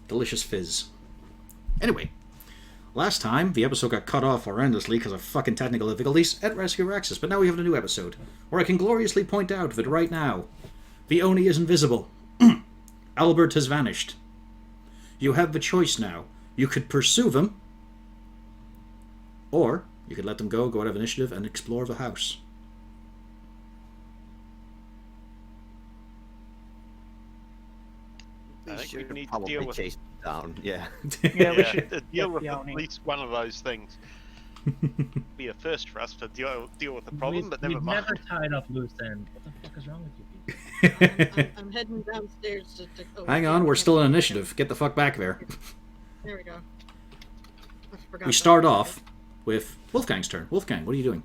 Delicious fizz. Anyway, last time the episode got cut off horrendously because of fucking technical difficulties at Rescue Raxis, but now we have a new episode where I can gloriously point out that right now the Oni is invisible. Albert has vanished. You have the choice now. You could pursue them, or you could let them go out of initiative, and explore the house. I think we need to deal with chase them down. Yeah. Yeah, we should deal with the at Oni. least one of those things. Be a first for us to deal with the problem, but never We've mind. never tied up loose end. What the fuck is wrong with you people? I'm heading downstairs to oh, Hang on, we're still in initiative. Get the fuck back there. There we go. I forgot We that. start off with Wolfgang's turn. Wolfgang, what are you doing?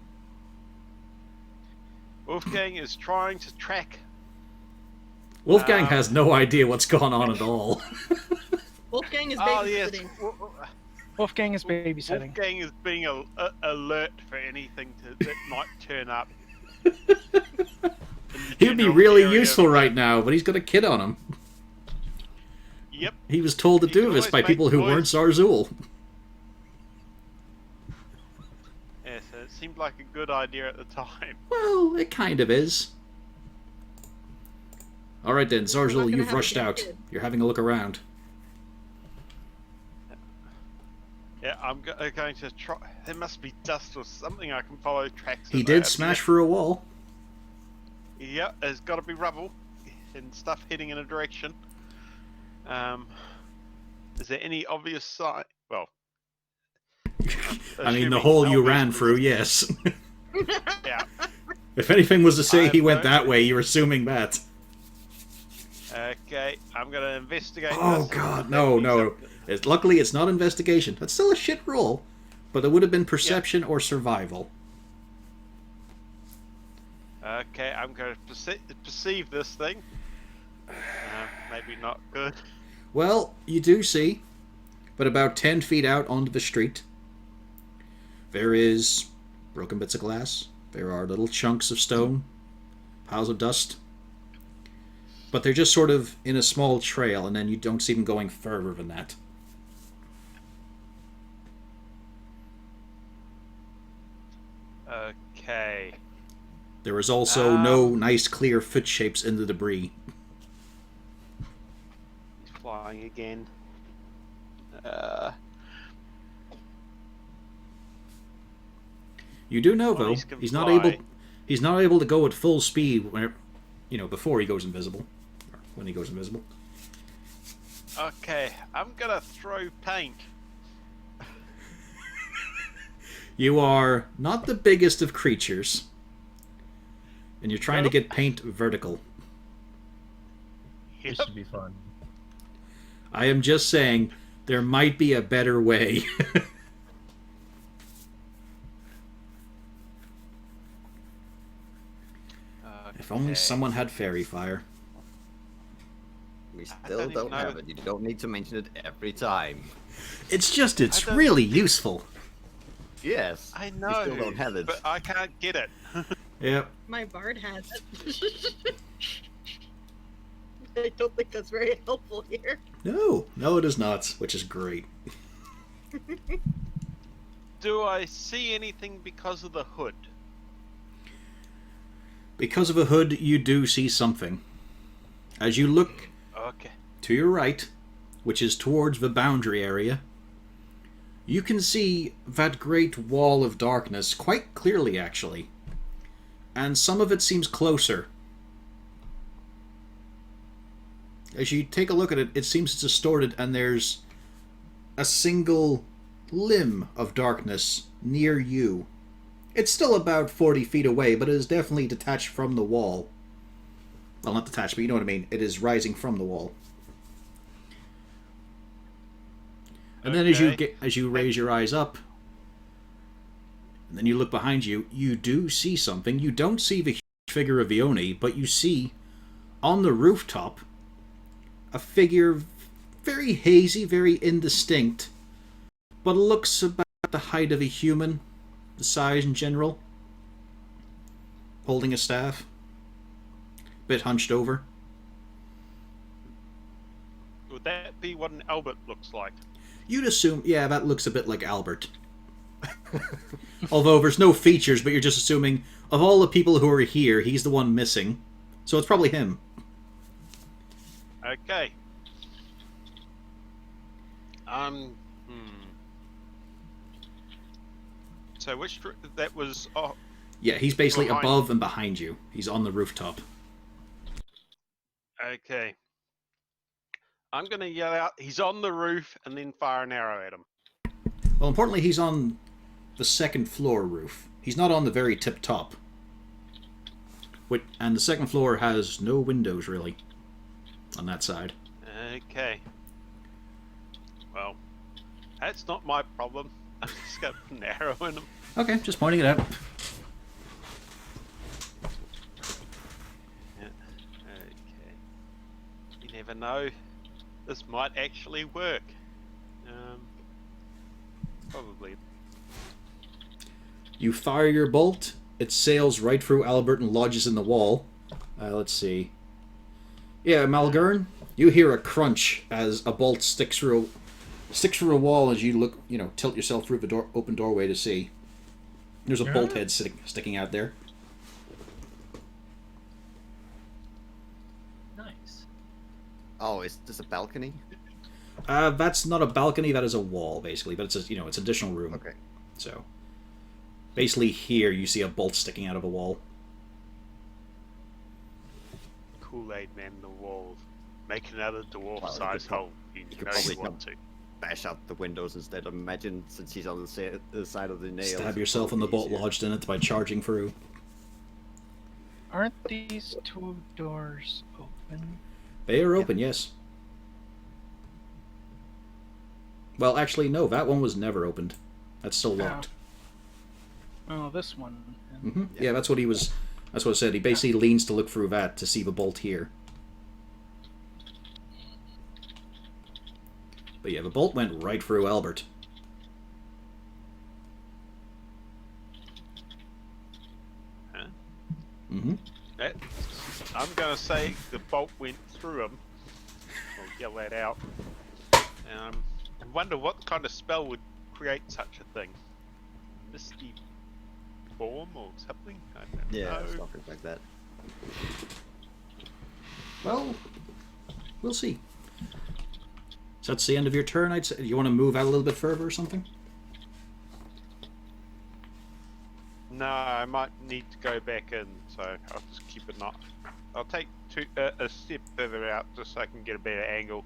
Wolfgang is trying to track. Wolfgang has no idea what's going on at all. Wolfgang is Oh yes, babysitting. Wolfgang is babysitting. Wolfgang is being alert for anything that might turn up. He would be really useful right now, but he's got a kid on him. Yep. He was told to He do can this always by make people who noise. weren't Zarzul. Yes, it seemed like a good idea at the time. Well, it kind of is. Alright then, We're not Zarzul, gonna you've have a rushed good out. kid. You're having a look around. Yeah, I'm going to try. There must be dust or something I can follow tracks. He that did they smash have. through a wall. Yeah, there's got to be rubble and stuff heading in a direction. Is there any obvious sign? Well, I mean, the assuming hole you obvious ran was- through, yes. Yeah. If anything was to say I he have went no- that way, you're assuming that. Okay, I'm gonna investigate. Oh this. god, no. Luckily, it's not investigation. That's still a shit roll. But it would have been perception or survival. Okay, I'm going to perceive this thing. Maybe not good. Well, you do see, but about 10 feet out onto the street, there is broken bits of glass. There are little chunks of stone, piles of dust. But they're just sort of in a small trail, and then you don't see them going further than that. Okay. There is also no nice clear foot shapes in the debris. He's flying again. You do know, though, Ponies can he's not fly. able. He's not able to go at full speed when, before he goes invisible, or when he goes invisible. Okay, I'm gonna throw paint. You are not the biggest of creatures, and you're trying to get paint vertical. Yep. This should be fun. I am just saying there might be a better way. If only Okay. someone had fairy fire. We don't still even don't know. have it. You don't need to mention it every time. It's just, it's don't- really useful. Yes. I We know, still don't have it. but I can't get it. Yep. My bard has it. I don't think that's very helpful here. No, it is not, which is great. Do I see anything because of the hood? Because of a hood, you do see something. As you look Okay. to your right, which is towards the boundary area, you can see that great wall of darkness quite clearly, actually. And some of it seems closer. As you take a look at it, it seems distorted, and there's a single limb of darkness near you. It's still about 40 feet away, but it is definitely detached from the wall. Well, not detached, but you know what I mean. It is rising from the wall. And then Okay. as you raise your eyes up, and then you look behind you, you do see something. You don't see the huge figure of the Oni, but you see on the rooftop a figure very hazy, very indistinct, but looks about the height of a human, the size in general, holding a staff, bit hunched over. would that be what an Albert looks like? You'd assume, yeah, that looks a bit like Albert. Although there's no features, but you're just assuming, of all the people who are here, he's the one missing. So it's probably him. Okay. So that was... Oh, Yeah, he's basically Behind. above and behind you. He's on the rooftop. okay. I'm going to yell out, he's on the roof, and then fire an arrow at him. Well, importantly, he's on the second floor roof. He's not on the very tip top. And the second floor has no windows, really, on that side. Okay. Well, that's not my problem. I'm just going to put an arrow in him. Okay, just pointing it out. Yeah. Okay. You never know. This might actually work. Probably. You fire your bolt. It sails right through Albert and lodges in the wall. Let's see. Yeah, Malgern, you hear a crunch as a bolt sticks through a wall as you look, tilt yourself through the open doorway to see. There's a bolt head sticking out there. Nice. Oh, is this a balcony? That's not a balcony. That is a wall, basically. But it's it's additional room. Okay. So, basically, here you see a bolt sticking out of a wall. Kool-Aid Man in the walls. Make another Well, dwarf-sized you could hole. You could know probably you want to. Bash out the windows instead. Imagine since he's on the side of the nail. Stab yourself in the bolt lodged in it by charging through. Aren't these two doors open? They are open, yes. Well, actually, no. That one was never opened. That's still locked. Oh, this one. Hmm. Yeah, that's what he was. That's what I said. He basically leans to look through that to see the bolt here. But yeah, the bolt went right through Albert. Huh? Mm-hmm. I'm going to say the bolt went through him. I'll yell that out. I wonder what kind of spell would create such a thing. Misty form or something? I don't Yeah, know. something like that. Well, we'll see. So that's the end of your turn. I'd say. You want to move out a little bit further or something? No, I might need to go back in, so I'll just keep it not. I'll take a step further out just so I can get a better angle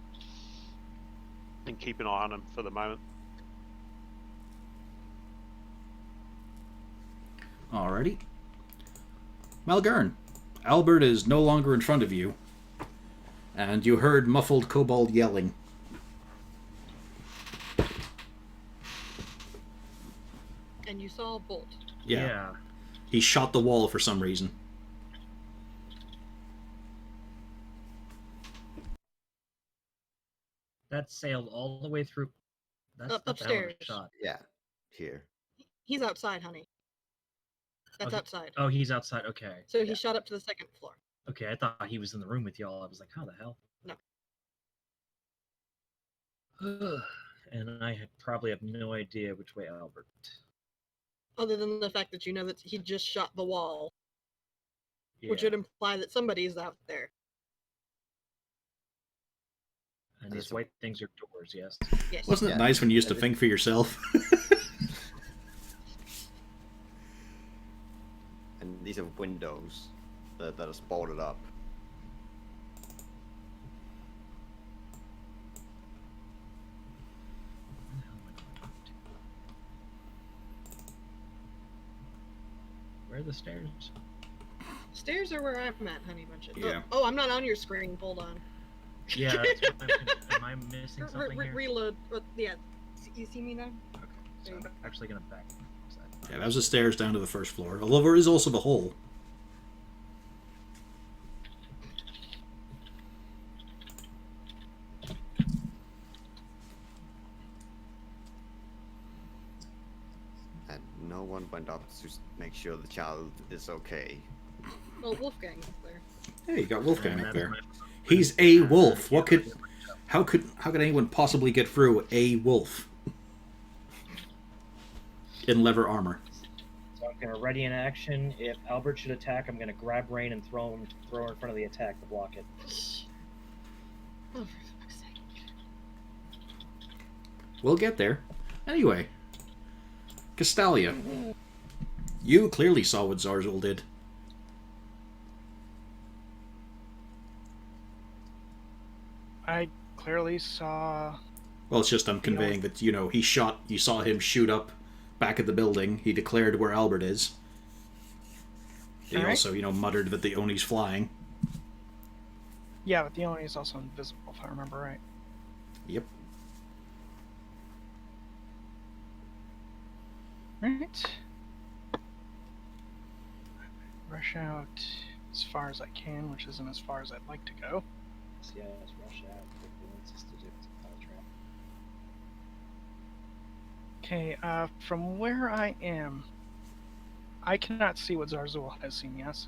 and keep an eye on him for the moment. Alrighty. Malgern, Albert is no longer in front of you, and you heard muffled kobold yelling. And you saw a bolt. Yeah. He shot the wall for some reason. That sailed all the way through. That's a hell of a Upstairs. shot. Yeah, here. He's outside, honey. That's Okay. outside. Oh, he's outside. Okay. So he shot up to the second floor. Okay, I thought he was in the room with y'all. I was like, how the hell? No. And I probably have no idea which way Albert. Other than the fact that you know that he just shot the wall, Yeah. which would imply that somebody's out there. And these white things are doors, yes. Yes. Wasn't it Yeah. nice when you used to think for yourself? And these are windows that are bolted up. Where are the stairs? Stairs are where I'm at, honey bunches. Yeah. Oh, I'm not on your screen. Hold on. Yeah, that's what am I missing something here? Reload. Yeah. You see me now? Okay, so I'm actually gonna back. Yeah, that was the stairs down to the first floor. Although there is also the hole. And no one went up to make sure the child is okay. Well, Wolfgang's there. Hey, you got Wolfgang And up that's there. my- He's a wolf. What could? How could anyone possibly get through a wolf in leather armor? So I'm gonna ready in action. If Albert should attack, I'm gonna grab Rain and throw her in front of the attack to block it. Oh, for fuck's sake. We'll get there. Anyway, Castalia, you clearly saw what Zarzul did. I clearly saw. Well, it's just I'm conveying that, he shot, you saw him shoot up back at the building. He declared where Albert is. He Alright. also, muttered that the Oni's flying. Yeah, but the Oni is also invisible, if I remember right. Yep. Right. Rush out as far as I can, which isn't as far as I'd like to go. So yeah, let's rush out. Quickly, let's just do it. File trap. Okay, from where I am, I cannot see what Zarzul has seen, yes?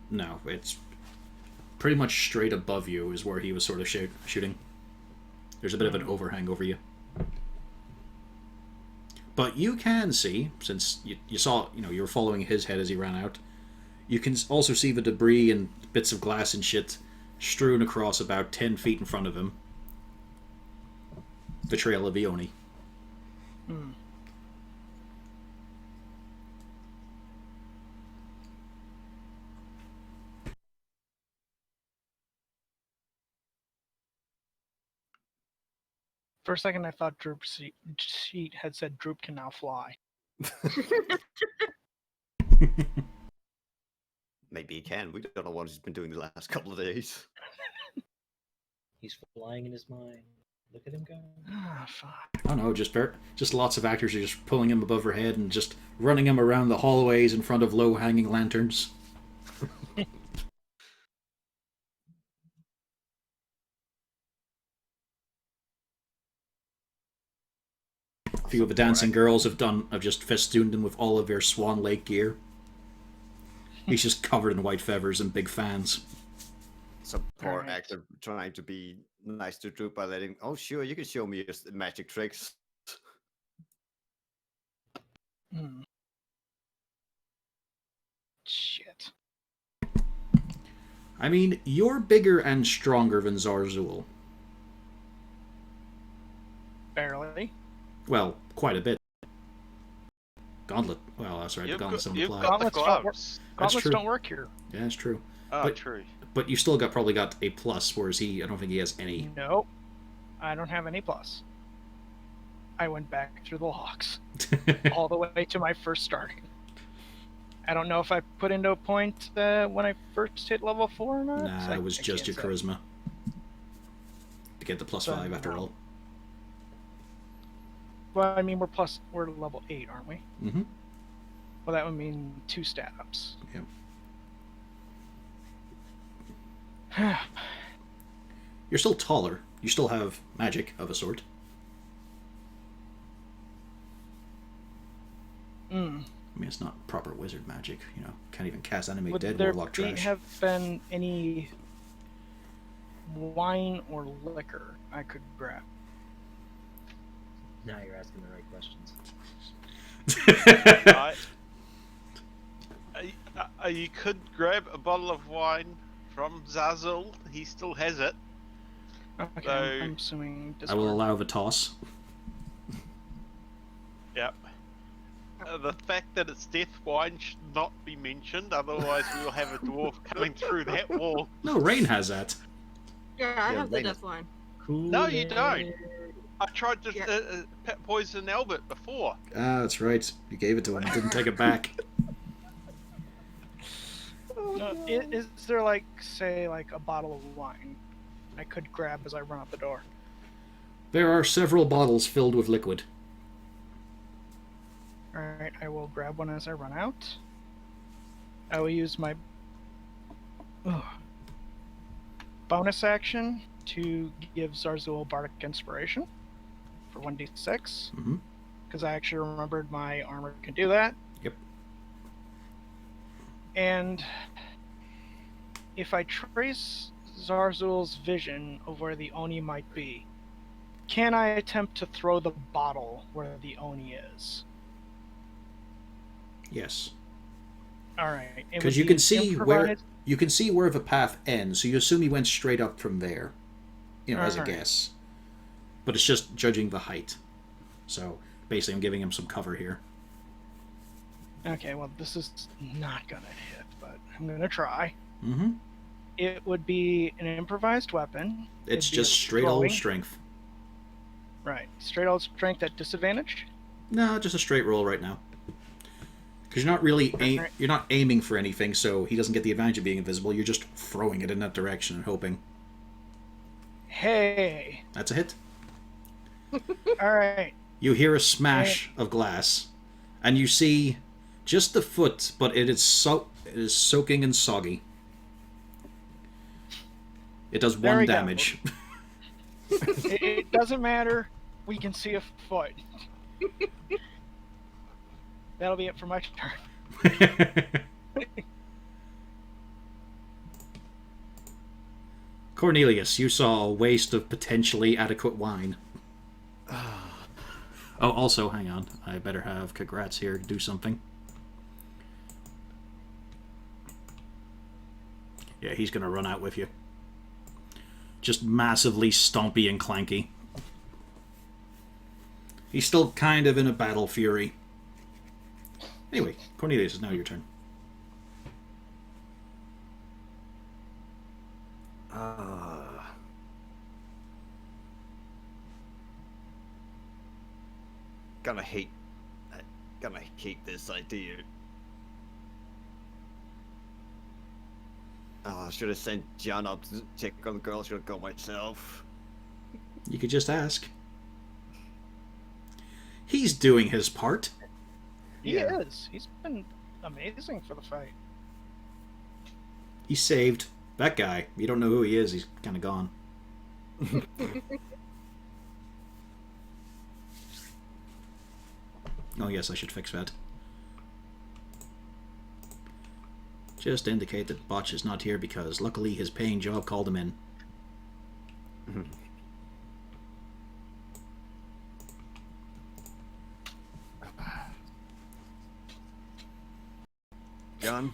No, it's pretty much straight above you is where he was sort of shooting. There's a bit of an overhang over you. But you can see, since you saw, you were following his head as he ran out, you can also see the debris and bits of glass and shit strewn across about 10 feet in front of him. The trail of the Oni. Hmm. For a second, I thought Droop's sheet had said Droop can now fly. Maybe he can. We don't know what he's been doing the last couple of days. He's flying in his mind. Look at him go. Ah, fuck. I don't know, just lots of actors are just pulling him above her head and just running him around the hallways in front of low-hanging lanterns. A few of the dancing girls have just festooned him with all of their Swan Lake gear. He's just covered in white feathers and big fans. Some poor Alright. actor trying to be nice to Drew by letting, oh sure, you can show me your magic tricks. Hmm. Shit. I mean, you're bigger and stronger than Zarzul. Barely. Well, quite a bit. Gauntlet. Well, that's right. The gauntlets don't you've apply. got the Gauntlets don't work. gloves. Gauntlets true. don't work here. Yeah, that's true. Oh, But- true. But you still probably got a plus, whereas I don't think he has any. Nope. I don't have any plus. I went back through the logs all the way to my first starting. I don't know if I put into a point when I first hit level 4 or not. Nah, so it was I just your can't say. charisma. To get the plus So, 5 after all. Well, I mean, we're level 8, aren't we? Mm-hmm. Well, that would mean 2 stat ups. Yep. You're still taller. You still have magic of a sort. Mm. I mean, it's not proper wizard magic, Can't even cast animate Would dead there warlock be, trash. have been any wine or liquor I could grab? Now you're asking the right questions. Right. You could grab a bottle of wine from Zazzle. He still has it. Okay, So- I'm assuming. I will allow the toss. Yep. The fact that it's death wine should not be mentioned, otherwise we will have a dwarf coming through that wall. No, Rain has that. Yeah, I Yeah, have the Raina. death line. Cool. No, you don't. I tried to Yeah. poison Albert before. Ah, that's right. You gave it to him. Didn't take it back. Is there say a bottle of wine I could grab as I run out the door? There are several bottles filled with liquid. Alright, I will grab one as I run out. I will use my bonus action to give Zarzul Bardic Inspiration for 1d6. Mm-hmm. Because I actually remembered my armor can do that. Yep. And if I trace Zarzul's vision of where the Oni might be, can I attempt to throw the bottle where the Oni is? Yes. All right. Because you can see where the path ends, so you assume he went straight up from there, as a guess. But it's just judging the height. So basically, I'm giving him some cover here. Okay, well, this is not gonna hit, but I'm gonna try. Mm-hmm. It would be an improvised weapon. It's It'd be just a straight throwing. old strength. Right, straight old strength at disadvantage. No, just a straight roll right now. Because you're not really you're not aiming for anything, so he doesn't get the advantage of being invisible. You're just throwing it in that direction and hoping. Hey. That's a hit. All right. You hear a smash of glass, and you see just the foot, but it is soaking and soggy. It does There one we go. damage. It doesn't matter. We can see a foot. That'll be it for my turn. Cornelius, you saw a waste of potentially adequate wine. Oh, also, hang on. I better have Congrats here do something. Yeah, he's going to run out with you. Just massively stompy and clanky. He's still kind of in a battle fury. Anyway, Cornelius, it's now your turn. Gonna hate this idea. Oh, I should have sent John up to check on the girl. Should have gone myself. You could just ask. He's doing his part. He is. He's been amazing for the fight. He saved that guy. You don't know who he is. He's kind of gone. Oh, yes, I should fix that. Just indicate that Botch is not here because luckily his paying job called him in. John,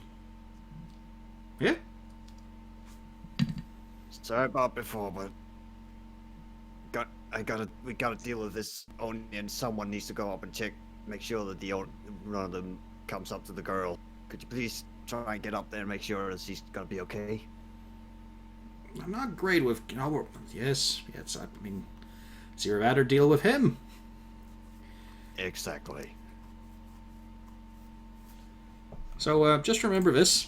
Yeah? sorry about before, but we gotta deal with this Oni, and someone needs to go up and check, make sure that one of them comes up to the girl. Could you please try and get up there and make sure that she's gonna be okay? I'm not great with... yes, I mean... It's either that or deal with him. Exactly. So, just remember this,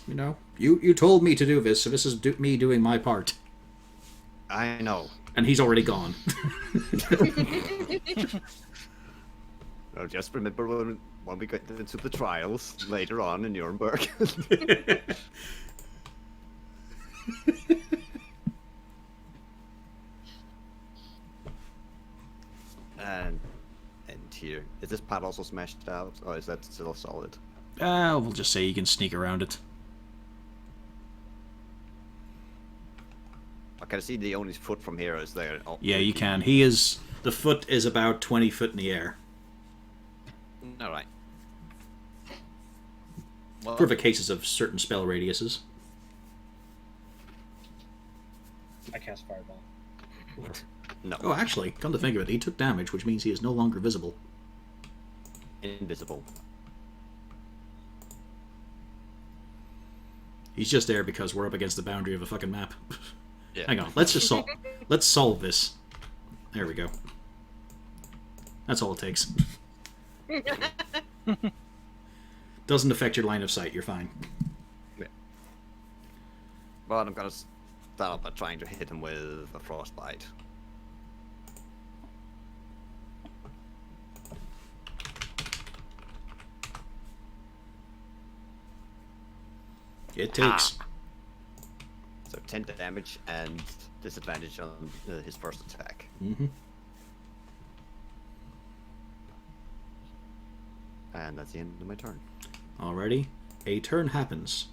You told me to do this, so this is me doing my part. I know. And he's already gone. Well, just remember when we get into the trials later on in Nuremberg. and here, is this pad also smashed out, or is that still solid? We'll just say you can sneak around it. I can see the only foot from here is there. Oh, Yeah, you can. The foot is about 20 foot in the air. Alright. Well, For the cases of certain spell radiuses. I cast Fireball. no. Oh, actually, come to think of it, he took damage, which means he is no longer visible. Invisible. He's just there because we're up against the boundary of a fucking map. Yeah. Hang on, let's solve this. There we go. That's all it takes. Doesn't affect your line of sight, you're fine. But I'm gonna start by trying to hit him with a frostbite. It takes. So 10 damage and disadvantage on his first attack. Mm-hmm. And that's the end of my turn. Alrighty. A turn happens.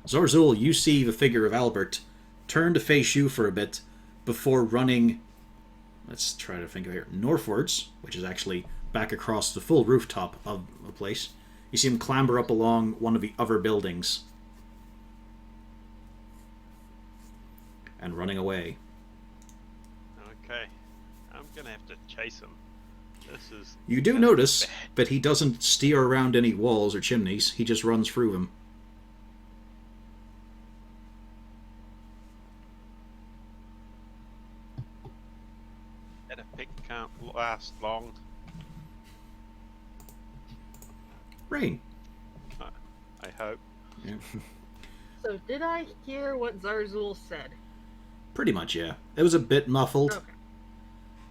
Zorzul, you see the figure of Albert turn to face you for a bit before running, let's try to think of here, northwards, which is actually back across the full rooftop of a place. You see him clamber up along one of the other buildings. And running away. Okay. I'm gonna have to chase him. This is... You do notice that he doesn't steer around any walls or chimneys. He just runs through them. That a pick can't last long. Rain. I hope. Yeah. So did I hear what Zarzul said? Pretty much, yeah. It was a bit muffled. Okay.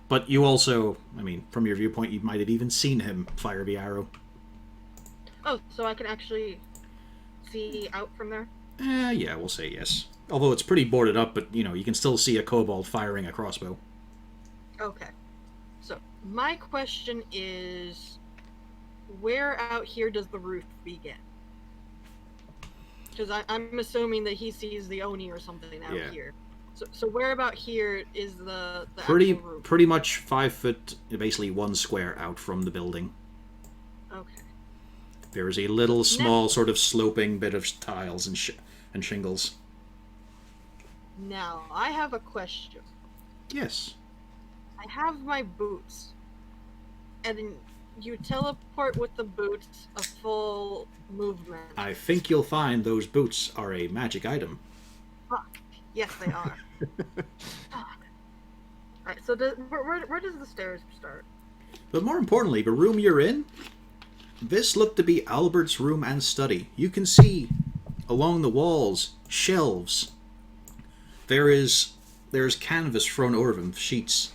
But you also, I mean, from your viewpoint, you might have even seen him fire the arrow. Oh, so I can actually see out from there? Yeah, we'll say yes. Although it's pretty boarded up, but, you know, you can still see a kobold firing a crossbow. Okay. So, my question is, where out here does the roof begin? Because I'm assuming that he sees the Oni or something out Yeah. here. So where about here is the Pretty, actual roof? pretty much 5 foot, basically 1 square out from the building. Okay. There is a little small sort of sloping bit of tiles and shingles. Now, I have a question. Yes. I have my boots. And you teleport with the boots a full movement. I think you'll find those boots are a magic item. Fuck. Yes, they are. Fuck. Alright, so where does the stairs start? But more importantly, the room you're in, this looked to be Albert's room and study. You can see along the walls shelves. There's canvas thrown over them, sheets.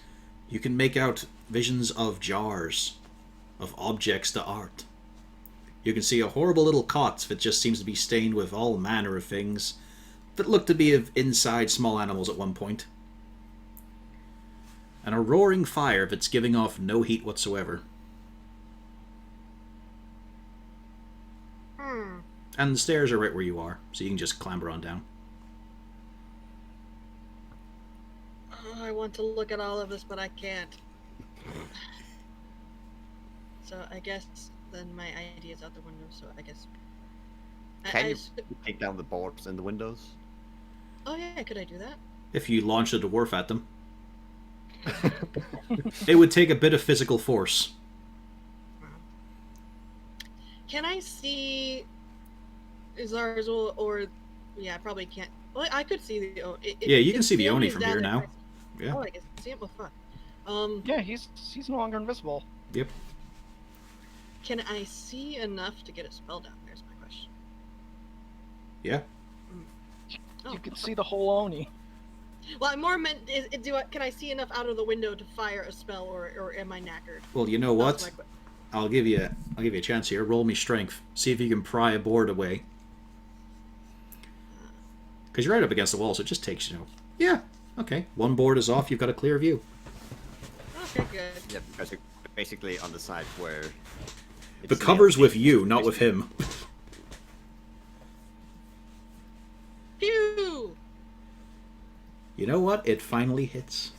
You can make out visions of jars, of objects to art. You can see a horrible little cot that just seems to be stained with all manner of things that look to be of inside small animals at one point. And a roaring fire that's giving off no heat whatsoever. And the stairs are right where you are, so you can just clamber on down. Oh, I want to look at all of this, but I can't. So I guess then my idea is out the window, so I guess... Can you take down the boards and the windows? Oh yeah, could I do that? If you launch a dwarf at them. It would take a bit of physical force. Can I see Zarzul or... Yeah, I probably can't. Well, I could see the... Yeah, you can see the Oni from here now. Yeah. Oh, I can see him? Oh, fuck. Yeah, he's no longer invisible. Yep. Can I see enough to get a spell down? There's my question. Yeah. Oh, You can see the whole Oni. well, I more meant can I see enough out of the window to fire a spell, or am I knackered? Well, you know That's what? my que- I'll give you a chance here. Roll me strength. See if you can pry a board away. Because you're right up against the wall, so it just takes, Yeah. Okay. One board is off. You've got a clear view. Okay, good. Yeah, because you're basically on the side where... The cover's with you, not with him. Phew! You know what? It finally hits.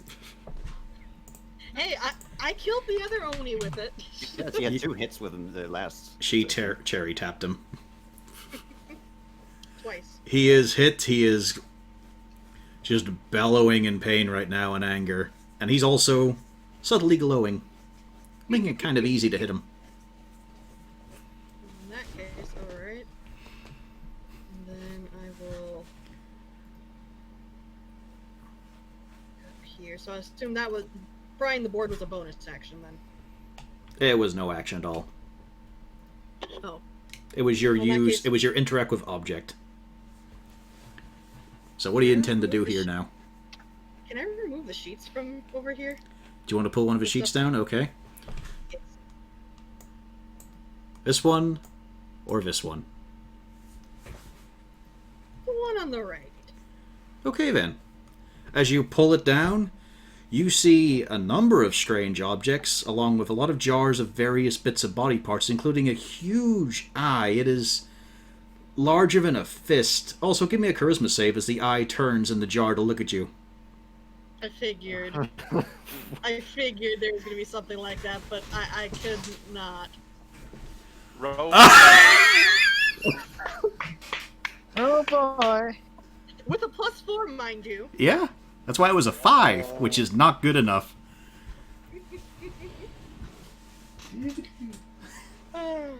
Hey, I killed the other Oni with it. Yeah, she had 2 hits with him the last... She cherry tapped him. Twice. He is hit. He is just bellowing in pain right now in anger. And he's also subtly glowing. Making it kind of easy to hit him. In that case, alright. And then I will... Up here. So I assume that was... Prying the board was a bonus action, then. It was no action at all. Oh. It was your Well, in that use. case- It was your interact with object. So what do you intend to do here now? Can I remove the sheets from over here? Do you want to pull one of his sheets down? Okay. Yes. This one, or this one. The one on the right. Okay then. As you pull it down, you see a number of strange objects, along with a lot of jars of various bits of body parts, including a huge eye. It is larger than a fist. Also, give me a charisma save as the eye turns in the jar to look at you. I figured. I figured there was gonna be something like that, but I could not. Roll. Oh boy. With a +4, mind you. Yeah, that's why it was a 5, which is not good enough.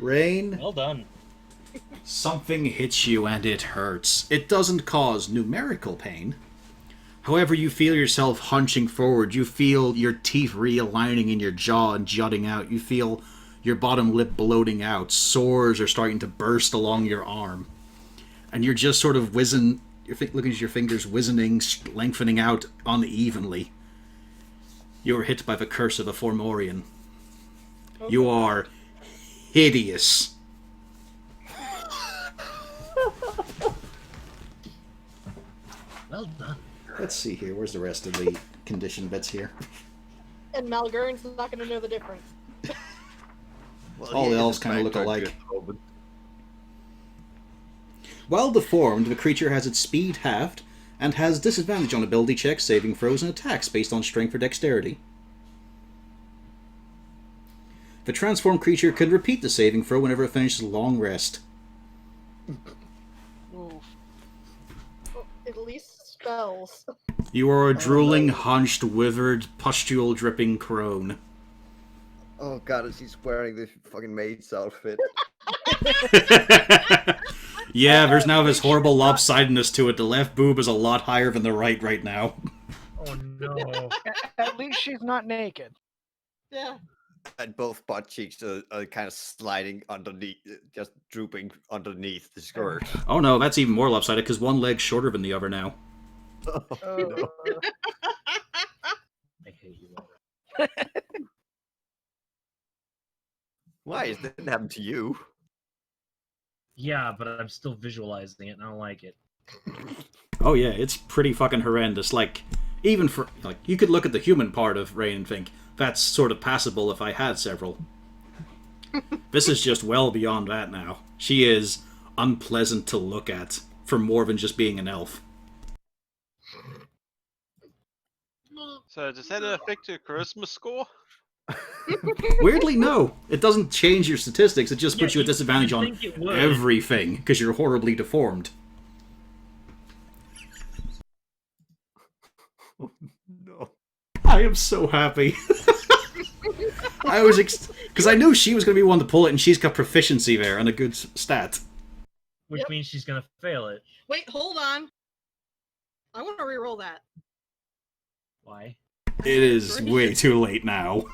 Rain, Well done. something hits you and it hurts. It doesn't cause numerical pain. However, you feel yourself hunching forward. You feel your teeth realigning in your jaw and jutting out. You feel your bottom lip bloating out. Sores are starting to burst along your arm. And you're just sort of looking at your fingers wizening, lengthening out unevenly. You are hit by the curse of a Formorian. You are hideous. Well done. Let's see here. Where's the rest of the condition bits here? And Malgurn's not gonna know the difference. Well, All he the is elves a kinda look character alike. at the moment. While deformed, the creature has its speed halved and has disadvantage on ability checks, saving throws, and attacks based on strength or dexterity. The transformed creature can repeat the saving throw whenever it finishes a long rest. Oof. Well, at least spells. You are a drooling, hunched, withered, pustule dripping crone. Oh god, is he wearing the fucking maid's outfit? Yeah, there's now this horrible lopsidedness to it. The left boob is a lot higher than the right now. Oh no. At least she's not naked. Yeah. And both butt cheeks are kind of sliding underneath, just drooping underneath the skirt. Oh no, that's even more lopsided because one leg's shorter than the other now. Oh, no. I hate you, Laura. Why? It didn't happen to you. Yeah, but I'm still visualizing it and I don't like it. Oh yeah, it's pretty fucking horrendous. Like, even for, like, you could look at the human part of Rain and think, that's sort of passable if I had several. This is just well beyond that now. She is unpleasant to look at, for more than just being an elf. So does that affect your charisma score? Weirdly, no. It doesn't change your statistics, it just puts Yeah, you at disadvantage you'd on think it would. everything, because you're horribly deformed. No. I am so happy. I was because I knew she was going to be one to pull it, and she's got proficiency there and a good stat. Which Yep. means she's gonna fail it. Wait, hold on. I want to re-roll that. Why? It is way too late now.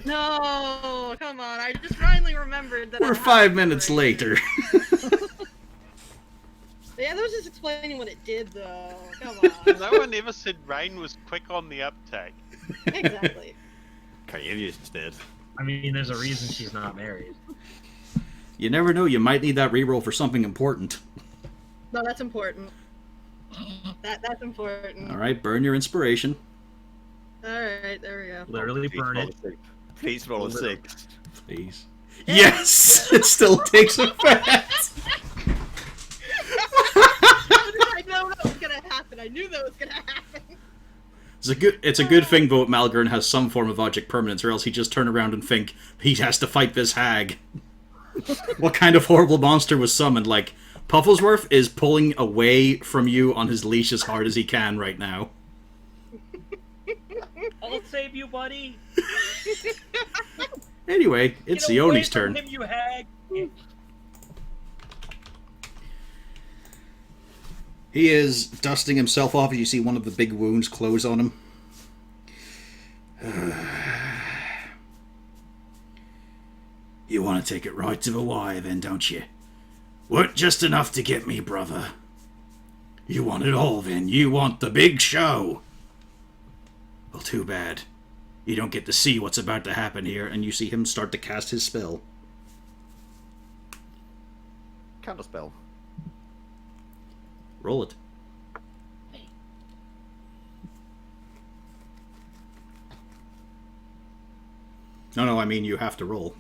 No, come on. I just finally remembered that. We're 5 minutes later. Yeah, that was just explaining what it did, though. Come on. No one ever said Rain was quick on the uptake. Exactly. Kaelius did. I mean, there's a reason she's not married. You never know, you might need that reroll for something important. No, that's important. That's important. Alright, burn your inspiration. Alright, there we go. Literally burn it. Please roll a 6. Please. Yes! It still takes effect! I know that was gonna happen. I knew that was gonna happen. It's a good thing, though, Malgurn has some form of object permanence, or else he'd just turn around and think, he has to fight this hag. What kind of horrible monster was summoned? Like, Pufflesworth is pulling away from you on his leash as hard as he can right now. I'll save you, buddy. Anyway, it's Get away Ione's from turn. him, you hag. He is dusting himself off as you see one of the big wounds close on him. You want to take it right to the wire then, don't you? Weren't just enough to get me, brother. You want it all then. You want the big show. Well, too bad. You don't get to see what's about to happen here, and you see him start to cast his spell. Counterspell. Roll it. No, I mean you have to roll.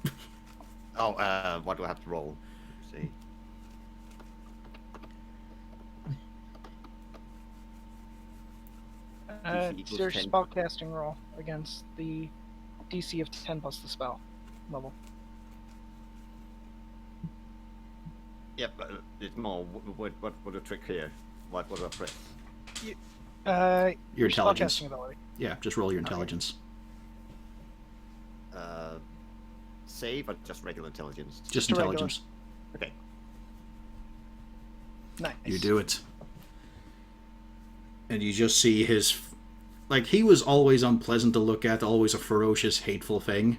Oh, what do I have to roll? Let's see. equals It's your 10. spellcasting roll against the DC of 10 plus the spell level. Yep, but it's more. What the trick here? What do I press? Your intelligence. Spellcasting ability. Yeah, just roll your intelligence. Save or just regular intelligence? Just Just a regular. intelligence. Okay. Nice. You do it. And you just see his... Like, he was always unpleasant to look at, always a ferocious, hateful thing.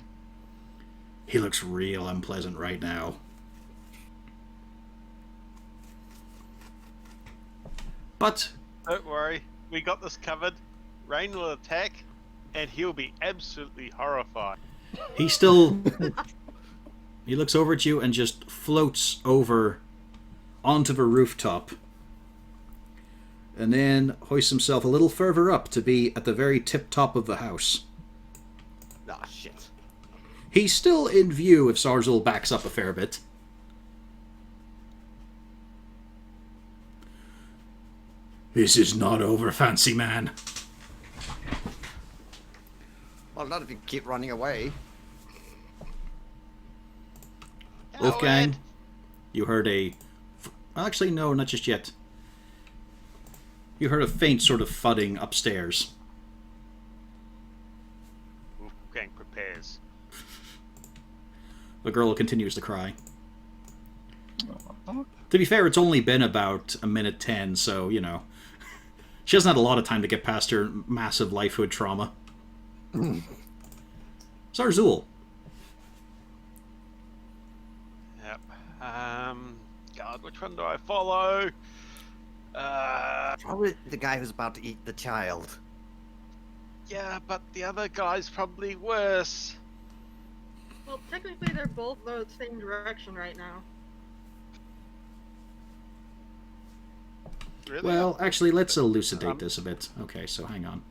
He looks real unpleasant right now. But... Don't worry, we got this covered. Rain will attack, and he'll be absolutely horrified. he still... he looks over at you and just floats over onto the rooftop. And then hoists himself a little further up to be at the very tip top of the house. Ah, shit. He's still in view if Zarzul backs up a fair bit. This is not over, fancy man. Well, not if you keep running away. Wolfgang, you heard a... Actually, no, not just yet. You heard a faint sort of thudding upstairs. Wolfgang prepares. The girl continues to cry. To be fair, it's only been about a minute 10, so, you know. She hasn't had a lot of time to get past her massive lifehood trauma. Zarzul. Yep. God, which one do I follow? Probably the guy who's about to eat the child. Yeah, but the other guy's probably worse. Well, technically they're both the same direction right now. Really? Well, actually, let's elucidate this a bit. Okay, so hang on.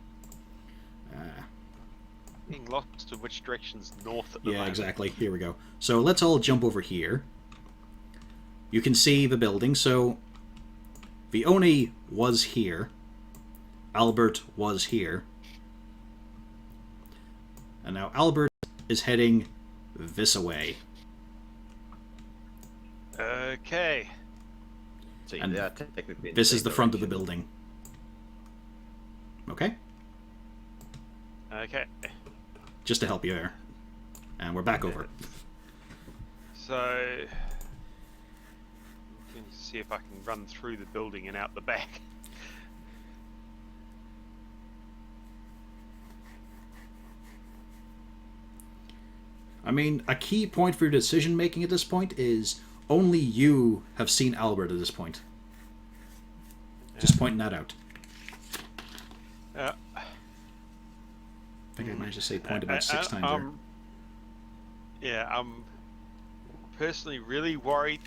Being lost to which direction's north at the Yeah, moment. exactly. Here we go. So let's all jump over here. You can see the building. So Vioni was here. Albert was here. And now Albert is heading this way. Okay. So And yeah, technically. in This same is the front of the direction. building. Okay? Okay. Just to help you there. And we're back over. So, let me see if I can run through the building and out the back. I mean, a key point for your decision making at this point is only you have seen Albert at this point. Just pointing that out. I think I managed to say point about 6 times there. Yeah, I'm personally really worried.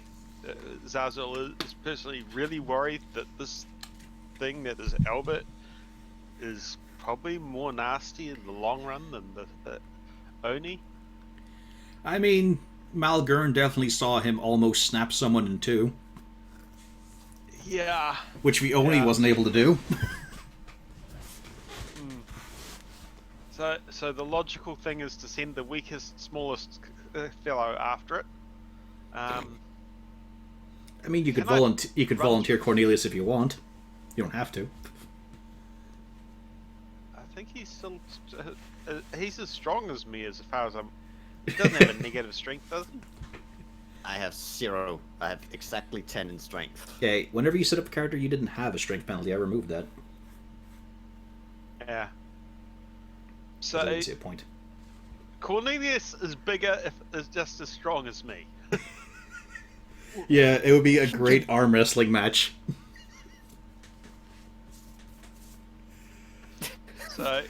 Zazzle is personally really worried that this thing that is Albert is probably more nasty in the long run than the Oni. I mean, Malgern definitely saw him almost snap someone in two, Yeah. which the Oni Yeah. wasn't able to do. So the logical thing is to send the weakest, smallest fellow after it. I mean, you could Can I volunteer Cornelius if you want. You don't have to. I think he's still he's as strong as me as far as I'm. He doesn't have a negative strength, does he? I have 0. I have exactly 10 in strength. Okay, whenever you set up a character, you didn't have a strength penalty. I removed that. Yeah. So I So didn't see a point. Cornelius is bigger if is just as strong as me. Yeah, it would be a great arm wrestling match. So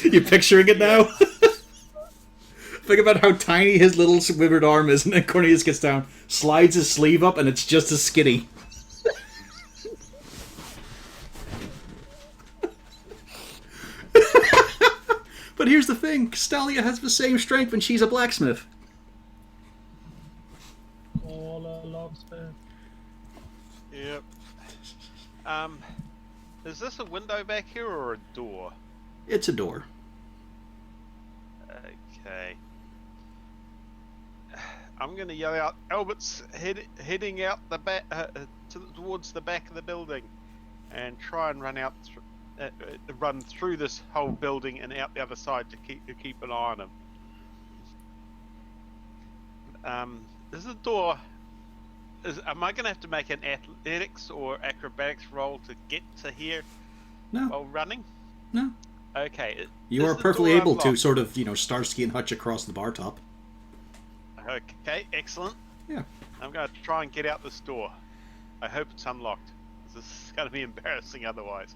You picturing it now? Think about how tiny his little withered arm is, and then Cornelius gets down, slides his sleeve up, and it's just as skinny. But here's the thing, Castalia has the same strength and she's a blacksmith. All a locksmith. yep. Is window back here or a door? It's a door. Okay. I'm gonna yell out, Albert's heading out the back, towards the back of the building, and try and run through this whole building and out the other side to keep an eye on him. Is the door? Am I gonna have to make an athletics or acrobatics roll to get to here No, while running? no. Okay. You is are the perfectly door able to unlocked? sort of, Starsky and Hutch across the bar top. Okay, excellent. Yeah. I'm gonna try and get out this door. I hope it's unlocked. This is gonna be embarrassing otherwise.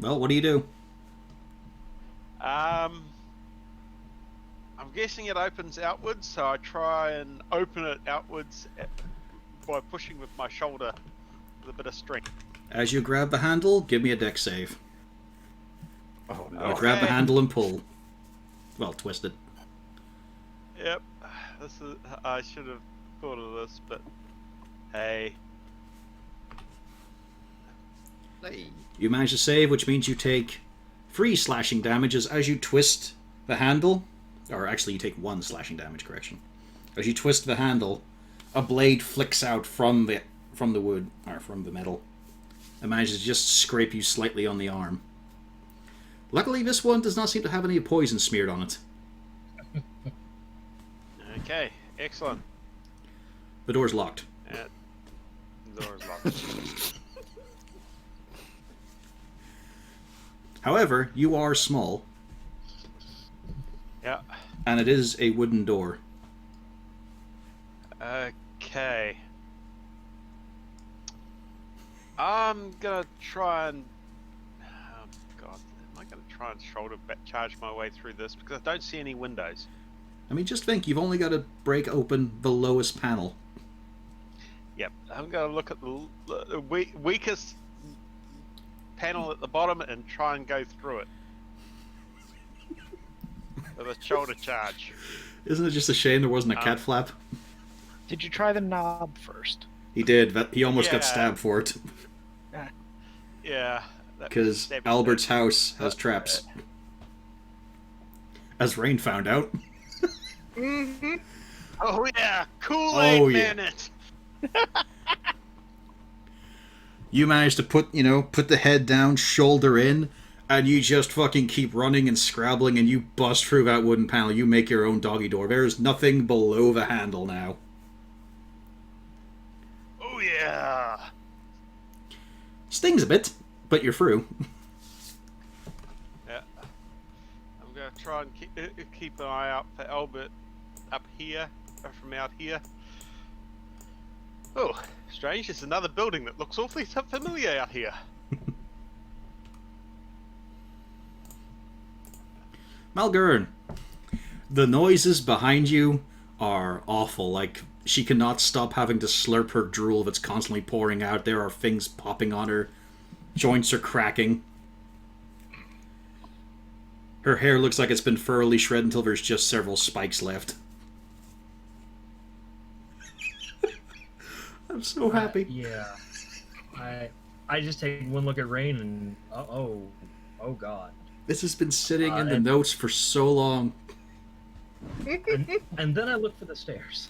Well, what do you do? I'm guessing it opens outwards, so I try and open it outwards by pushing with my shoulder with a bit of strength. As you grab the handle, give me a dex save. Oh You no. grab the Okay. handle and pull. Well, twist it. Yep. I should have thought of this, but hey. Hey. You manage to save, which means you take 3 slashing damages as you twist the handle. Or actually, you take 1 slashing damage, correction. As you twist the handle, a blade flicks out from the wood, or from the metal, and manages to just scrape you slightly on the arm. Luckily, this one does not seem to have any poison smeared on it. Okay, excellent. The door's locked. The door's locked. However, you are small, Yeah. and it is a wooden door. Okay. I'm gonna try and. Oh God, am I gonna try and charge my way through this because I don't see any windows? I mean, just think, you've only got to break open the lowest panel. Yep. I'm gonna look at the weakest panel at the bottom and try and go through it with a shoulder charge. Isn't it just a shame there wasn't a cat Um, flap? Did you try the knob first? He did. He almost got Yeah. stabbed for it. Yeah. that Because stabbing Albert's thing. house has traps. As Rain found out. Mm-hmm. Oh yeah, Kool-Aid Oh, yeah. Man it. You managed to put the head down, shoulder in, and you just fucking keep running and scrabbling, and you bust through that wooden panel. You make your own doggy door. There's nothing below the handle now. Oh yeah. Stings a bit, but you're through. Yeah. I'm gonna try and keep an eye out for Albert up here, or from out here. Oh, strange. There's another building that looks awfully familiar out here. Malgurn, the noises behind you are awful. Like, she cannot stop having to slurp her drool that's constantly pouring out. There are things popping on her. Joints are cracking. Her hair looks like it's been thoroughly shredded until there's just several spikes left. I'm so happy. Yeah. I just take one look at Rain and oh God. This has been sitting in the and- notes for so long. And then I look for the stairs.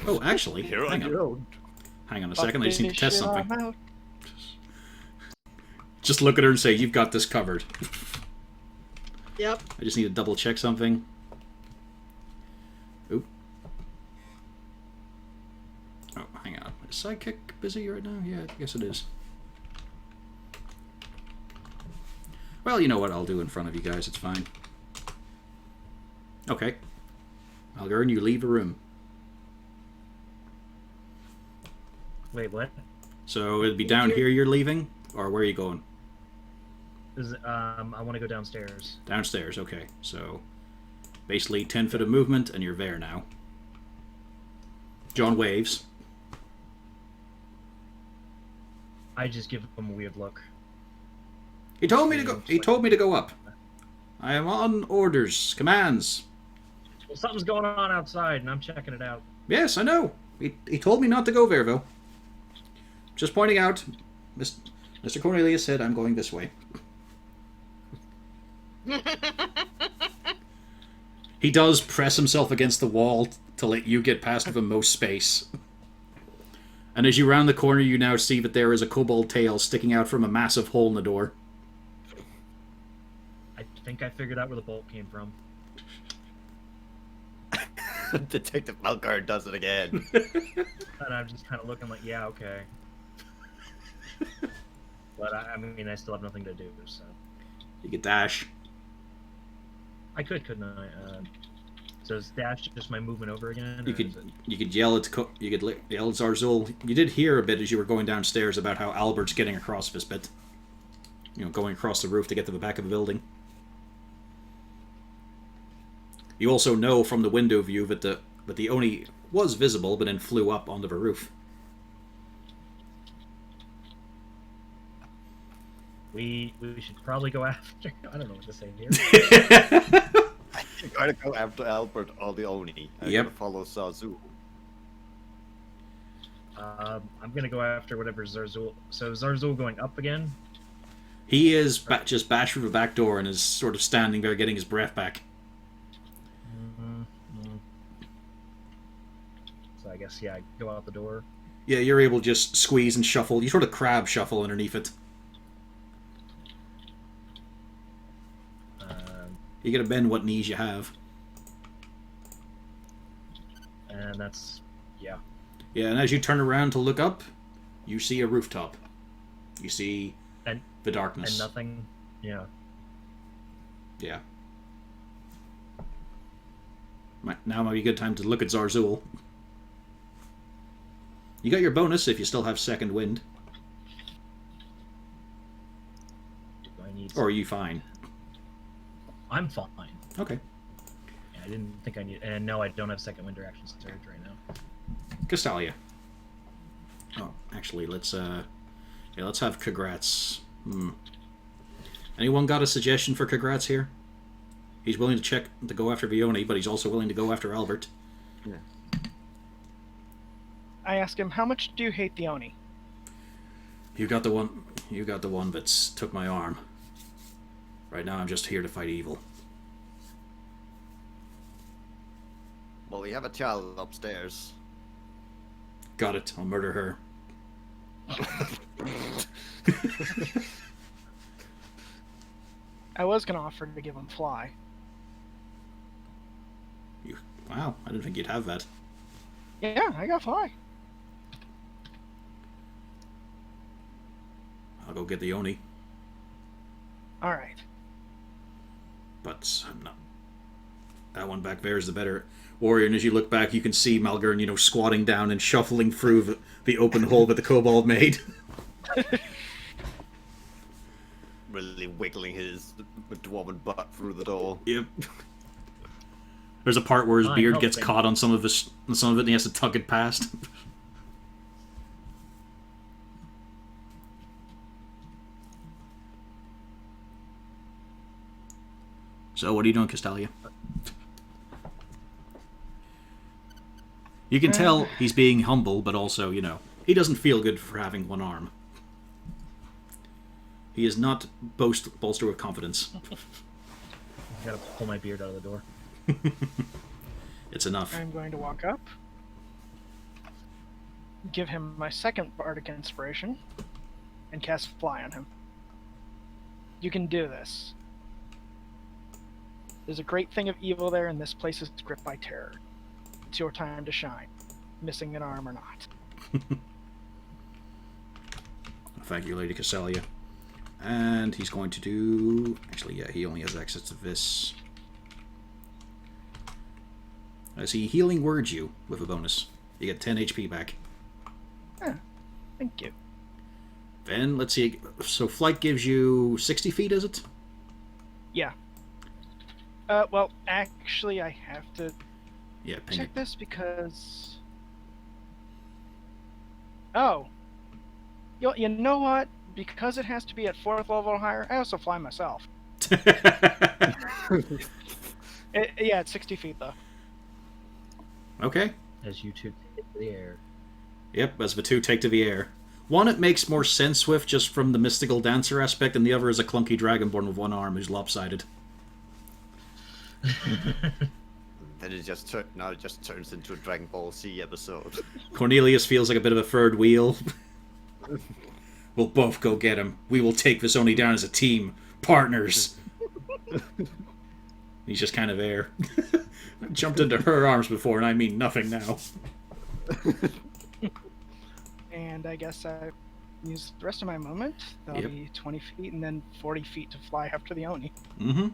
Oh, actually, You're on hang your on. own. Hang on a second, I just need to test Finish it, something. I'm out. Just look at her and say, "You've got this covered." Yep. I just need to double check something. Oop. Oh, hang on. Is Sidekick busy right now? Yeah, I guess it is. Well, you know what I'll do in front of you guys. It's fine. Okay. Malgurn, you leave the room. Wait, what? So it'd be down here you're leaving? Or where are you going? I want to go downstairs. Downstairs, okay. So basically 10 foot of movement and you're there now. John waves. I just give him a weird look. He told me to go up. I am on orders, commands. Well, something's going on outside, and I'm checking it out. Yes, I know. He told me not to go there though. Just pointing out, Mr. Cornelius said I'm going this way. He does press himself against the wall to let you get past the most space. And as you round the corner, you now see that there is a kobold tail sticking out from a massive hole in the door. I think I figured out where the bolt came from. Detective Malkar does it again. And I'm just kind of looking like, yeah, okay. But I mean, I still have nothing to do, so. You could dash. I couldn't I? So is dash just my movement over again? You or could is it... you could yell at yell at Zarzul. You did hear a bit as you were going downstairs about how Albert's getting across this bit. You know, going across the roof to get to the back of the building. You also know from the window view that the Oni was visible, but then flew up onto the roof. We should probably go after. I don't know what to say here. I'm going to go after Albert or the Oni. I'm Yep. going to follow Zazu. I'm gonna go after whatever Zarzul. So Zarzul going up again. He is just bashed through the back door and is sort of standing there getting his breath back. So I guess I go out the door. Yeah, you're able to just squeeze and shuffle. You sort of crab shuffle underneath it. You gotta bend what knees you have. And that's Yeah, and as you turn around to look up, you see a rooftop. You see and the darkness. and nothing. Yeah. Yeah. Now might be a good time to look at Zarzul. You got your bonus if you still have second wind. Do I need? Or are you fine? I'm fine. Okay. Yeah, I didn't think I need. And no, I don't have second wind reaction surge right now. Castalia. Oh, actually, let's have Kagrats. Anyone got a suggestion for Kagrats here? He's willing to go after Vioni, but he's also willing to go after Albert. Yeah. I ask him, how much do you hate the Oni? You got the one that's took my arm. Right now I'm just here to fight evil. Well, we have a child upstairs. Got it. I'll murder her. I was gonna offer to give him fly. Wow, I didn't think you'd have that. Yeah, I got fly. I'll go get the Oni. Alright. But I'm not. That one back there is the better warrior, and as you look back, you can see Malgern, squatting down and shuffling through the open hole that the kobold made. Really wiggling his dwarven butt through the door. Yep. There's a part where his Fine, beard help gets him. caught on some of it, and he has to tug it past. So, what are you doing, Castalia? You can tell he's being humble, but also, he doesn't feel good for having one arm. He is not bolstered with confidence. I gotta pull my beard out of the door. It's enough. I'm going to walk up, give him my second bardic inspiration, and cast fly on him. You can do this. There's a great thing of evil there, and this place is gripped by terror. It's your time to shine, missing an arm or not. Thank you, Lady Castalia. And he's going to do... Actually, yeah, he only has access to this. As he healing words you with a bonus. You get 10 HP back. Thank you. Then, let's see. So flight gives you 60 feet, is it? Yeah. Well, actually, I have to Yeah, ping check it. this because... Oh. You know what? Because it has to be at 4th level or higher, I also fly myself. Yeah, it's 60 feet, though. Okay. As you two take to the air. Yep, as the two take to the air. One, it makes more sense with, just from the mystical dancer aspect, and the other is a clunky dragonborn with one arm who's lopsided. Then it just turns into a Dragon Ball Z episode. Cornelius feels like a bit of a third wheel. We'll both go get him. We will take this only down as a team. Partners. He's just kind of there. I jumped into her arms before, and I mean nothing now. And I guess I use the rest of my movement. That'll Yep. be 20 feet and then 40 feet to fly after the Oni. Mm-hmm.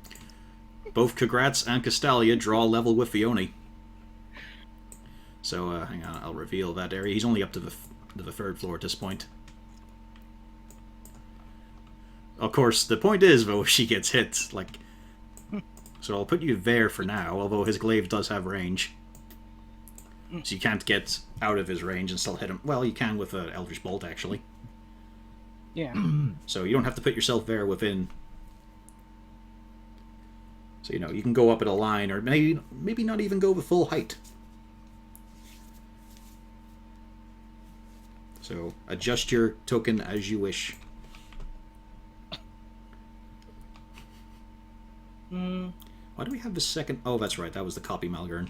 Both Kagratz and Castalia draw level with the Oni. So, hang on, I'll reveal that area. He's only up to the third floor at this point. Of course, the point is, though, if she gets hit, like... So I'll put you there for now, although his glaive does have range. So you can't get out of his range and still hit him. Well, you can with an Eldritch Bolt, actually. Yeah. So you don't have to put yourself there within... So, you know, you can go up at a line, or maybe not even go the full height. So, adjust your token as you wish. Why do we have the second... Oh, that's right, that was the copy Malgern.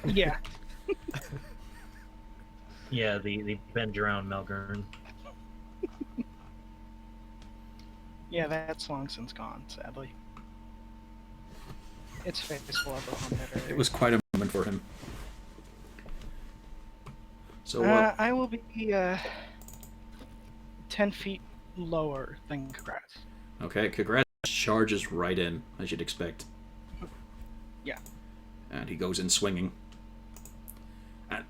Yeah. Yeah, the bend around Melgurn. Yeah, that's long since gone, sadly. It's faithful of on that area. It was quite a moment for him. So, I will be 10 feet lower than Kagratz. okay, Kagrat charges right in, as you'd expect. Yeah. And he goes in swinging. And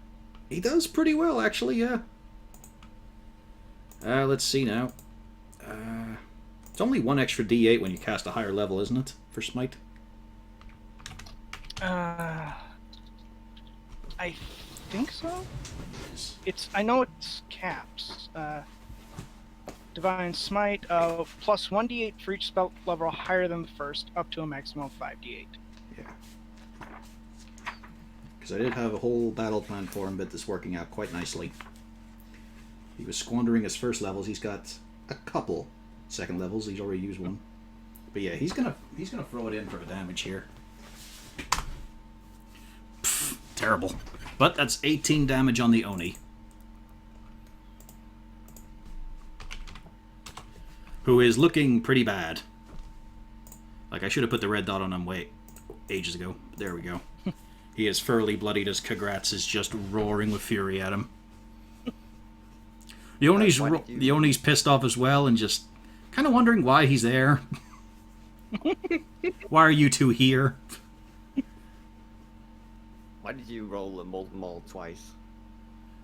he does pretty well, actually, yeah. Let's see now. It's only one extra d8 when you cast a higher level, isn't it? For Smite? I think so. I know it's caps. Divine Smite of plus 1d8 for each spell level higher than the first, up to a maximum of 5d8. Yeah. Because I did have a whole battle plan for him, but it's working out quite nicely. He was squandering his first levels. He's got a couple second levels. He's already used one. But yeah, he's gonna throw it in for the damage here. Pfft, terrible. But that's 18 damage on the Oni. Who is looking pretty bad. Like, I should have put the red dot on him ages ago. There we go. He is thoroughly bloodied as Kagratz is just roaring with fury at him. The Oni's pissed off as well and just kind of wondering why he's there. Why are you two here? Why did you roll a molten maul twice?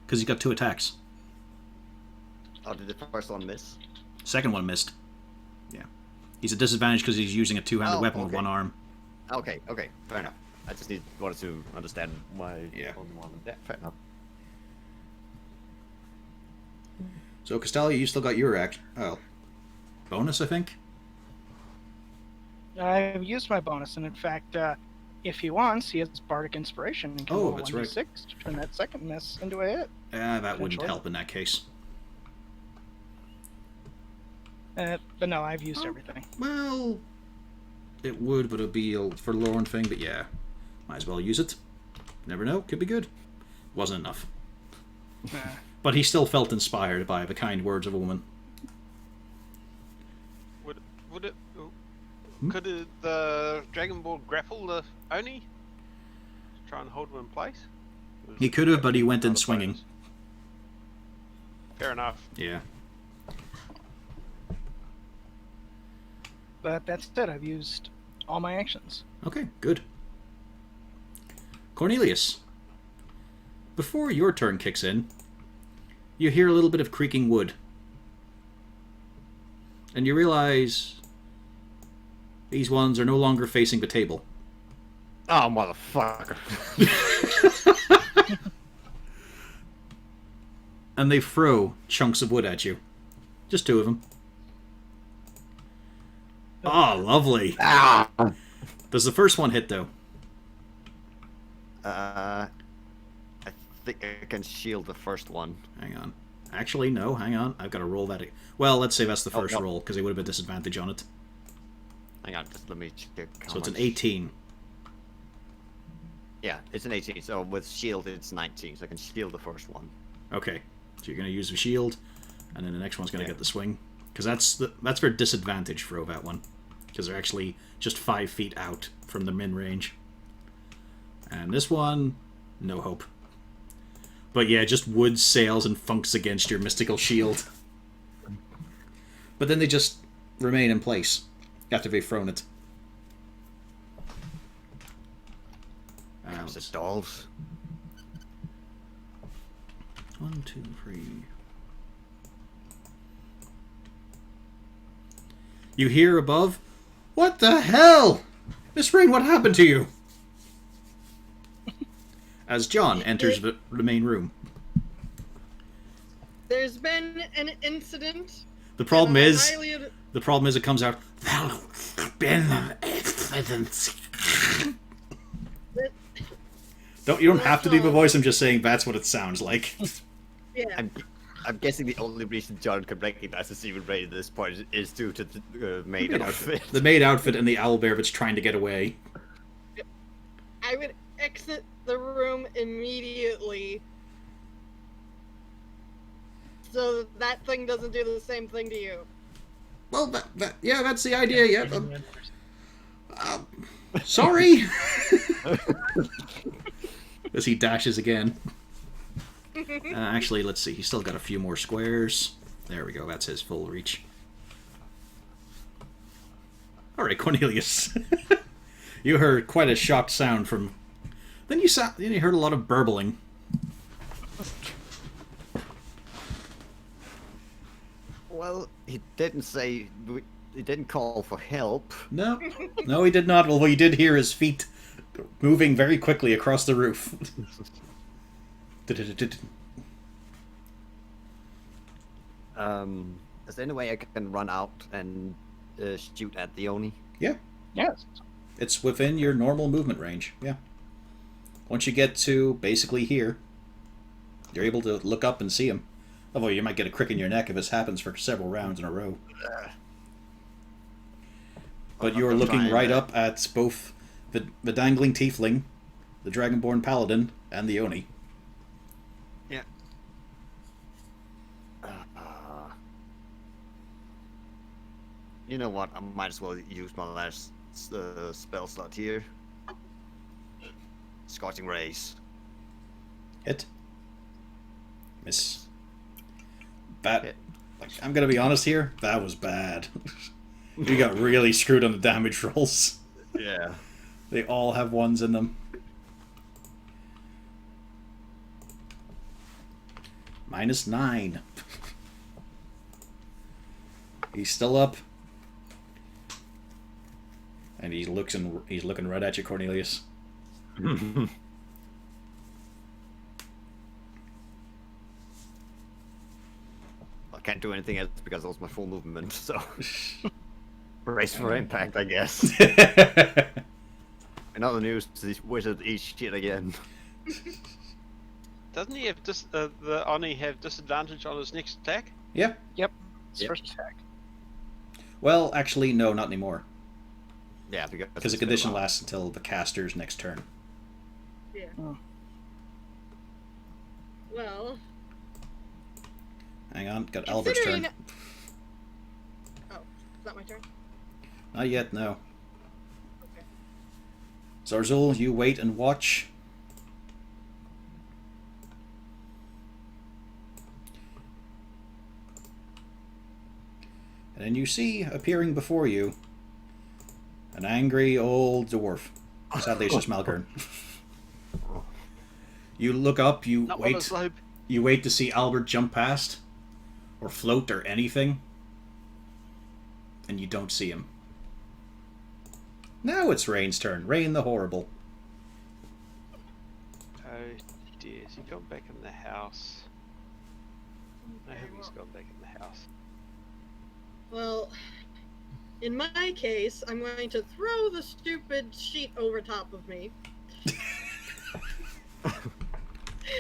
Because he's got 2 attacks. Oh, did the first one miss? Second one missed. Yeah. He's at disadvantage because he's using a two-handed weapon with one arm. Okay, fair enough. I just wanted to understand why Yeah. only one of that. Fair enough. So, Castalia, you still got your bonus, I think? I've used my bonus, and in fact, if he wants, he has Bardic Inspiration and can roll that's right. 1d6 to turn that second miss into a hit. That wouldn't Potentially. help in that case. But no, I've used everything. Well, it would, but it'd be a forlorn thing, but yeah. Might as well use it. Never know, could be good. Wasn't enough. But he still felt inspired by the kind words of a woman. Would it? Could the Dragon Ball grapple the Oni? Try and hold him in place? He could have, but he went in Not a swinging. bonus. Fair enough. Yeah. But that's it. I've used all my actions. Okay, good. Cornelius, before your turn kicks in, you hear a little bit of creaking wood. And you realize these ones are no longer facing the table. Oh, motherfucker. And they throw chunks of wood at you. Just 2 of them. Oh, lovely. Ah! Does the first one hit, though? I think I can shield the first one. Hang on. Actually, no, hang on. I've got to roll that. Well, let's say that's the first no. roll, because they would have a disadvantage on it. Hang on, just let me check. how So it's an much- 18. Yeah, it's an 18. So with shield, it's 19. So I can shield the first one. Okay. So you're going to use the shield, and then the next one's going to Yeah. get the swing. Because that's for disadvantage for that one. Because they're actually just 5 feet out from the min range. And this one, no hope. But yeah, just wood sails and funks against your mystical shield. But then they just remain in place after they've thrown it. Comes the dolls. 1, 2, 3. You hear above, "What the hell? Miss Rain, what happened to you?" As John enters the main room. There's been an incident. The problem is, highly ad- it comes out, "There's been an incident." You don't have to do the voice, I'm just saying that's what it sounds like. Yeah. I'm guessing the only reason John can recognize the Stephen Ray at this point is due to the maid outfit. The maid outfit and the owlbear that's trying to get away. I would exit the room immediately so that thing doesn't do the same thing to you. Well, yeah, that's the idea, yeah. Sorry! As he dashes again. Actually, let's see. He's still got a few more squares. There we go. That's his full reach. All right, Cornelius. You heard quite a shocked sound from. Then you heard a lot of burbling. Well, he didn't say. He didn't call for help. No, no, he did not. Although you did hear his feet moving very quickly across the roof. Is there any way I can run out and shoot at the Oni? Yeah. Yes. It's within your normal movement range, yeah. Once you get to basically here, you're able to look up and see him. Although you might get a crick in your neck if this happens for several rounds in a row. But you're I'm looking trying right to- up at both the dangling tiefling, the dragonborn paladin, and the Oni. Yeah. You know what? I might as well use my last spell slot here. Scorching Rays. Hit. Miss. Bad. Hit. Like, I'm gonna be honest here, that was bad. You got really screwed on the damage rolls. Yeah. They all have ones in them. -9. He's still up. And he's looking right at you, Cornelius. I can't do anything else because that was my full movement, so. Brace for impact, I guess. In other news, this wizard eats shit again. Doesn't he have the Oni have disadvantage on his next attack? Yeah. It's Yep. first attack. Well, actually, no, not anymore. Yeah, Because the it's been condition a while. lasts until the caster's next turn. Yeah. Oh. Well, Hang on, got Albert's turn. considering. Oh, is that my turn? Not yet, no. Okay. Zarzul, you wait and watch. And then you see, appearing before you, an angry old dwarf. Sadly, it's just Malgern. You look up, you Not one wait. of slope. You wait to see Albert jump past, or float, or anything, and you don't see him. Now it's Rain's turn. Rain the Horrible. Oh dear, has he gone back in the house? I Okay, hope he's well- gone back in the house. Well, in my case, I'm going to throw the stupid sheet over top of me.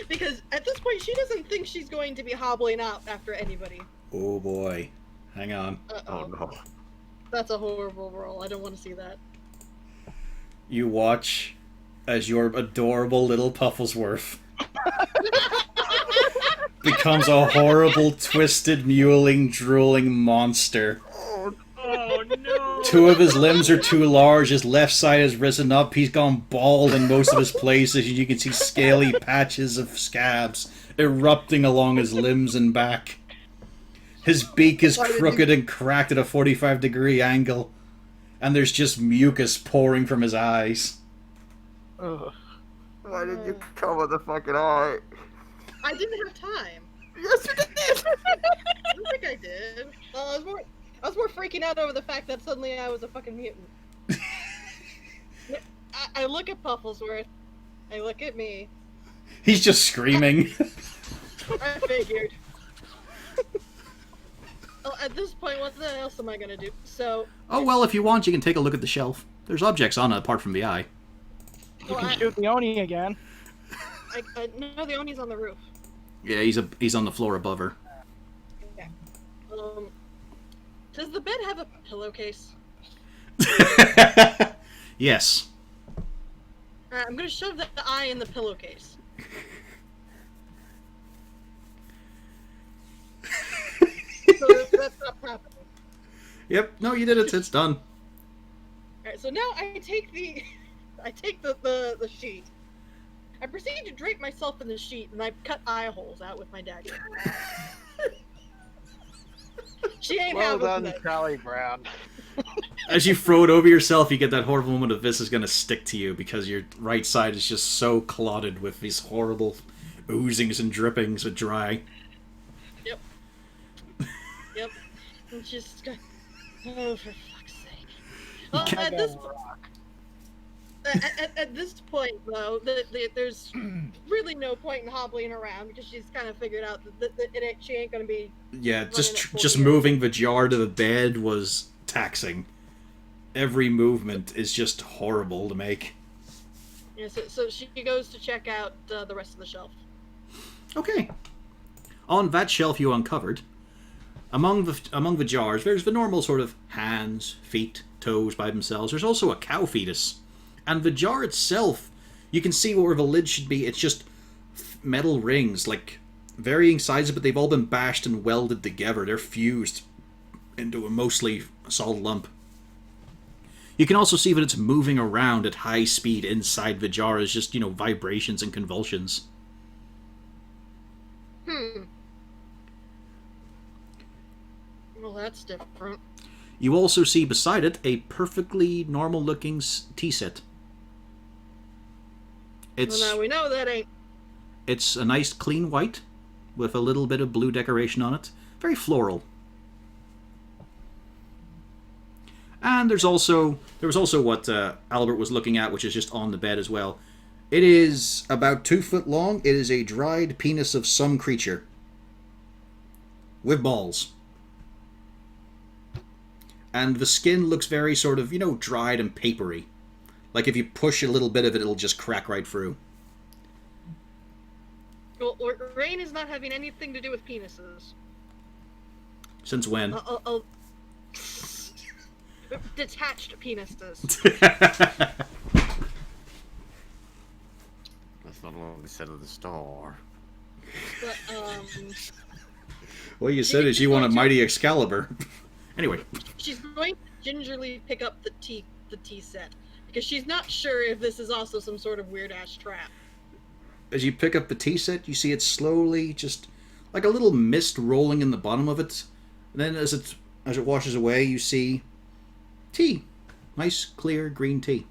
Because at this point, she doesn't think she's going to be hobbling out after anybody. Oh boy. Hang on. Oh no. That's a horrible roll. I don't want to see that. You watch as your adorable little Pufflesworth becomes a horrible, twisted, mewling, drooling monster. Oh no! Two of his limbs are too large, his left side has risen up, he's gone bald in most of his places, and you can see scaly patches of scabs erupting along his limbs and back. His beak is crooked and cracked at a 45-degree angle, and there's just mucus pouring from his eyes. Ugh. Why did you cover the fucking eye? I didn't have time. Yes, you did. I don't think I did. I was more freaking out over the fact that suddenly I was a fucking mutant. I look at Pufflesworth. I look at me. He's just screaming. I figured. Well, at this point, what else am I gonna do? So. Oh well, if you want, you can take a look at the shelf. There's objects on it apart from the eye. You can shoot the Oni again. No, the Oni's on the roof. Yeah, he's on the floor above her. Yeah. Does the bed have a pillowcase? Yes. Alright, I'm gonna shove the eye in the pillowcase. So that's not happening. Yep. No, you did it. It's done. Alright, so now I take the sheet. I proceed to drape myself in the sheet, and I cut eye holes out with my dagger. She ain't Well having done, that. Charlie Brown. As you throw it over yourself, you get that horrible moment of this is going to stick to you because your right side is just so clotted with these horrible oozings and drippings of dry. Yep. Yep. And just go, oh, for fuck's sake. Well, at this point, though, there's really no point in hobbling around because she's kind of figured out that she ain't gonna be. Yeah, just full moving the jar to the bed was taxing. Every movement is just horrible to make. Yeah, so she goes to check out the rest of the shelf. Okay. On that shelf you uncovered, among the jars, there's the normal sort of hands, feet, toes by themselves. There's also a cow fetus. And the jar itself, you can see where the lid should be. It's just metal rings, like varying sizes, but they've all been bashed and welded together. They're fused into a mostly solid lump. You can also see that it's moving around at high speed inside the jar as just, vibrations and convulsions. Well, that's different. You also see beside it a perfectly normal-looking tea set. Well, now we know that ain't. It's a nice clean white with a little bit of blue decoration on it. Very floral. And there was also what Albert was looking at, which is just on the bed as well. It is about 2 foot long. It is a dried penis of some creature. With balls. And the skin looks very sort of, dried and papery. Like if you push a little bit of it, it'll just crack right through. Well, Rain is not having anything to do with penises. Since when? Detached penises. That's not what we said at the store. But, What you said is you want a mighty Excalibur. Anyway. She's going to gingerly pick up the tea set. Because she's not sure if this is also some sort of weird-ass trap. As you pick up the tea set, you see it slowly, just like a little mist rolling in the bottom of it. And then as it washes away, you see tea. Nice, clear, green tea.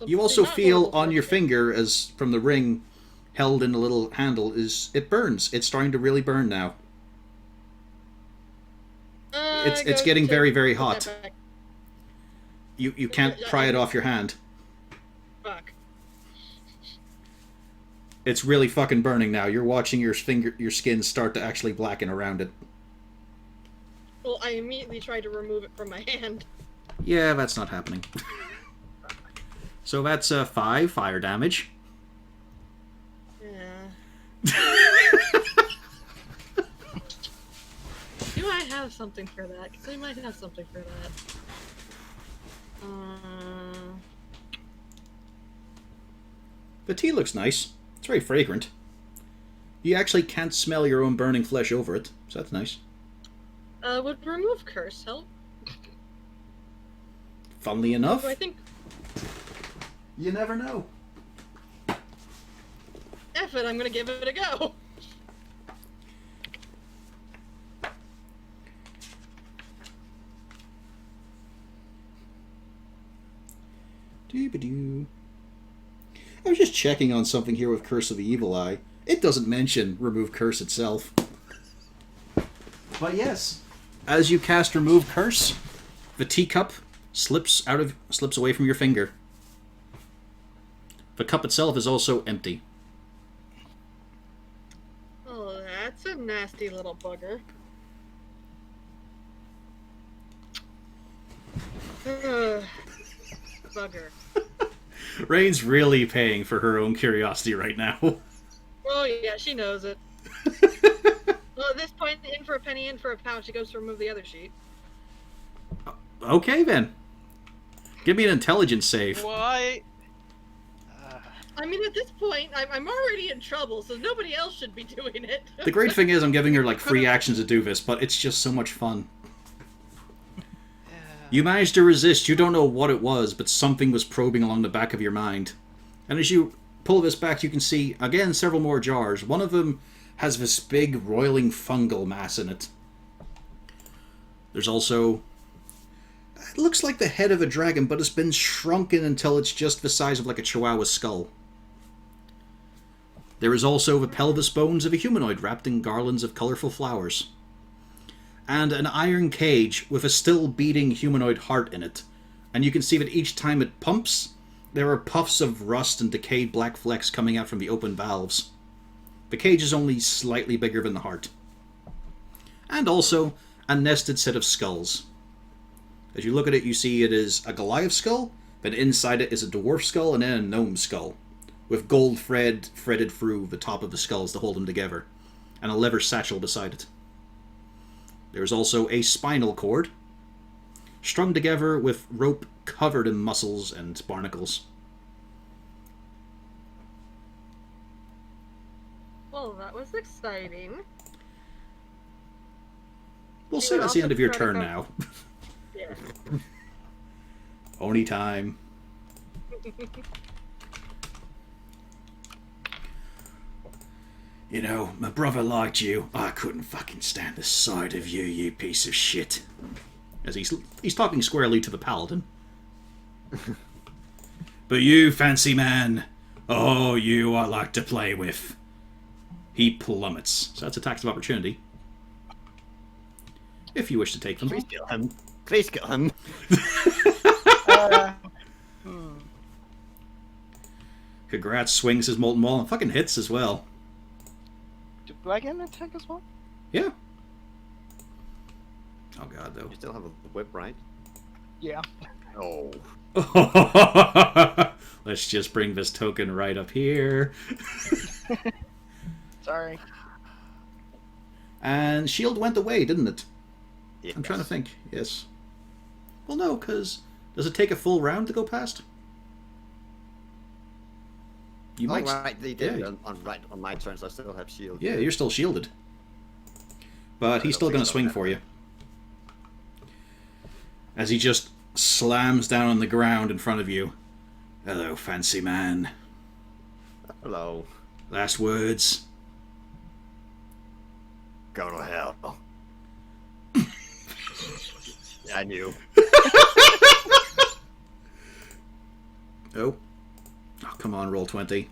You also feel on your finger, as from the ring held in a little handle, it burns. It's starting to really burn now. It's getting very, very hot. You can't pry it off your hand. Fuck. It's really fucking burning now. You're watching your skin start to actually blacken around it. Well, I immediately tried to remove it from my hand. Yeah, that's not happening. So that's 5 fire damage. Yeah. Do I have something for that? Because I might have something for that. The tea looks nice. It's very fragrant. You actually can't smell your own burning flesh over it, so that's nice. Would remove curse help? Funnily enough, So I think you never know. F it, I'm gonna give it a go. Doo-ba-doo. I was just checking on something here with Curse of the Evil Eye. It doesn't mention Remove Curse itself. But yes, as you cast Remove Curse, the teacup slips away from your finger. The cup itself is also empty. Oh, that's a nasty little bugger. Bugger. Rain's really paying for her own curiosity right now. Oh yeah, she knows it. Well, at this point, in for a penny, in for a pound, she goes to remove the other sheet. Okay then. Give me an intelligence save. Why? I mean, at this point, I'm already in trouble, so nobody else should be doing it. The great thing is I'm giving her like free actions to do this, but it's just so much fun. You managed to resist. You don't know what it was, but something was probing along the back of your mind. And as you pull this back, you can see, again, several more jars. One of them has this big, roiling fungal mass in it. There's also... It looks like the head of a dragon, but it's been shrunken until it's just the size of like a chihuahua skull. There is also the pelvis bones of a humanoid wrapped in garlands of colourful flowers. And an iron cage with a still beating humanoid heart in it. And you can see that each time it pumps, there are puffs of rust and decayed black flecks coming out from the open valves. The cage is only slightly bigger than the heart. And also a nested set of skulls. As you look at it, you see it is a Goliath skull, then inside it is a dwarf skull and then a gnome skull, with gold thread threaded through the top of the skulls to hold them together, and a leather satchel beside it. There's also a spinal cord, strung together with rope covered in muscles and barnacles. Well, that was exciting. We'll You say would that's the also end of your try to turn go- now. Yeah. Oni time. You know, my brother liked you. I couldn't fucking stand the sight of you, you piece of shit. As he's talking squarely to the paladin. But you, fancy man, oh, you I like to play with. He plummets. So that's attacks of opportunity. If you wish to take them. Please kill him. Please kill him. Congrats, swings his molten wall and fucking hits as well. Do I get an attack as well? Yeah. Oh god, though. You still have a whip, right? Yeah. Oh. Let's just bring this token right up here. Sorry. And shield went away, didn't it? Yes. I'm trying to think. Yes. Well, no, because does it take a full round to go past? You might. Right, they did yeah. on my turns. I still have shield. Yeah, you're still shielded. But he's still going to swing for you. As he just slams down on the ground in front of you. Hello, fancy man. Hello. Last words. Go to hell. Yeah, I knew. Oh. Oh, come on, roll 20.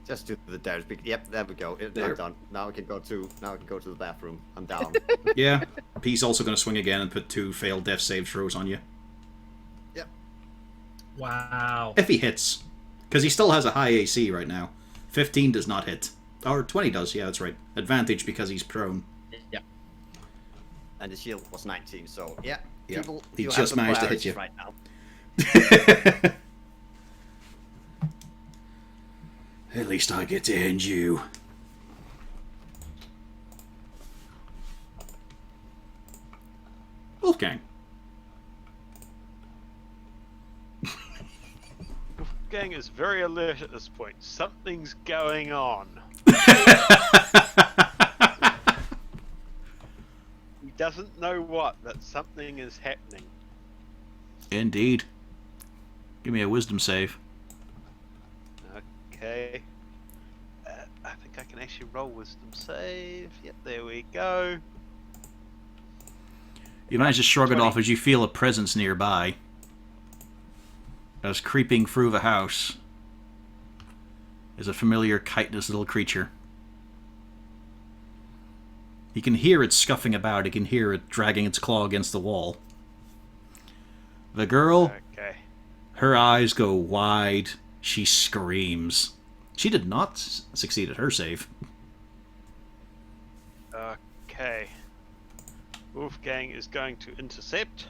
Just do the damage. Yep, there we go. There. I'm done. Now we can go to the bathroom. I'm down. Yeah. He's also going to swing again and put 2 failed death save throws on you. Yep. Wow. If he hits. Because he still has a high AC right now. 15 does not hit. Or 20 does, yeah, that's right. Advantage because he's prone. Yep. And the shield was 19, so yeah. Yeah, People, he you just have some managed to hit priorities you. right now. At least I get to end you. Wolfgang. Gang is very alert at this point. Something's going on. He doesn't know what, but something is happening. Indeed. Give me a wisdom save. Okay. I think I can actually roll wisdom save. Yep, there we go. You manage to shrug it 20. off as you feel a presence nearby. As creeping through the house is a familiar chitinous little creature. You can hear it scuffing about. You can hear it dragging its claw against the wall. The girl, Okay. her eyes go wide. She screams. She did not succeed at her save. Okay. Wolfgang is going to intercept.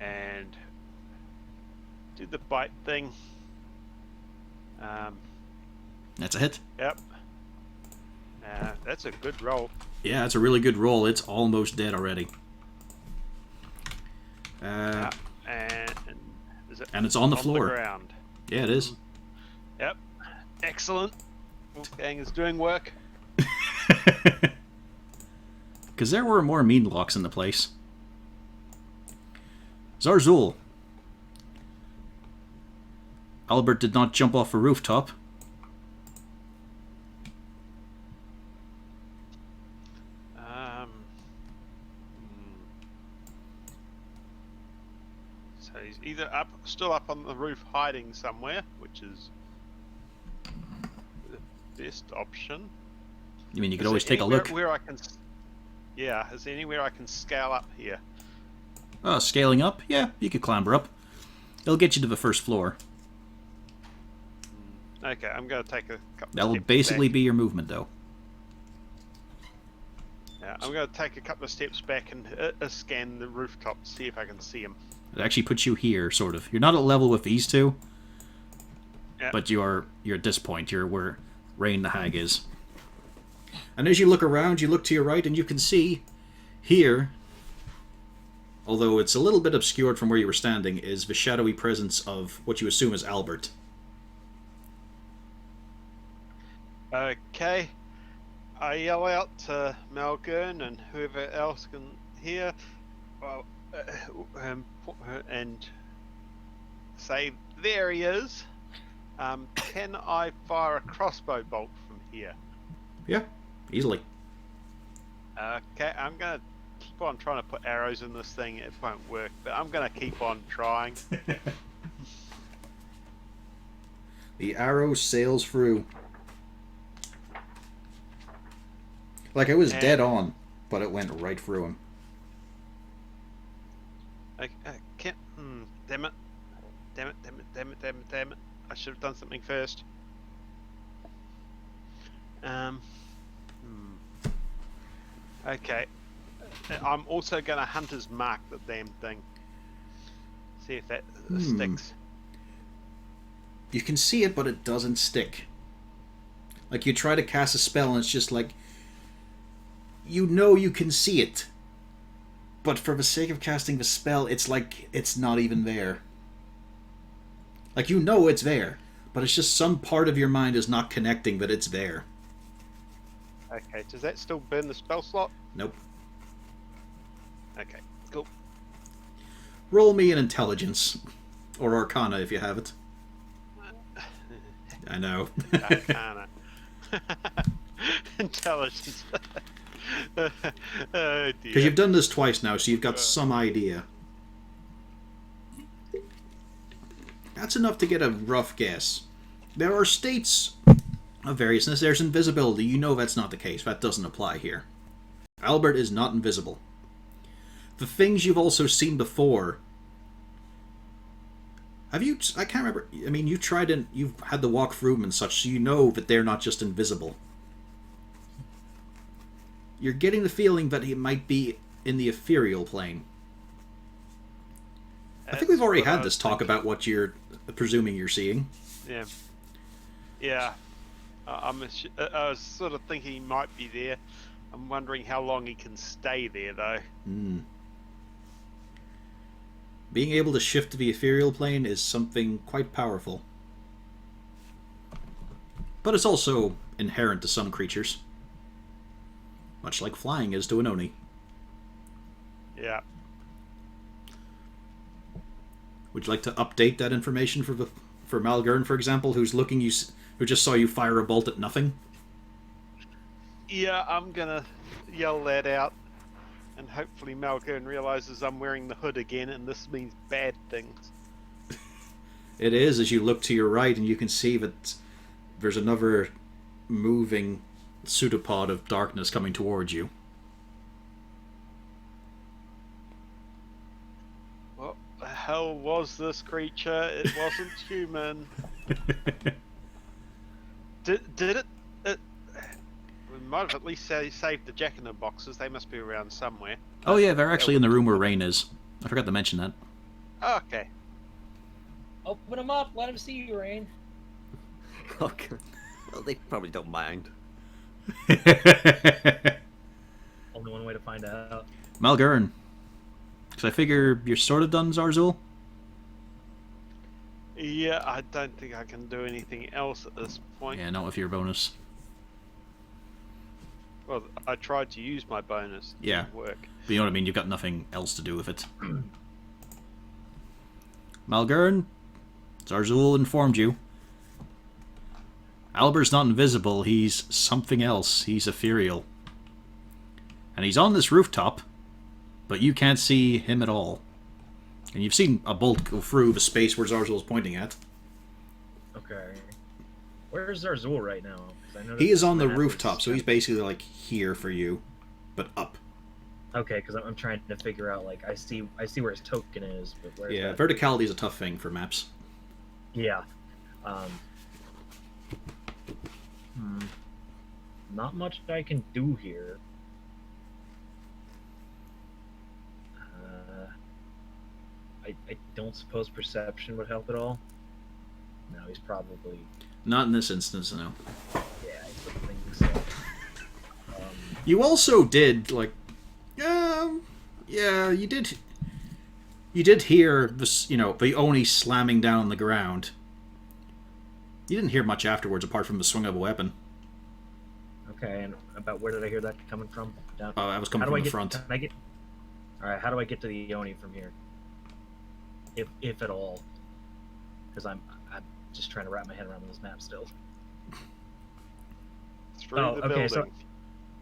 And do the bite thing. That's a hit. Yep. That's a good roll. Yeah, that's a really good roll. It's almost dead already. And is it And it's on the floor. ground? Yeah, it is. Yep. Excellent. Wolfgang is doing work. Because there were more mean locks in the place. Zarzul. Albert did not jump off a rooftop. So he's either still up on the roof hiding somewhere, which is the best option. I mean, you could Is always there take a anywhere look. Where I can, yeah, is there anywhere I can scale up here? Scaling up? Yeah, you could clamber up. It'll get you to the first floor. Okay, I'm going to take a couple That will steps basically back. be your movement, though. Yeah, I'm going to take a couple of steps back and scan the rooftop to see if I can see him. It actually puts you here, sort of. You're not at level with these two, Yeah. but you're at this point. You're where Rain the Hag is. And as you look around, you look to your right, and you can see here, although it's a little bit obscured from where you were standing, is the shadowy presence of what you assume is Albert. Okay. I yell out to Malgern and whoever else can hear, well, and say, there he is. Can I fire a crossbow bolt from here? Yeah, easily. Okay, I'm going to keep on trying to put arrows in this thing. It won't work, but I'm going to keep on trying. The arrow sails through. Like it was And- dead on, but it went right through him. I can't. Damn it. Damn it, damn it, damn it, damn it, damn it. I should have done something first. Okay. I'm also going to hunter's mark the damn thing. See if that sticks. You can see it, but it doesn't stick. Like you try to cast a spell, and it's just like you know you can see it, but for the sake of casting the spell, it's like it's not even there. Like you know it's there, but it's just some part of your mind is not connecting that it's there. Okay, does that still burn the spell slot? Nope. Okay, cool. Roll me an intelligence. Or Arcana if you have it. I know. Arcana. Intelligence. Oh dear. Because you've done this twice now, so you've got some idea. That's enough to get a rough guess. There are states of variousness. There's invisibility. You know that's not the case. That doesn't apply here. Albert is not invisible. The things you've also seen before... Have you... I can't remember. I mean, you've had to walk through them and such, so you know that they're not just invisible. You're getting the feeling that he might be in the ethereal plane. I think we've already That's what had I this was talk thinking. about what you're presuming you're seeing. Yeah. Yeah. I was sort of thinking he might be there. I'm wondering how long he can stay there, though. Hmm. Being able to shift to the ethereal plane is something quite powerful. But it's also inherent to some creatures. Much like flying is to an Oni. Yeah. Would you like to update that information for Malgern, for example, who just saw you fire a bolt at nothing? Yeah, I'm gonna yell that out. And hopefully Malcolm realizes I'm wearing the hood again, and this means bad things. It is, as you look to your right and you can see that there's another moving pseudopod of darkness coming towards you. What the hell was this creature? It wasn't human. Did it? We might have at least saved the jack-in-the-boxes. They must be around somewhere. Oh yeah, they're actually in the room where Rain is. I forgot to mention that. Okay. Open them up. Let him see you, Rain. Okay. Well, they probably don't mind. Only one way to find out. Malgern. Because I figure you're sort of done, Zarzul? Yeah, I don't think I can do anything else at this point. Yeah, not with your bonus. Well, I tried to use my bonus. It Yeah. didn't work. But you know what I mean, you've got nothing else to do with it. Malgern, Zarzul informed you. Albert's not invisible, he's something else. He's ethereal. And he's on this rooftop, but you can't see him at all. And you've seen a bolt go through the space where Zarzul is pointing at. Okay. Where's Zarzul right now? 'Cause I know He that is on the map is- rooftop, so he's basically like here for you, but up. Okay, because I'm trying to figure out, like, I see where his token is, but where's Yeah, that? verticality is a tough thing for maps. Yeah. Not much I can do here. I don't suppose perception would help at all. No, he's probably Not in this instance, no. yeah. I wouldn't think so. You also did yeah, you did. You did hear this, the Oni slamming down on the ground. You didn't hear much afterwards, apart from the swing of a weapon. Okay, and about where did I hear that coming from? Down. That was coming from the front. Can I get? All right, how do I get to the Oni from here? If at all, because I'm just trying to wrap my head around this map still. Through Oh, the okay, building.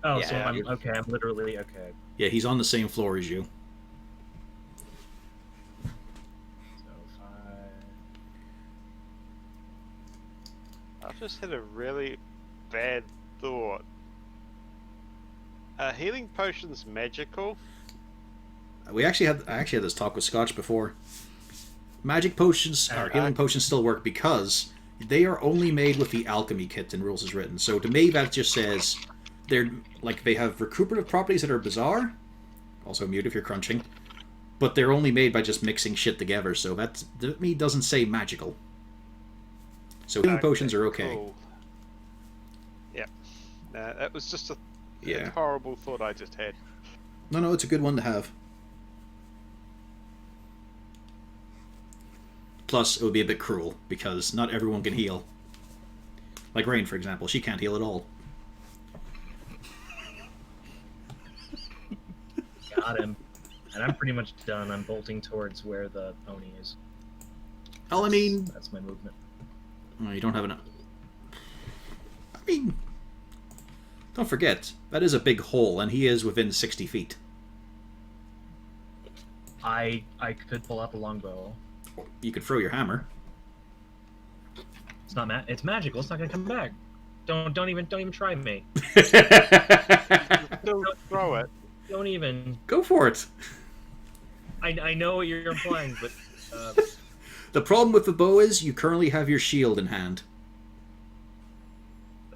Oh, Yeah, so I'm you're- okay. I'm literally okay. Yeah, he's on the same floor as you. So I've just had a really bad thought. Healing potions magical? I actually had this talk with Scotch before. Magic potions or healing potions still work because they are only made with the alchemy kit in rules as written. So to me, that just says they have recuperative properties that are bizarre. Also mute if you're crunching, but they're only made by just mixing shit together. So that to me doesn't say magical. So healing potions are okay. Cool. Yeah. That was just a Yeah. horrible thought I just had. No, it's a good one to have. Plus, it would be a bit cruel, because not everyone can heal. Like Rain, for example. She can't heal at all. got him, and I'm pretty much done. I'm bolting towards where the Oni is. Well, I mean... That's my movement. You don't have enough... I mean... Don't forget, that is a big hole, and he is within 60 feet. I could pull out the longbow. You could throw your hammer. It's not it's magical. It's not gonna come back. Don't even try me. Don't throw it. Don't even. Go for it. I know what you're implying, but The problem with the bow is you currently have your shield in hand.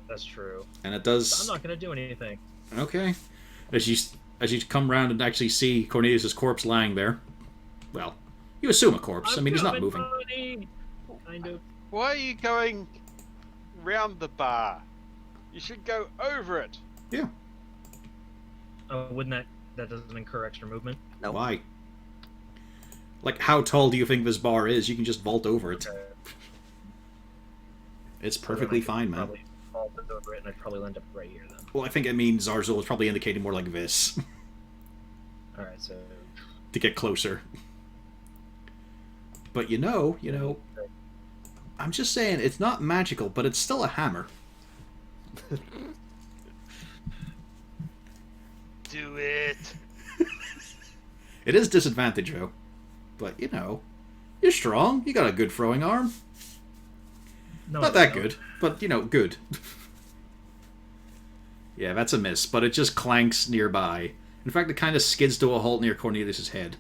that's true. And it does... I'm not gonna do anything. Okay. As you come round and actually see Cornelius' corpse lying there, well, You assume a corpse. I mean, he's not coming, moving. buddy. Kind of. Why are you going round the bar? You should go over it. Yeah. Oh, wouldn't that doesn't incur extra movement? Nope. Why? Like, how tall do you think this bar is? You can just vault over it. Okay. It's perfectly So then I could fine, man. Probably vault over it, and I'd probably end up right here then. Well, I think it means Zarzul is probably indicating more like this All right, so to get closer. But you know, I'm just saying it's not magical, but it's still a hammer. Do it. It is disadvantage though, but you're strong. You got a good throwing arm. no, Not I that don't. good, but good. Yeah, that's a miss, but it just clanks nearby. In fact, it kind of skids to a halt near Cornelius's head.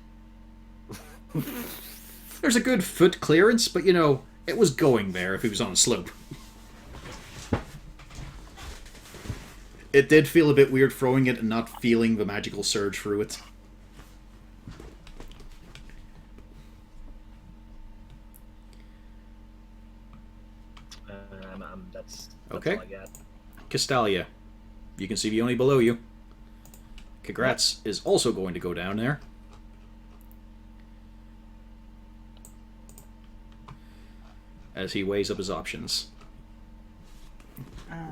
There's a good foot clearance, but it was going there if he was on a slope. It did feel a bit weird throwing it and not feeling the magical surge through it. That's Okay. all I got. Castalia. You can see the Oni below you. Kagratz is also going to go down there. As he weighs up his options.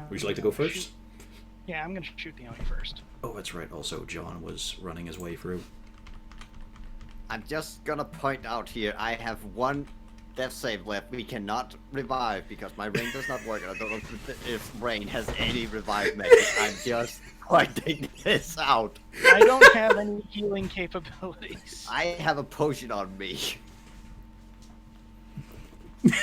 Would you like to go first? Yeah, I'm gonna shoot the Oni first. Oh, that's right. Also, John was running his way through. I'm just gonna point out here, I have one death save left. We cannot revive because my ring does not work. I don't know if Rain has any revive magic. I'm just pointing this out. I don't have any healing capabilities. I have a potion on me.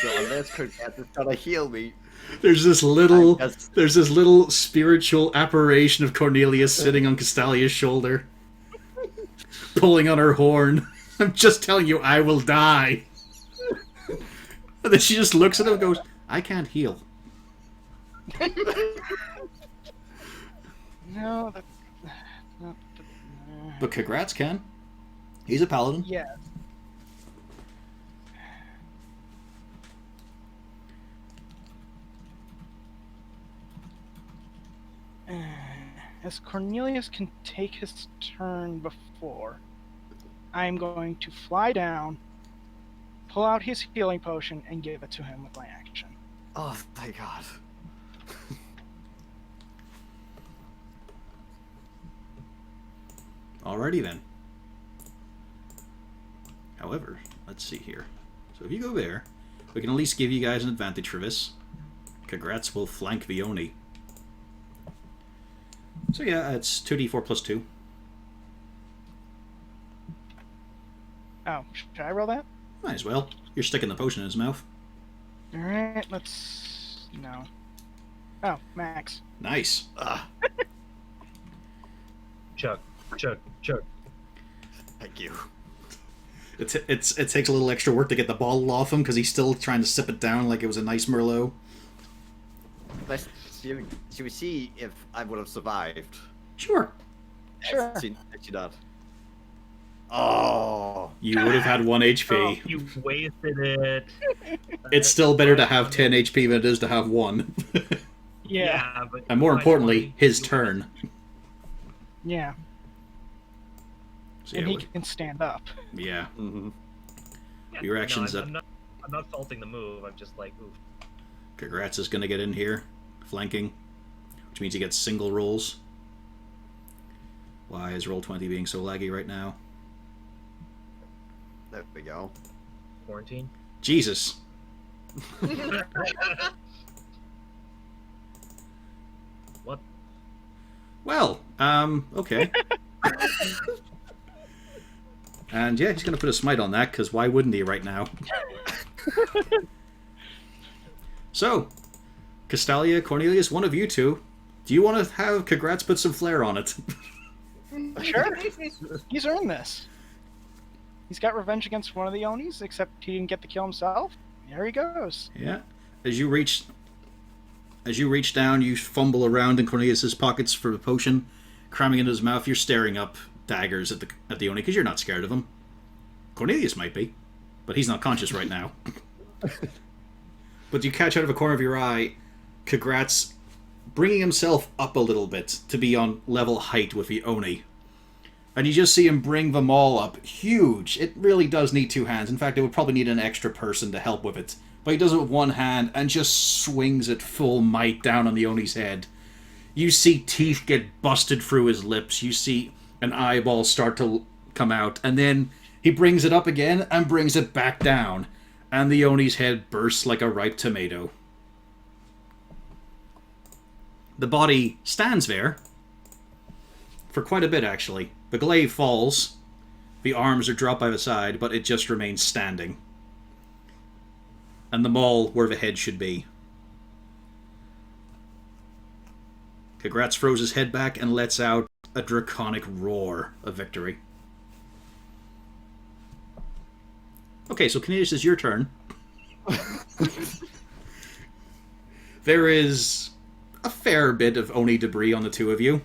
So unless Kurt is gonna heal me, There's this little, I'm just- there's this little spiritual apparition of Cornelius sitting on Castalia's shoulder, pulling on her horn. I'm just telling you, I will die. And then she just looks at him and goes, I can't heal. No, that. But Kagratz can. He's a paladin. Yeah. As Cornelius can take his turn before, I'm going to fly down, pull out his healing potion, and give it to him with my action. oh thank God. Alrighty then. However, let's see here. So if you go there, we can at least give you guys an advantage for this. Kagratz will flank the Oni. So yeah, it's 2d4 plus 2. Oh, should I roll that? Might as well. You're sticking the potion in his mouth. Alright, let's. No. Oh, max. Nice. Chug. Thank you. It takes a little extra work to get the bottle off him because he's still trying to sip it down like it was a nice Merlot. Should we see if I would have survived? Sure. Sure. Actually not. Oh. You would have had 1 Oh, HP. you wasted it. It's still better to have 10 HP than it is to have 1. Yeah. but And more my importantly, point, his you- turn. Yeah. So And yeah, he can stand up. yeah. Mm-hmm. Yeah, Your actions I'm up. not faulting the move. I'm just like, oof. Kagratz is going to get in here, flanking, which means he gets single rolls. Why is roll 20 being so laggy right now? There we go. Quarantine. Jesus. What? Well, okay. And yeah, he's going to put a smite on that, because why wouldn't he right now? So, Castalia, Cornelius, one of you two, do you want to have Kagratz put some flair on it? Sure. He's earned this. He's got revenge against one of the Onis, except he didn't get the kill himself. There he goes. Yeah. As you reach down, you fumble around in Cornelius's pockets for a potion, cramming into his mouth. You're staring up daggers at the Oni because you're not scared of him. Cornelius might be. but he's not conscious right now. But you catch out of a corner of your eye Kagrat's bringing himself up a little bit to be on level height with the Oni. And you just see him bring them all up. Huge. It really does need two hands. In fact, it would probably need an extra person to help with it. But he does it with one hand and just swings it full might down on the Oni's head. You see teeth get busted through his lips. You see an eyeball start to come out. And then he brings it up again and brings it back down. And the Oni's head bursts like a ripe tomato. The body stands there. For quite a bit, actually. The glaive falls. The arms are dropped by the side, but it just remains standing. And the maul where the head should be. Kagratz throws his head back and lets out a draconic roar of victory. Okay, so Cornelius, it's your turn. There is a fair bit of Oni debris on the two of you.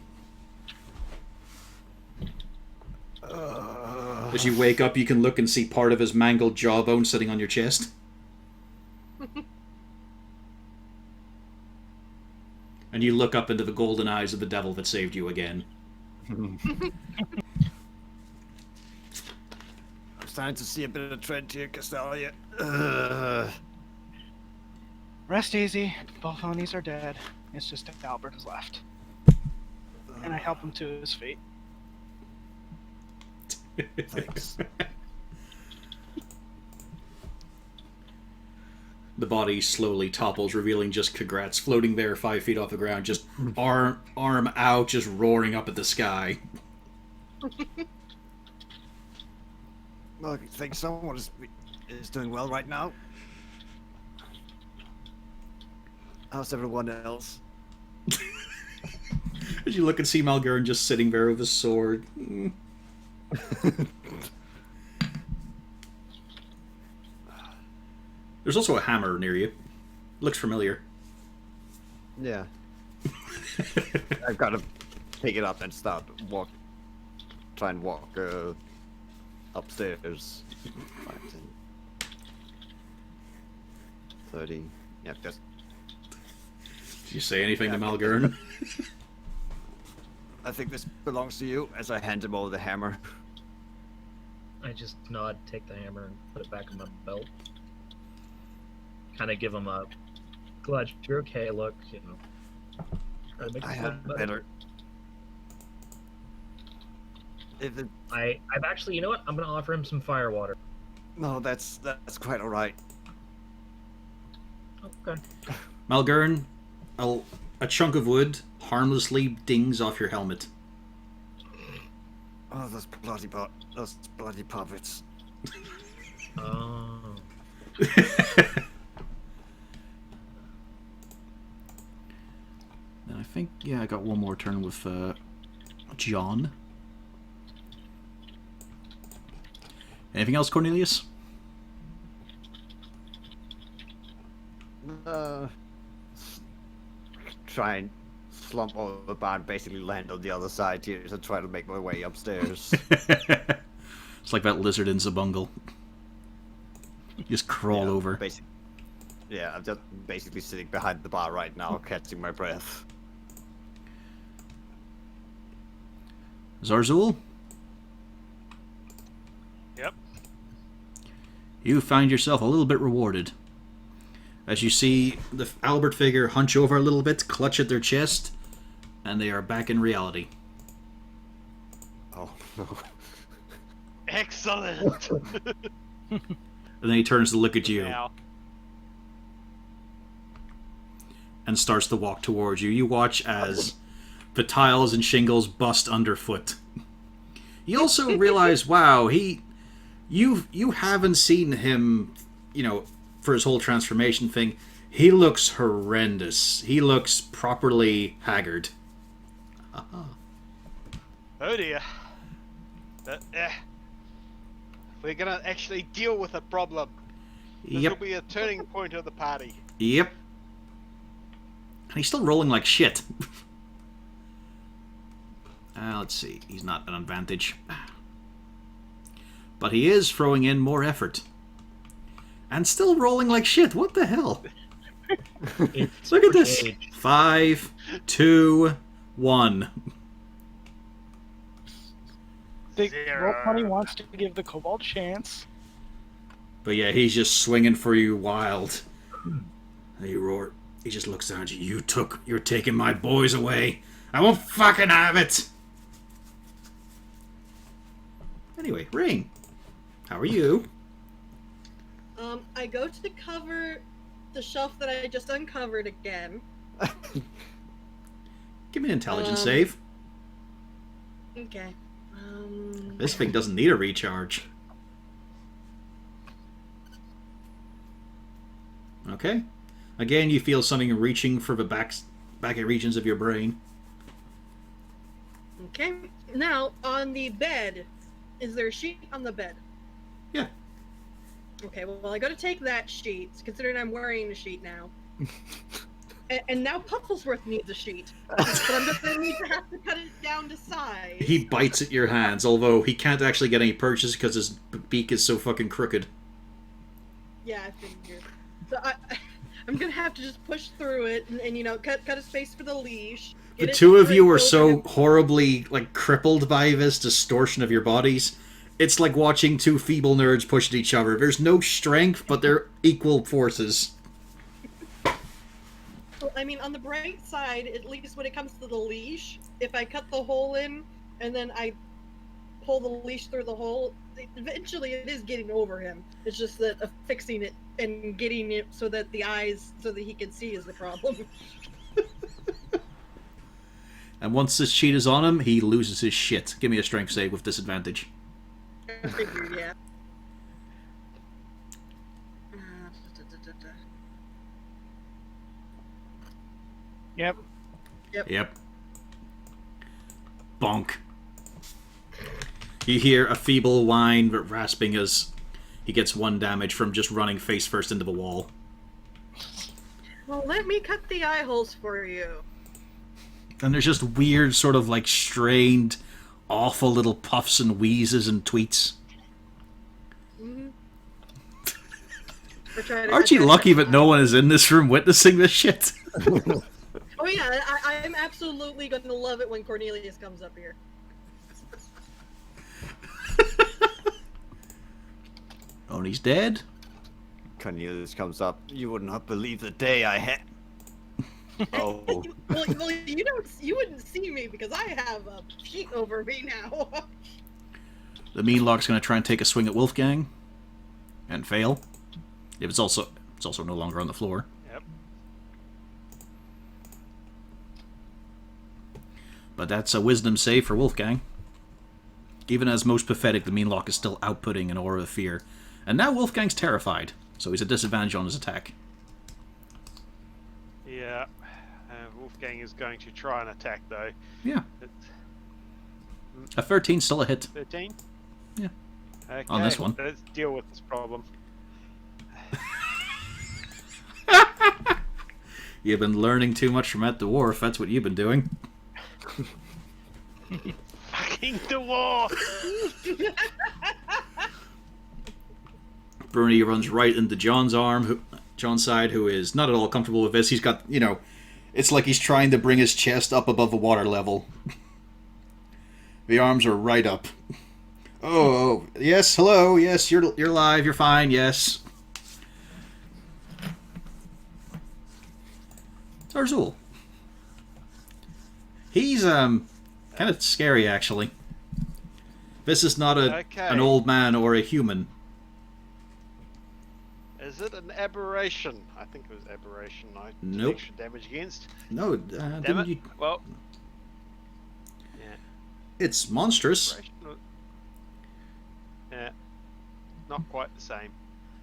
As you wake up, you can look and see part of his mangled jawbone sitting on your chest. And you look up into the golden eyes of the devil that saved you again. I'm starting to see a bit of a trend here, Castalia. Rest easy. Both Onis are dead. It's just Albert is left. And I help him to his feet. Thanks. The body slowly topples, revealing just Kagratz floating there 5 feet off the ground, just arm out, just roaring up at the sky. Well, I think someone is doing well right now. How's everyone else? As you look and see Malgurn just sitting there with his sword. There's also a hammer near you. Looks familiar. Yeah. I've got to pick it up and try and walk upstairs. 5, 10, 30. Yeah, just. Did you say anything to Malgurn? I think this belongs to you, as I hand him over the hammer. I just nod, take the hammer, and put it back in my belt. Kind of give him a glad you're okay look, you know. Try to make I it had look better. If it, I've actually, you know what? I'm gonna offer him some fire water. no, that's quite all right. Okay. Malgurn, a chunk of wood harmlessly dings off your helmet. Oh, those bloody puppets. Oh. And I think, yeah, I got one more turn with John. Anything else, Cornelius? Try and slump over the bar and basically land on the other side here to try to make my way upstairs. It's like that lizard in Zabungle. Just crawl Yeah, over. Yeah, I'm just basically sitting behind the bar right now, catching my breath. Zarzul, Yep. you find yourself a little bit rewarded. As you see the Albert figure hunch over a little bit, clutch at their chest, and they are back in reality. Oh no. Excellent. And then he turns to look at you Now, and starts to walk towards you. You watch as the tiles and shingles bust underfoot. You also realize, wow, you haven't seen him, you know, for his whole transformation thing. He looks horrendous. He looks properly haggard. oh dear. We're gonna actually deal with a problem. This Yep. will be a turning point of the party. Yep. And he's still rolling like shit. Let's see. He's not an advantage. But he is throwing in more effort. And still rolling like shit. What the hell? It's Look at this. brigade. 5, 2, 1. The Zero. Roll20 wants to give the kobold chance. But yeah, he's just swinging for you wild. And he roar. He just looks down at you. You're taking my boys away. I won't fucking have it. Anyway, Ring. How are you? I go to cover the shelf that I just uncovered again. Give me an intelligence Um, save. Okay. This thing doesn't need a recharge. Okay. Again, you feel something reaching for the back regions of your brain. Okay. Now, on the bed, is there a sheet on the bed? Yeah. Okay, well, I gotta take that sheet, considering I'm wearing the sheet now. And now Pufflesworth needs a sheet. But I'm just gonna need to have to cut it down to size. He bites at your hands, although he can't actually get any purchase because his beak is so fucking crooked. Yeah, I figured. So I'm gonna have to just push through it and you know, cut a space for the leash. The get it two of you straight are over so him. horribly crippled by this distortion of your bodies. It's like watching two feeble nerds push at each other. There's no strength, but they're equal forces. Well, I mean, on the bright side, at least when it comes to the leash, if I cut the hole in and then I pull the leash through the hole, eventually it is getting over him. It's just that fixing it and getting it so that the eyes, so that he can see, is the problem. And once this cheat is on him, he loses his shit. Give me a strength save with disadvantage. I figured, yeah. Yep. Yep. Bonk. You hear a feeble whine, but rasping as he gets 1 damage from just running face first into the wall. Well, let me cut the eye holes for you. And there's just weird, sort of strained, awful little puffs and wheezes and tweets. Mm-hmm. Aren't you lucky that no one is in this room witnessing this shit? Oh yeah, I'm absolutely gonna love it when Cornelius comes up here. Oh, and he's dead? Cornelius comes up. You would not believe the day I had. Oh. well, you wouldn't see me because I have a sheet over me now. The Meanlock's going to try and take a swing at Wolfgang. And fail. It's also no longer on the floor. Yep. But that's a wisdom save for Wolfgang. Even as most pathetic, the Meanlock is still outputting an aura of fear. And now Wolfgang's terrified, so he's at disadvantage on his attack. Yeah. Wolfgang is going to try and attack though. Yeah. It's A 13's still a hit. 13? Yeah. Okay, On this one. Let's deal with this problem. You've been learning too much from At the Wharf, that's what you've been doing. Fucking dwarf! Bruni runs right into John's side, who is not at all comfortable with this. He's got, it's like he's trying to bring his chest up above the water level. The arms are right up. Oh, yes, hello, yes, you're live, you're fine, yes. Tarzul. He's, kind of scary, actually. This is not an old man or a human. Is it an aberration? I think it was aberration. I did Nope. extra damage against. No, Damn didn't it. you? Well, yeah. It's monstrous. Aberration. Yeah. Not quite the same.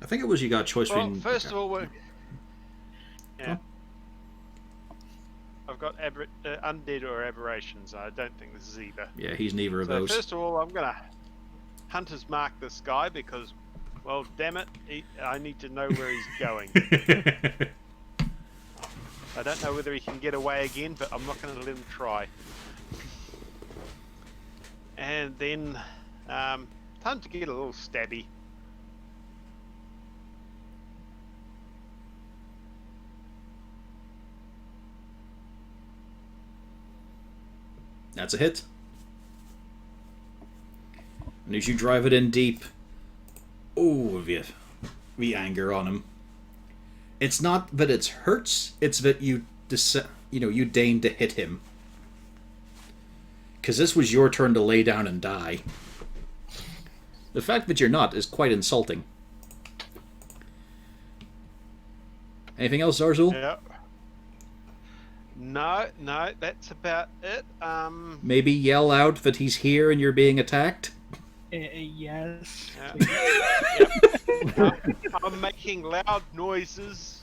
I think it was you got a choice Well, between... first of all, yeah. Oh. I've got undead or aberrations. I don't think this is either. Yeah, he's neither of So those. first of all, I'm gonna hunter's mark this guy because, well, damn it, I need to know where he's going. I don't know whether he can get away again, but I'm not going to let him try. And then, time to get a little stabby. That's a hit. And as you drive it in deep, oh, the anger on him. It's not that it hurts; it's that you deign to hit him. Because this was your turn to lay down and die. The fact that you're not is quite insulting. Anything else, Zarzul? Yeah. No, that's about it. Maybe yell out that he's here and you're being attacked? Yes. I'm making loud noises.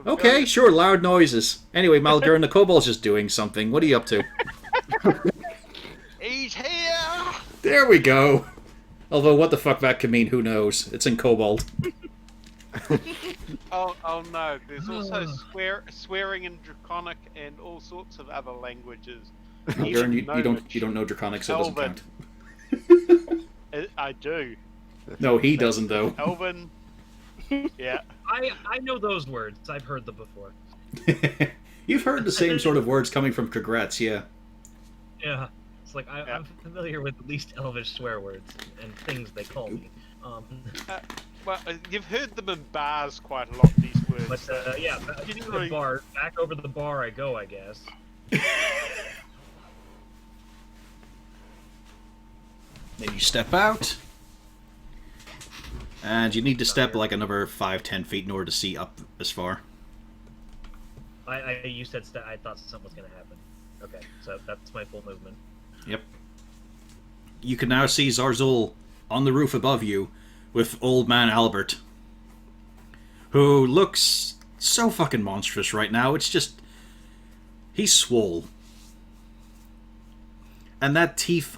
Okay, sure, loud noises. Anyway, Malgern, the kobold's just doing something. What are you up to? He's here! There we go. Although, what the fuck that could mean, who knows? It's in kobold. Oh no, there's also swearing in Draconic and all sorts of other languages. Malgern, you don't know Draconic, so it doesn't Elven. count. I do. No, he doesn't, though. Elven. Yeah. I know those words. I've heard them before. You've heard the same sort of words coming from Kagratz, yeah. Yeah. It's like I'm familiar with at least Elvish swear words and things they call me. Well, you've heard them in bars quite a lot, these words. But yeah, Generally- the bar, back over the bar I go, I guess. Then you step out. And you need to step like another 5-10 feet in order to see up as far. You said I thought something was going to happen. Okay, so that's my full movement. Yep. You can now see Zarzul on the roof above you with Old Man Albert, who looks so fucking monstrous right now. It's just... he's swole. And that teeth,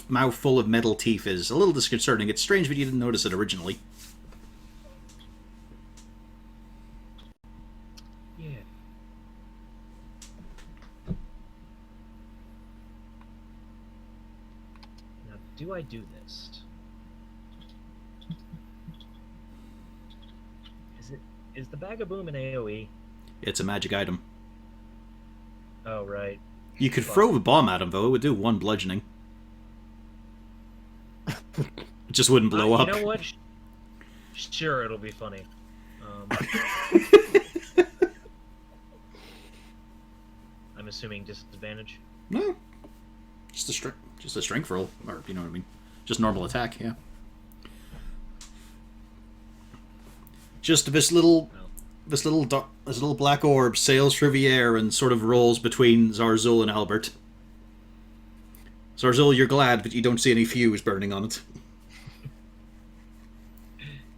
mouth full of metal teeth is a little disconcerting. It's strange that you didn't notice it originally. Yeah. Now, do I do this? Is the Bag of Boom an AoE? It's a magic item. Oh, right. You could throw the bomb at him, though. It would do 1 bludgeoning. It just wouldn't blow up. You know what? Sure, it'll be funny. I'm assuming disadvantage. No. Just a strength roll. Or, you know what I mean? Just normal attack, yeah. Just this little black orb sails through the air and sort of rolls between Zarzul and Albert. Zarzul, you're glad, but you don't see any fuse burning on it.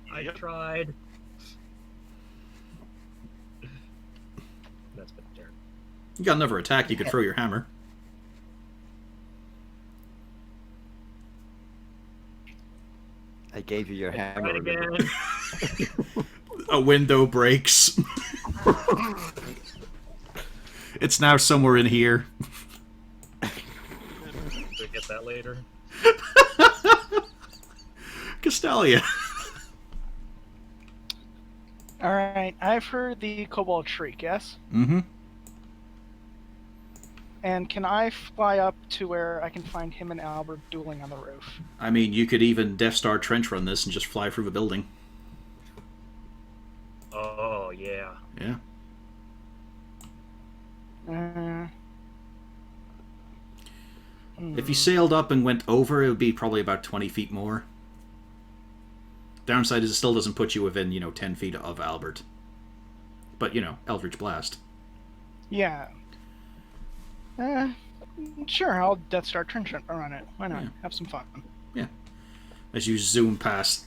I tried. That's been terrible. You got another attack, you could throw your hammer. I gave you your hammer. Right again. A window breaks. It's now somewhere in here. We'll get that later. Castalia. Alright, I've heard the kobold shriek, yes? Mm-hmm. And can I fly up to where I can find him and Albert dueling on the roof? I mean, you could even Death Star trench run this and just fly through the building. Oh, yeah. Yeah. If you sailed up and went over, it would be probably about 20 feet more. Downside is it still doesn't put you within, 10 feet of Albert. But, Eldritch Blast. Yeah. Sure, I'll Death Star trench run it. Why not? Yeah. Have some fun. Yeah. As you zoom past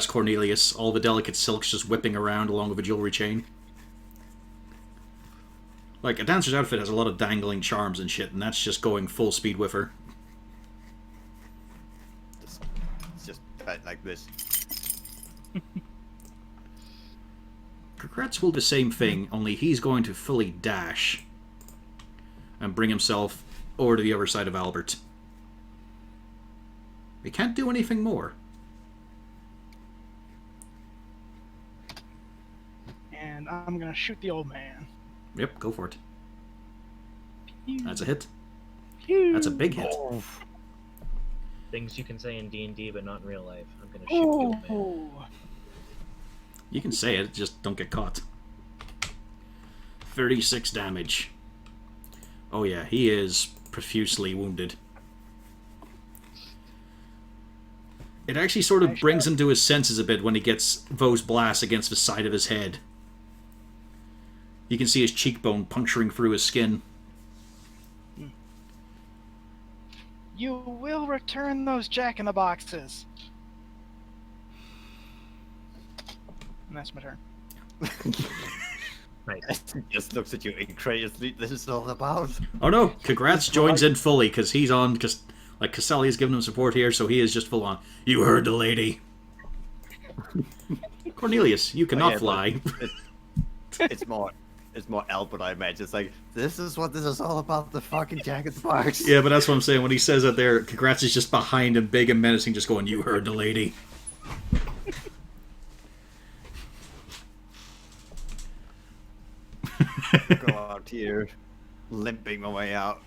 Cornelius, all the delicate silks just whipping around along with a jewelry chain. Like, a dancer's outfit has a lot of dangling charms and shit, and that's just going full speed with her. It's just like this. Kratz will do the same thing, only he's going to fully dash and bring himself over to the other side of Albert. He can't do anything more. And I'm gonna shoot the old man. Yep, go for it. That's a hit. That's a big hit. Oh, Things you can say in D&D, but not in real life. I'm gonna shoot you, man. Oh. You can say it, just don't get caught. 36 damage. Oh yeah, he is profusely wounded. It actually sort of brings him to his senses a bit when he gets Vo's blast against the side of his head. You can see his cheekbone puncturing through his skin. You will return those Jack-in-the-Boxes. And that's my turn. Right. just looks at you incredulously. This is all about. Oh no, Congrats joins in fully because he's on, because like Casselli's giving him support here, so he is just full on. You heard the lady. Cornelius, you cannot fly. It's more Albert, I imagine. It's like, this is what this is all about, the fucking Jack-in-the-Box. Yeah, but that's what I'm saying. When he says that there, Congrats is just behind him, big and menacing, just going, you heard the lady. Go out here, limping my way out.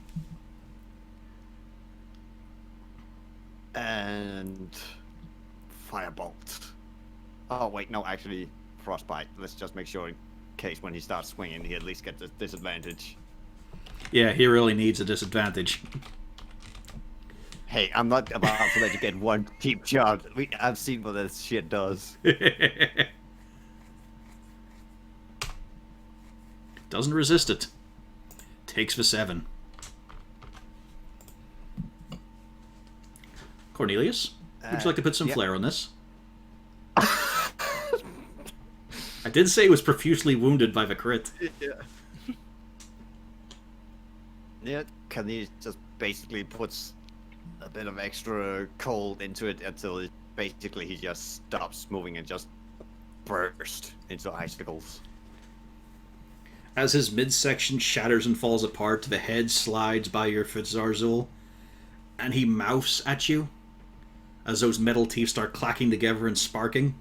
And firebolt. Oh wait, no, actually frostbite. Let's just make sure in case when he starts swinging, he at least gets a disadvantage. Yeah, he really needs a disadvantage. Hey, I'm not about to let you get one cheap shot. I've seen what this shit does. Doesn't resist it. Takes the 7. Cornelius, would you like to put some yep. flair on this? I did say he was profusely wounded by the crit. Yeah, Kani just basically puts a bit of extra cold into it until he just stops moving and just burst into icicles. As his midsection shatters and falls apart, the head slides by your foot, Zarzul, and he mouths at you as those metal teeth start clacking together and sparking.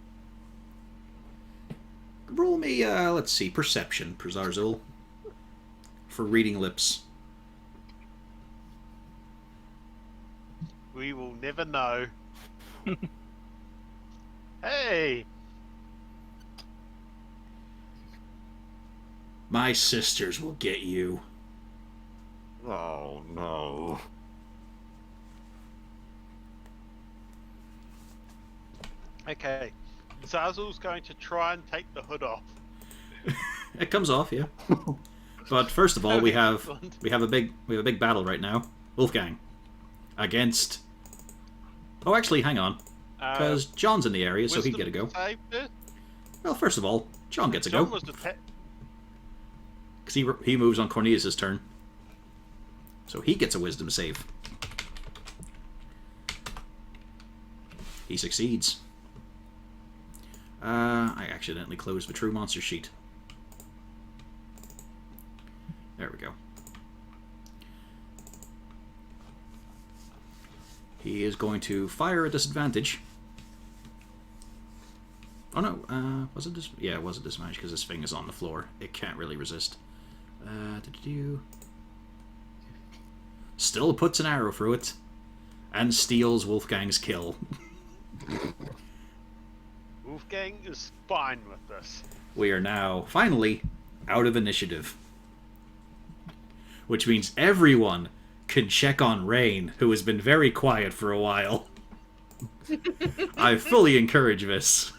Roll me, let's see, perception, Zarzul, for reading lips. We will never know. Hey! My sisters will get you. Oh no. Okay. Zazul's going to try and take the hood off. It comes off, yeah. But first of all, we have a big battle right now. Wolfgang against. Oh, actually, hang on, because John's in the area, so he'd get a go. Well, first of all, John gets a go because he moves on Cornelius' turn, so he gets a wisdom save. He succeeds. I accidentally closed the true monster sheet. There we go. He is going to fire at disadvantage. Oh no, was it yeah, it was a disadvantage because this thing is on the floor. It can't really resist. Still puts an arrow through it and steals Wolfgang's kill. Wolfgang is fine with this. We are now, finally, out of initiative. Which means everyone can check on Rain, who has been very quiet for a while. I fully encourage this.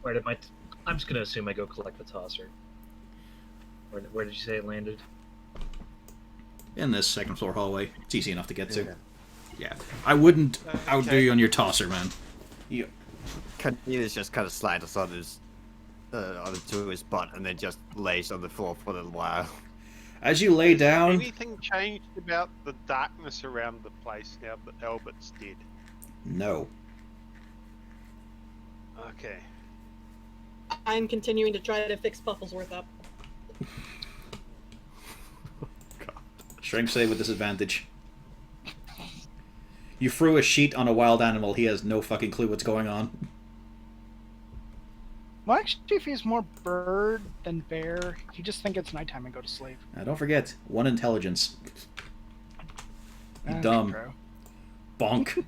Where did I'm just gonna assume I go collect the tosser. Where did you say it landed? In this second floor hallway. It's easy enough to get to. Yeah. I wouldn't outdo you on your tosser, man. You... Cornelius just kind of slides on his onto his butt and then just lays on the floor for a little while. As you lay down... Anything changed about the darkness around the place now that Albert's dead? No. Okay. I'm continuing to try to fix Pufflesworth up. Strength save with disadvantage. You threw a sheet on a wild animal. He has no fucking clue what's going on. Well, actually, if he's more bird than bear, you just think it's nighttime and go to sleep. Don't forget, 1 intelligence. Okay, Dumb. bro. Bonk.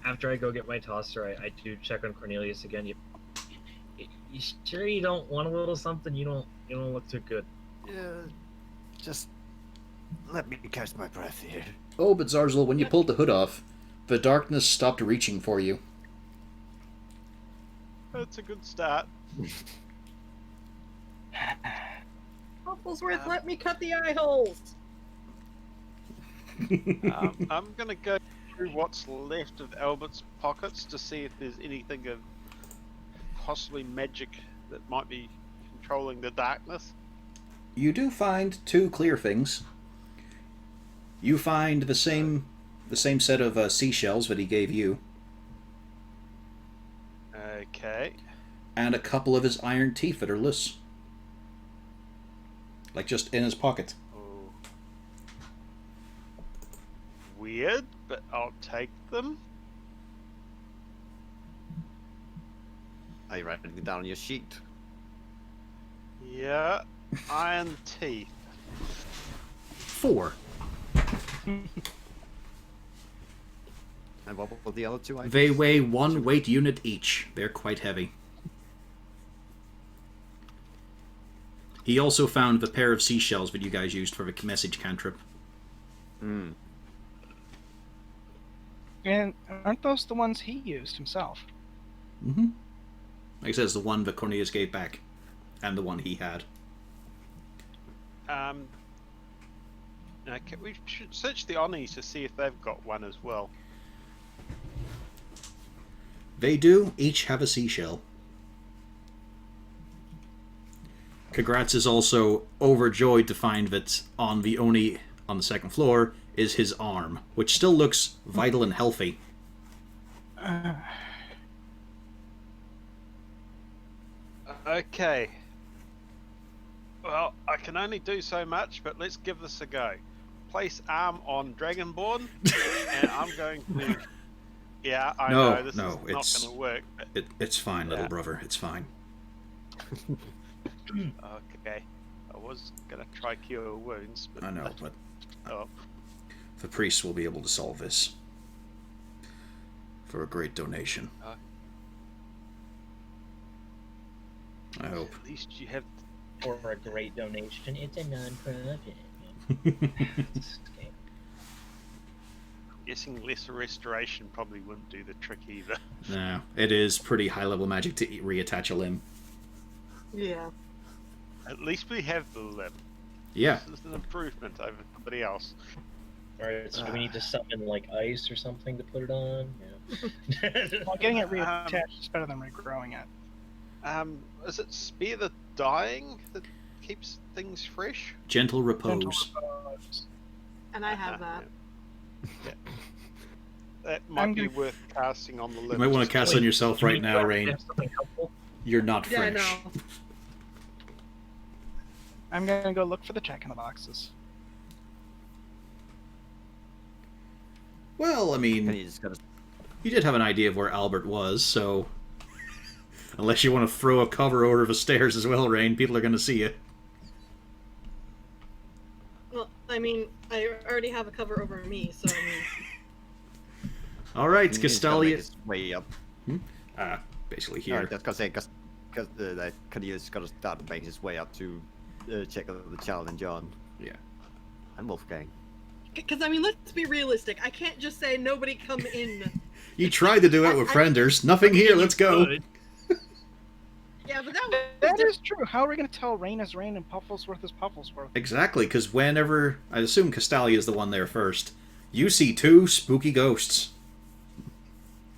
After I go get my tosser, I do check on Cornelius again. You sure you don't want a little something? You don't look too good. Just let me catch my breath here. Oh, but Zarzal, when you pulled the hood off, the darkness stopped reaching for you. That's a good start. Popplesworth, let me cut the eye holes. I'm gonna go through what's left of Albert's pockets to see if there's anything of possibly magic that might be controlling the darkness. You do find two clear things. You find the same set of seashells that he gave you, Okay. and a couple of his iron teeth that are loose. Like just in his pocket. Oh. Weird, but I'll take them. Are you writing it down on your sheet? Yeah. Iron teeth. 4. And what were the other two items? They weigh 1 weight unit each. They're quite heavy. He also found the pair of seashells that you guys used for the message cantrip. Hmm. And aren't those the ones he used himself? Mm-hmm. Like I said, it's the one that Cornelius gave back, and the one he had. Okay, we should search the Onis to see if they've got one as well. They do each have a seashell. Kagratz is also overjoyed to find that on the Oni on the second floor is his arm, which still looks vital and healthy. Okay. Well, I can only do so much, but let's give this a go. Place arm on Dragonborn, and I'm going to... Yeah, I know this is not going to work. But... It's fine, little brother. It's fine. Okay. I was going to try cure wounds, but... I know, but Oh. the priests will be able to solve this. For a great donation. I hope. At least you have... For a great donation, it's a non-profit. Guessing lesser restoration probably wouldn't do the trick either. No, it is pretty high-level magic to reattach a limb. Yeah. At least we have the limb. Yeah. This is an improvement over somebody else. Alright, so we need to summon like ice or something to put it on? Yeah. Well, getting it reattached is better than regrowing it. Is it Spear the Dying that keeps things fresh? Gentle repose. Gentle repose. And I have that. Yeah. That might be worth casting on the limb. You might want to cast on yourself right now, Rain. Have something helpful? You're not Yeah, I fresh. know. I'm gonna go look for the check in the boxes. Well, I And mean, you just gotta... you did have an idea of where Albert was, so... Unless you want to throw a cover over the stairs as well, Rain, people are going to see you. Well, I mean, I already have a cover over me, so I mean... Alright, He's gotta make Castalia... his way up. Basically here. Alright, that's gonna say, because Cornelius gotta start to make his way up to check out the child and John. Yeah. And Wolfgang. Because, I mean, let's be realistic. I can't just say nobody come in. You tried to do it with Frienders. Nothing here, let's go. Yeah, but that That is true. How are we gonna tell Rain is Rain and Pufflesworth is Pufflesworth? Exactly, because whenever... I assume Castalia is the one there first. You see 2 spooky ghosts.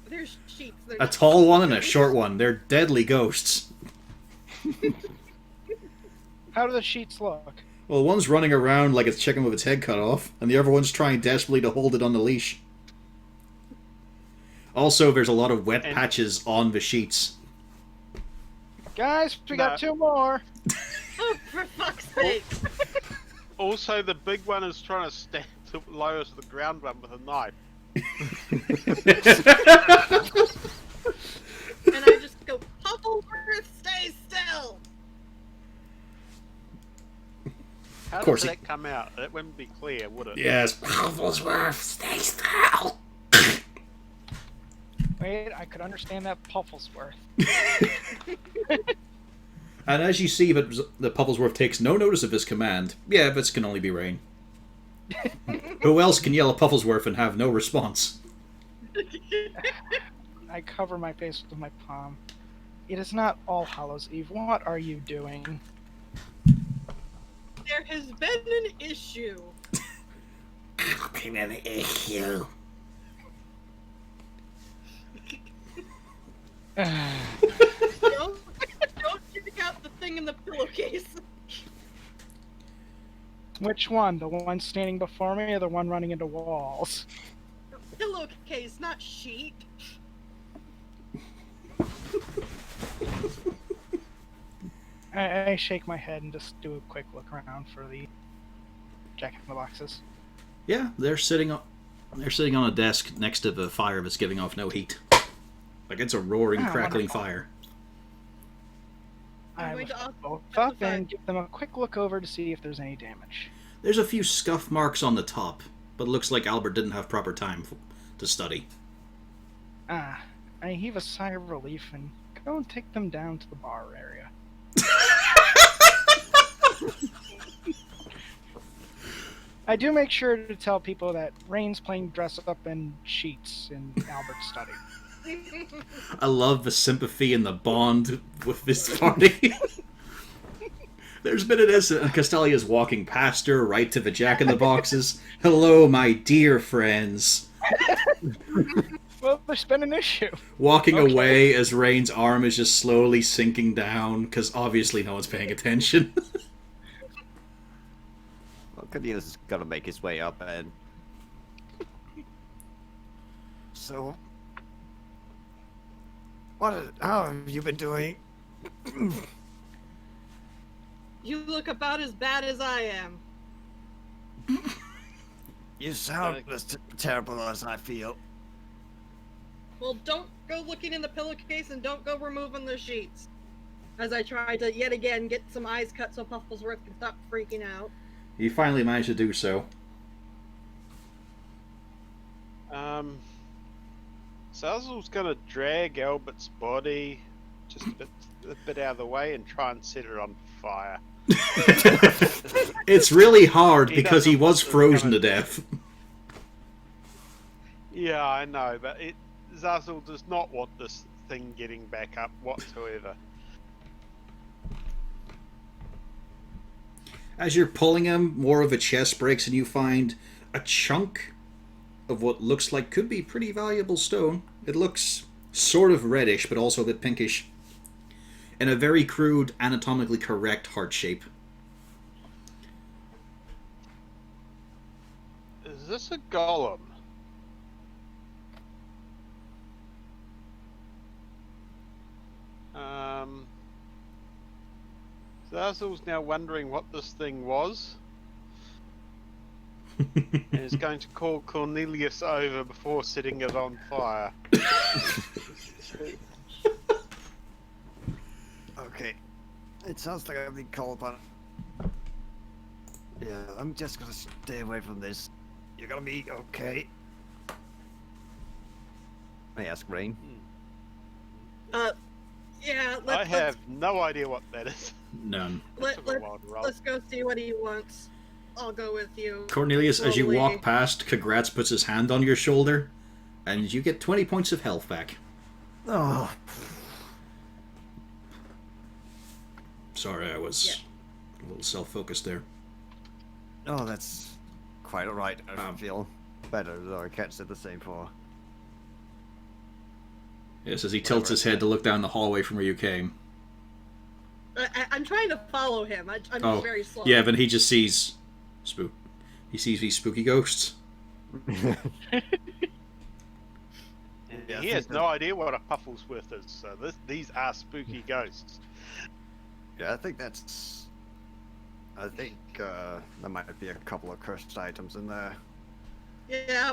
There's sheets. They're A not tall one and a ghosts. short one. They're deadly ghosts. How do the sheets look? Well, one's running around like it's chicken with its head cut off, and the other one's trying desperately to hold it on the leash. Also, there's a lot of wet patches on the sheets. Guys, we got 2 more. Oh, for fuck's sake! Also, the big one is trying to stab the lowest of the ground one with a knife. And I just go, Puffleworth, stay still! How course does he- that come out? That wouldn't be clear, would it? Yes, Pufflesworth, stay still. Wait, I could understand that Pufflesworth. And as you see that Pufflesworth takes no notice of his command, yeah, this can only be Rain. Who else can yell at Pufflesworth and have no response? I cover my face with my palm. It is not All Hallows Eve. What are you doing? There has been an issue. An issue. Don't take out the thing in the pillowcase. Which one? The one standing before me or the one running into walls? Pillowcase, not sheet. I shake my head and just do a quick look around for the Jack in the Boxes. Yeah, they're sitting on a desk next to the fire that's giving off no heat. Like it's a roaring, Ah, crackling wonderful. fire. I'm I going lift to them off- both that's up fine. and give them a quick look over to see if there's any damage. There's a few scuff marks on the top, but it looks like Albert didn't have proper time to study. I heave a sigh of relief and go and take them down to the bar area. I do make sure to tell people that Rain's playing dress up in sheets in Albert's study. I love the sympathy and the bond with this party. There's been an incident, and Castelia's walking past her, right to the Jack in the Boxes. Hello, my dear friends. Well, there's been an issue. Walking Okay. away as Rain's arm is just slowly sinking down, because obviously no one's paying attention. Well, Cornelius is gonna make his way up and. So. How have you been doing? You look about as bad as I am. You sound as terrible as I feel. Well, don't go looking in the pillowcase and don't go removing the sheets. As I try to yet again get some eyes cut so Pufflesworth can stop freaking out. He finally managed to do so. Zazzle's gonna drag Albert's body just a bit out of the way and try and set it on fire. It's really hard He because he doesn't was want to frozen come to in- death. Yeah, I know, but Zazzle does not want this thing getting back up whatsoever. As you're pulling him, more of a chest breaks and you find a chunk of what looks like could be pretty valuable stone. It looks sort of reddish, but also a bit pinkish. In a very crude, anatomically correct heart shape. Is this a golem? Zazzle's now wondering what this thing was. And is going to call Cornelius over before setting it on fire. Okay. It sounds like I've been called upon. Yeah, I'm just gonna stay away from this. You're gonna be okay. I ask Rain. Yeah, I have no idea what that is. None. Took a while to roll. let's go see what he wants. I'll go with you. Cornelius, as you Slowly. walk past, Congrats puts his hand on your shoulder, and you get 20 points of health back. Oh, Sorry, I was a little self-focused there. no, that's quite alright. I Um, feel better, though I can't say the same for. Yes, as he tilts his head to look down the hallway from where you came. I'm trying to follow him. I'm Oh, just very slow. yeah, but he just sees he sees these spooky ghosts. And Yeah, I he has think no idea what a Pufflesworth is, so these are spooky ghosts. Yeah, I think that's. I think there might be a couple of cursed items in there. Yeah.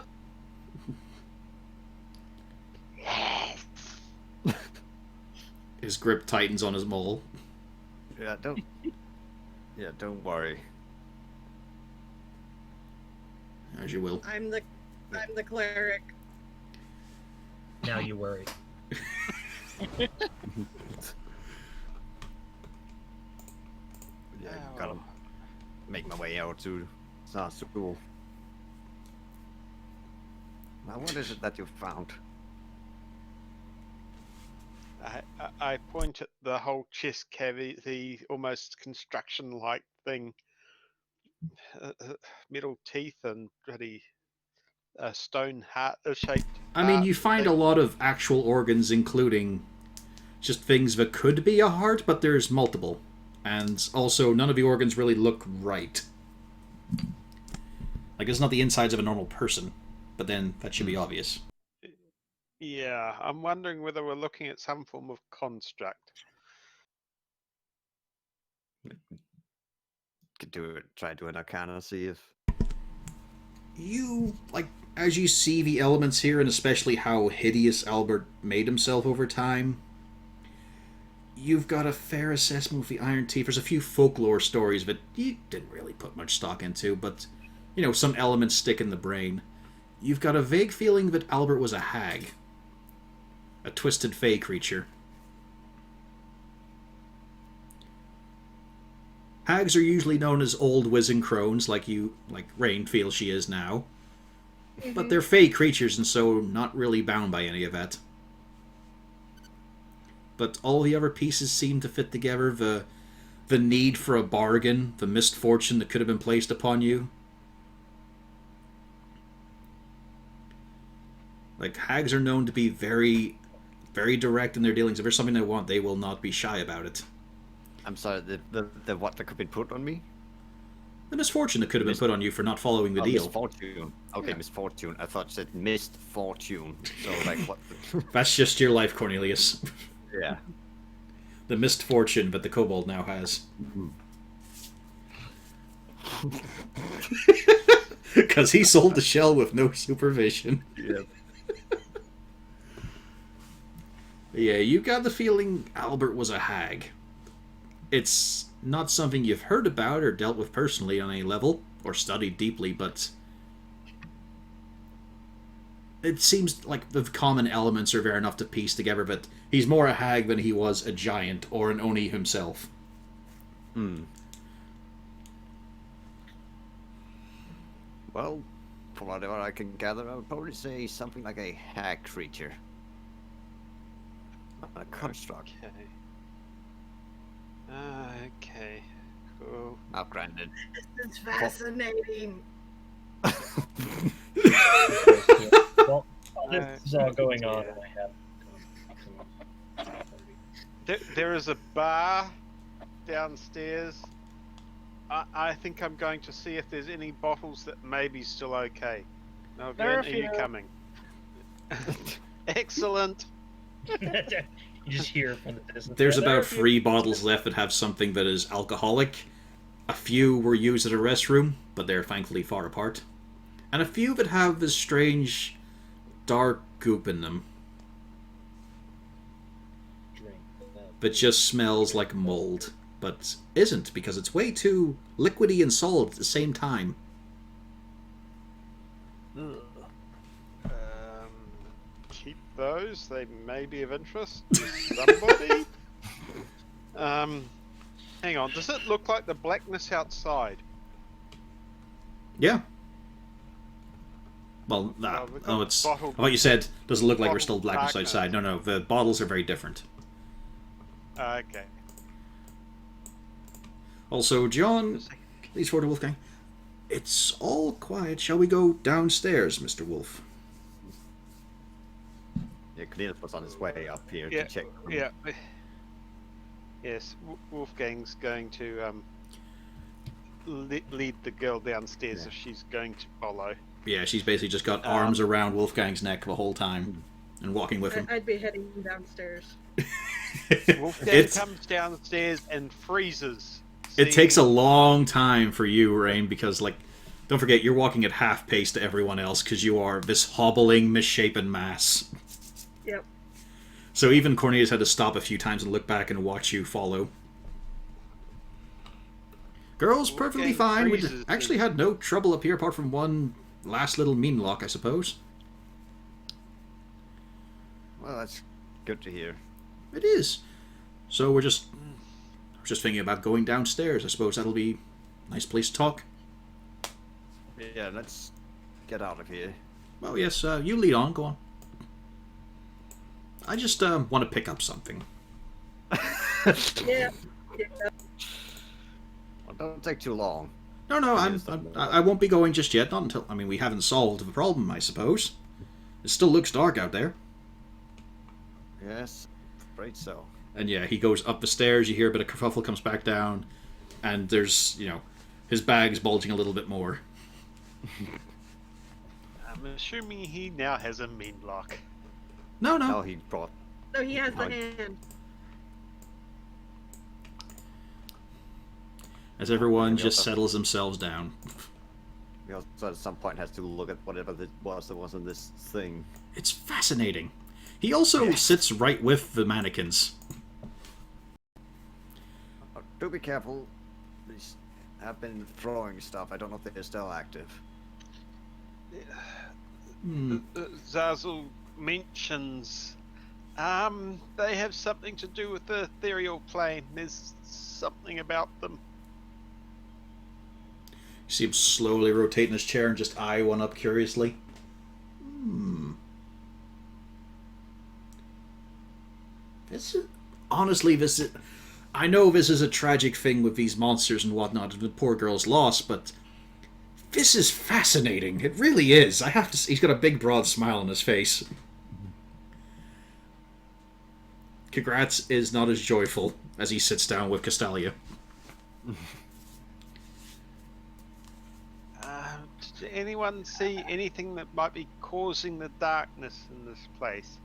His grip tightens on his mole. Yeah, don't. Yeah, don't worry. As you will. I'm the cleric. Now you worry. Yeah, gotta make my way out to school. Now, what is it that you found? I point at the whole chest cavity, the almost construction-like thing, metal teeth and pretty stone heart-shaped. I mean, you find a lot of actual organs, including just things that could be a heart, but there's multiple. And also, none of the organs really look right. Like, it's not the insides of a normal person, but then that should be obvious. Yeah, I'm wondering whether we're looking at some form of construct. Could try to an arcana, see if... You, like, as you see the elements here, and especially how hideous Albert made himself over time, you've got a fair assessment of the Iron Teeth. There's a few folklore stories that you didn't really put much stock into, but, you know, some elements stick in the brain. You've got a vague feeling that Albert was a hag. A twisted fey creature. Hags are usually known as old whizzing crones, like Rain feels she is now. But they're fey creatures, and so not really bound by any of that. But all the other pieces seem to fit together. The need for a bargain, the misfortune that could have been placed upon you. Like, hags are known to be very, very direct in their dealings. If there's something they want, they will not be shy about it. I'm sorry, the what that could be put on me? The misfortune that could have been put on you for not following the deal. Misfortune. Okay, yeah. Misfortune. I thought it said missed fortune. So, like, what? That's just your life, Cornelius. Yeah. The missed fortune that the kobold now has. Because he sold the shell with no supervision. Yep. Yeah, you got the feeling Albert was a hag. It's not something you've heard about or dealt with personally on any level, or studied deeply, but it seems like the common elements are there enough to piece together that he's more a hag than he was a giant or an Oni himself. Well, from whatever I can gather, I would probably say something like a hag creature. A construct. Okay. Cool. Now, granted. This is fascinating. Well, this is all going on, and I have. There is a bar downstairs. I think I'm going to see if there's any bottles that may be still okay. Now, There are Ben, a are you few. coming? Excellent. You just hear from the distance. There's "Yeah, there are about a few." 3 bottles left that have something that is alcoholic. A few were used at a restroom, but they're thankfully far apart. And a few that have this strange, dark goop in them. Drink that. That just smells like mold. But isn't, because it's way too liquidy and solid at the same time. Keep those. They may be of interest to somebody. Hang on. Does it look like the blackness outside? Yeah. Well, that. we've Oh, got it's. bottled- What you said doesn't look like we're bottled still blackness darkness. outside. No, the bottles are very different. Okay. Also, John, leads forward to Wolfgang. It's all quiet. Shall we go downstairs, Mr. Wolf? Yeah, Cornelius was on his way up here Yeah. to check. Yeah. Yes. Wolfgang's going to lead the girl downstairs Yeah. if she's going to follow. Yeah, she's basically just got arms around Wolfgang's neck the whole time and walking with him. I'd be heading downstairs. Wolfgang It's- comes downstairs and freezes. It takes a seeing- long time for you, Rain, because, like, don't forget, you're walking at half pace to everyone else because you are this hobbling, misshapen mass. Yep. So even Cornelius had to stop a few times and look back and watch you follow. Girls, perfectly Wolfgang fine. We freezes actually had no trouble up here apart from one last little mean lock, I suppose. Well, that's good to hear. It is. So we're just... I was just thinking about going downstairs. I suppose that'll be a nice place to talk. Yeah, let's get out of here. Well, yes, you lead on. Go on. I just want to pick up something. Yeah. Well, don't take too long. No, I won't be going just yet. Not until... I mean, we haven't solved the problem, I suppose. It still looks dark out there. Yes, afraid so. And yeah, he goes up the stairs, you hear a bit of kerfuffle, comes back down, and there's, you know, his bag's bulging a little bit more. I'm assuming he now has a mean lock. No. No, he brought. No, he has the Hug. hand. As everyone Yeah, just also- settles themselves down. We also at some point has to look at whatever that was in this thing. It's fascinating. He also sits right with the mannequins. Do be careful. These have been throwing stuff. I don't know if they're still active. Zazel mentions they have something to do with the ethereal plane. There's something about them. You see him slowly rotate in his chair and just eye one up curiously. Honestly, I know this is a tragic thing with these monsters and whatnot, and the poor girl's loss, but this is fascinating. It really is. I have to. He's got a big, broad smile on his face. Congrats is not as joyful as he sits down with Castalia. Did anyone see anything that might be causing the darkness in this place?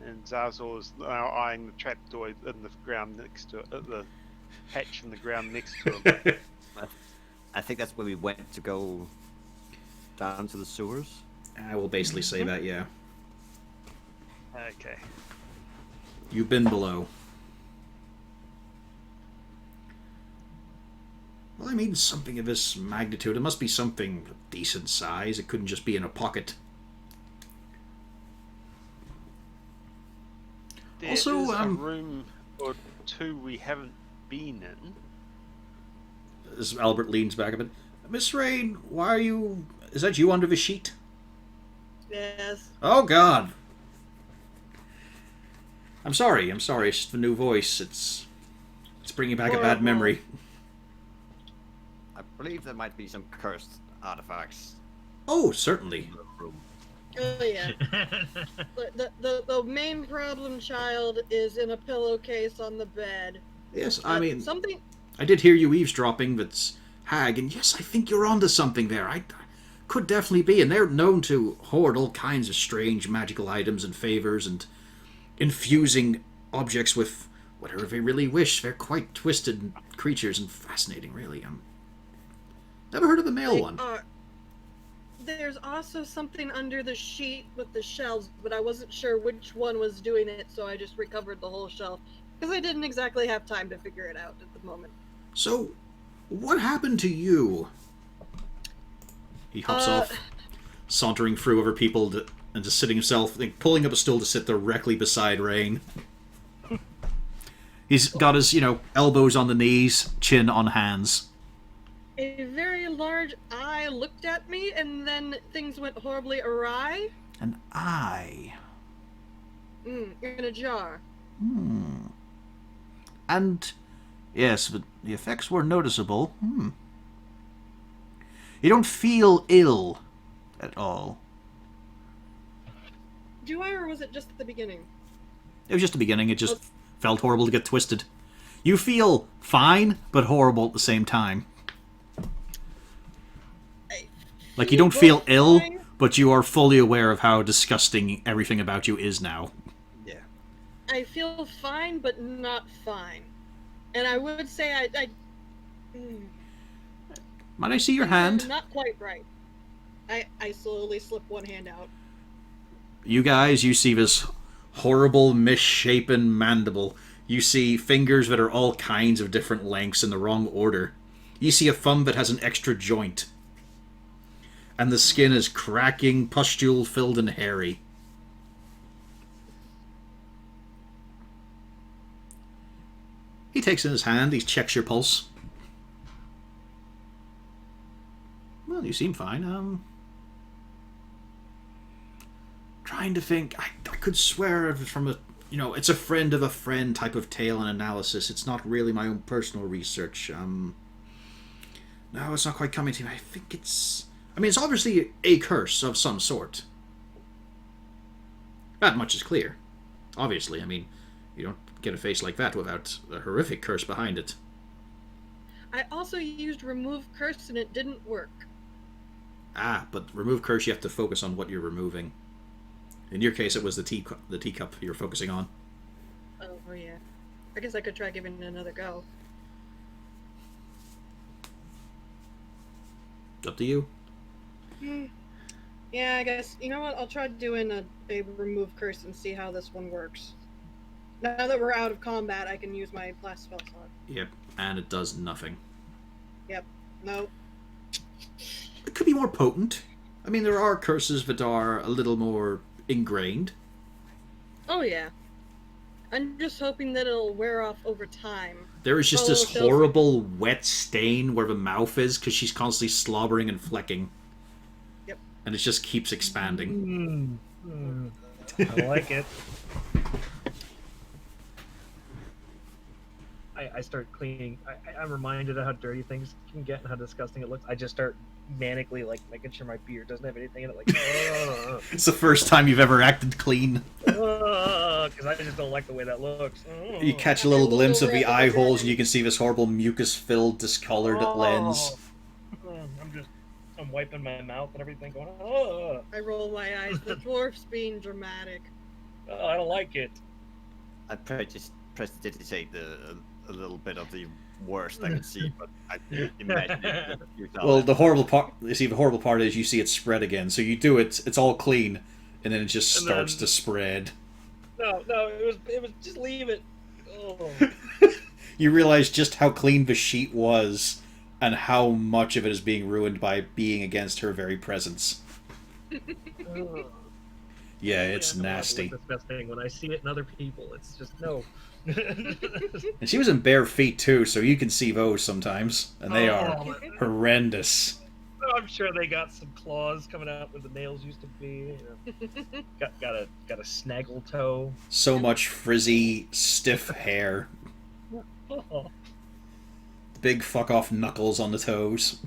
And Zarzor is now eyeing the trapdoor in the ground next to it, the hatch in the ground next to him. I think that's where we went to go down to the sewers. I will basically say that, yeah. Okay. You've been below. Well, I mean, something of this magnitude. It must be something of decent size. It couldn't just be in a pocket. There Also, is a room or two we haven't been in. As Albert leans back a bit. Miss Rain, why are you... Is that you under the sheet? Yes. Oh, God. I'm sorry. It's just the new voice. It's bringing back a bad Horrible. memory. I believe there might be some cursed artifacts Oh, certainly. in the room. Oh yeah. The main problem child is in a pillowcase on the bed. Yes, I mean, something. I did hear you eavesdropping that's Hag, and yes, I think you're onto something there. I could definitely be, and they're known to hoard all kinds of strange magical items and favors and infusing objects with whatever they really wish. They're quite twisted creatures and fascinating, really. Never heard of the male They one. are- There's also something under the sheet with the shelves, but I wasn't sure which one was doing it, so I just recovered the whole shelf because I didn't exactly have time to figure it out at the moment. So, what happened to you? He hops off, sauntering through over people and just sitting himself, pulling up a stool to sit directly beside Rain. He's got his, elbows on the knees, chin on hands. A very large eye looked at me, and then things went horribly awry. An eye. In a jar. And, yes, but the effects were noticeable. You don't feel ill at all. Do I, or was it just at the beginning? It was just the beginning. It just felt horrible to get twisted. You feel fine, but horrible at the same time. Like, you don't feel ill, fine. but you are fully aware of how disgusting everything about you is now. Yeah. I feel fine, but not fine. And I would say Might I see your hand? Not quite right. I slowly slip one hand out. You guys, you see this horrible, misshapen mandible. You see fingers that are all kinds of different lengths in the wrong order. You see a thumb that has an extra joint. and the skin is cracking, pustule-filled and hairy. He takes in his hand, he checks your pulse. Well, you seem fine. Trying to think. I could swear it was from a, it's a friend of a friend type of tale and analysis. It's not really my own personal research. No, it's not quite coming to me. I think it's... it's obviously a curse of some sort. That much is clear. Obviously, you don't get a face like that without a horrific curse behind it. I also used remove curse and it didn't work. Ah, but remove curse, you have to focus on what you're removing. In your case, it was the teacup you're focusing on. Oh yeah. I guess I could try giving it another go. It's up to you. Yeah, I guess. You know what? I'll try doing a remove curse and see how this one works. Now that we're out of combat, I can use my last spell slot. Yep, and it does nothing. Yep. No. It could be more potent. There are curses that are a little more ingrained. Oh yeah. I'm just hoping that it'll wear off over time. There is just Oh, this so- horrible wet stain where the mouth is because she's constantly slobbering and flecking. Yep. And it just keeps expanding. I like it. I start cleaning. I'm reminded of how dirty things can get and how disgusting it looks. I just start manically making sure my beard doesn't have anything in it. It's the first time you've ever acted clean. Because I just don't like the way that looks. You catch a little glimpse of the eye holes and you can see this horrible mucus-filled, discolored lens. I'm wiping my mouth and everything going, oh, I roll my eyes. The dwarf's being dramatic. I don't like it. I prestidigitate a little bit of the worst I can see, but I imagine it. Well, the horrible part is you see it spread again. So you do it, it's all clean, and then it just starts to spread. No, it was just leave it. Oh. You realize just how clean the sheet was, and how much of it is being ruined by being against her very presence. Yeah, it's nasty. That's the best thing. When I see it in other people, it's just no. And she was in bare feet too, so you can see those sometimes, and they are horrendous. I'm sure they got some claws coming out where the nails used to be. Got a snaggle toe. So much frizzy, stiff hair. Big fuck off knuckles on the toes.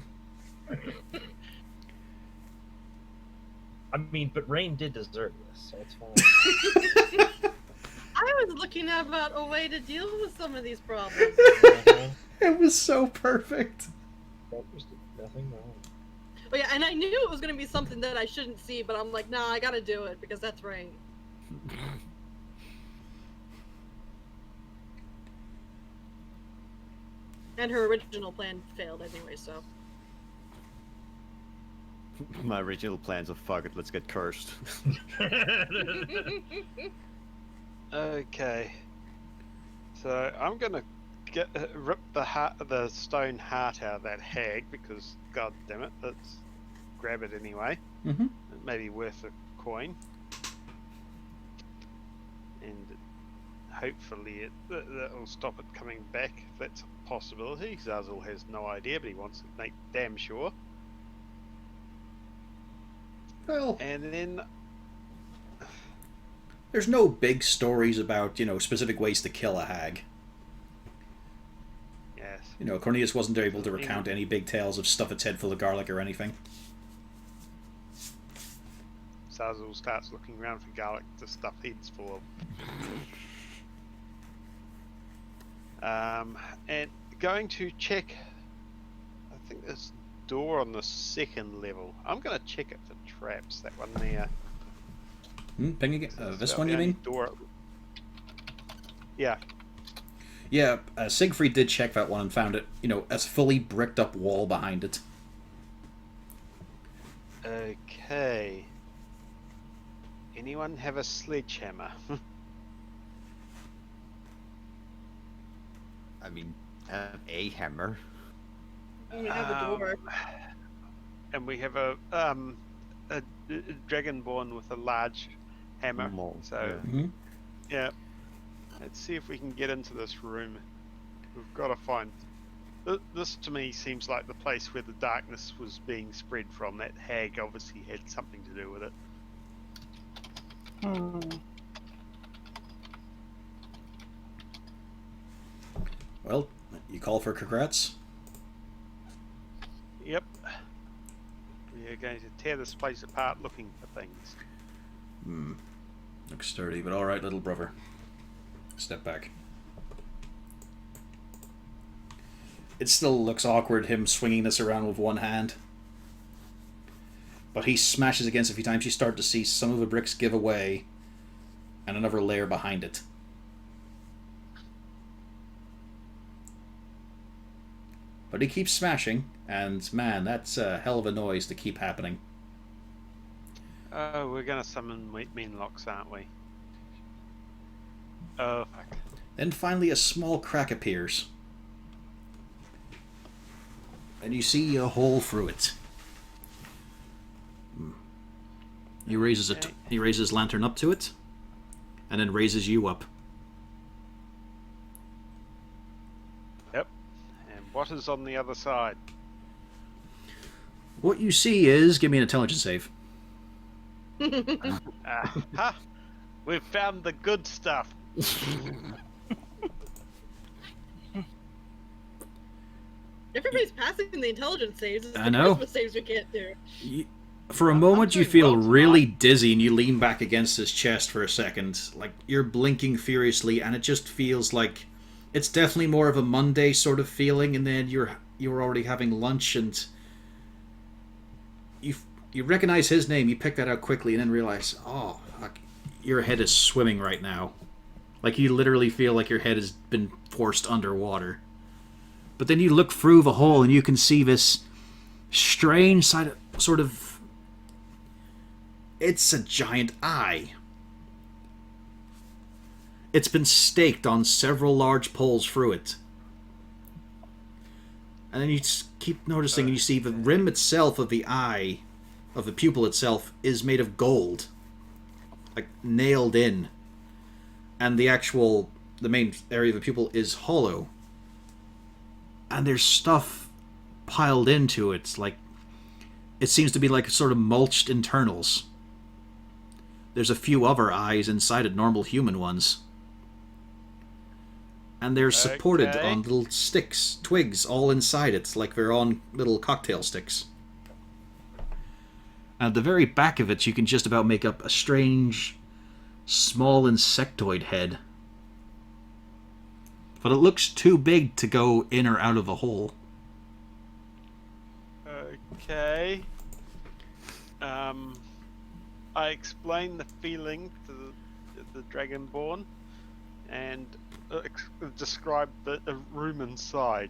But Rain did deserve this, so it's fine. I was looking about a way to deal with some of these problems. It was so perfect. Nothing wrong. Oh yeah, and I knew it was going to be something that I shouldn't see, but I'm like, nah, I gotta do it because that's right. And her original plan failed anyway, so. My original plans of fuck it, let's get cursed. Okay. So I'm gonna rip the stone heart out of that hag because, god damn it, let's grab it anyway. Mm-hmm. It may be worth a coin, and hopefully that'll stop it coming back. If that's a possibility. Zazel has no idea, but he wants to make damn sure. Well, And then there's no big stories about, specific ways to kill a hag. yes, Cornelius wasn't able to recount any big tales of stuff its head full of garlic or anything. Zazel starts looking around for garlic to stuff heads full of. And going to check. I think there's a door on the second level. I'm going to check it for traps. That one there. Ping again? This So one, the you only mean? Door. Yeah. Yeah, Siegfried did check that one and found it, a fully bricked up wall behind it. Okay. Anyone have a sledgehammer? I have a hammer. I'm gonna have a door. and we have a dragonborn with a large hammer. More, So Hmm. yeah, let's see if we can get into this room. We've got to find. This to me seems like the place where the darkness was being spread from. That hag obviously had something to do with it. Well, you call for congrats. Yep. We are going to tear this place apart looking for things. Looks sturdy, but all right, little brother. Step back. It still looks awkward, him swinging this around with one hand. But he smashes against it a few times. You start to see some of the bricks give away, and another layer behind it. But he keeps smashing, and man, that's a hell of a noise to keep happening. Oh, we're gonna summon Meanlocks, aren't we? Oh, fuck. Then finally a small crack appears. And you see a hole through it. He raises he raises his lantern up to it, and then raises you up. Yep. And what is on the other side? What you see is, give me an intelligence save. Ha! We've found the good stuff. Everybody's passing the intelligence saves. It's I the know. Christmas saves we can't do. For a I'm moment, you doing feel well really tonight. dizzy, and you lean back against his chest for a second. Like, you're blinking furiously, and it just feels like it's definitely more of a Monday sort of feeling, and then you're already having lunch, and you recognize his name, you pick that out quickly, and then realize, oh, fuck, your head is swimming right now. Like, you literally feel like your head has been forced underwater. But then you look through the hole, and you can see this strange sort of... It's a giant eye. It's been staked on several large poles through it. And then you just keep noticing, and you see the rim itself of the eye, of the pupil itself, is made of gold. Like, nailed in. And the main area of the pupil is hollow. And there's stuff piled into it, like, it seems to be like sort of mulched internals. There's a few other eyes inside it, normal human ones. And they're supported Okay. on little sticks, twigs, all inside it, like they're on little cocktail sticks. At the very back of it, you can just about make up a strange, small insectoid head. But it looks too big to go in or out of the hole. Okay. I explained the feeling to the Dragonborn, and described the room inside.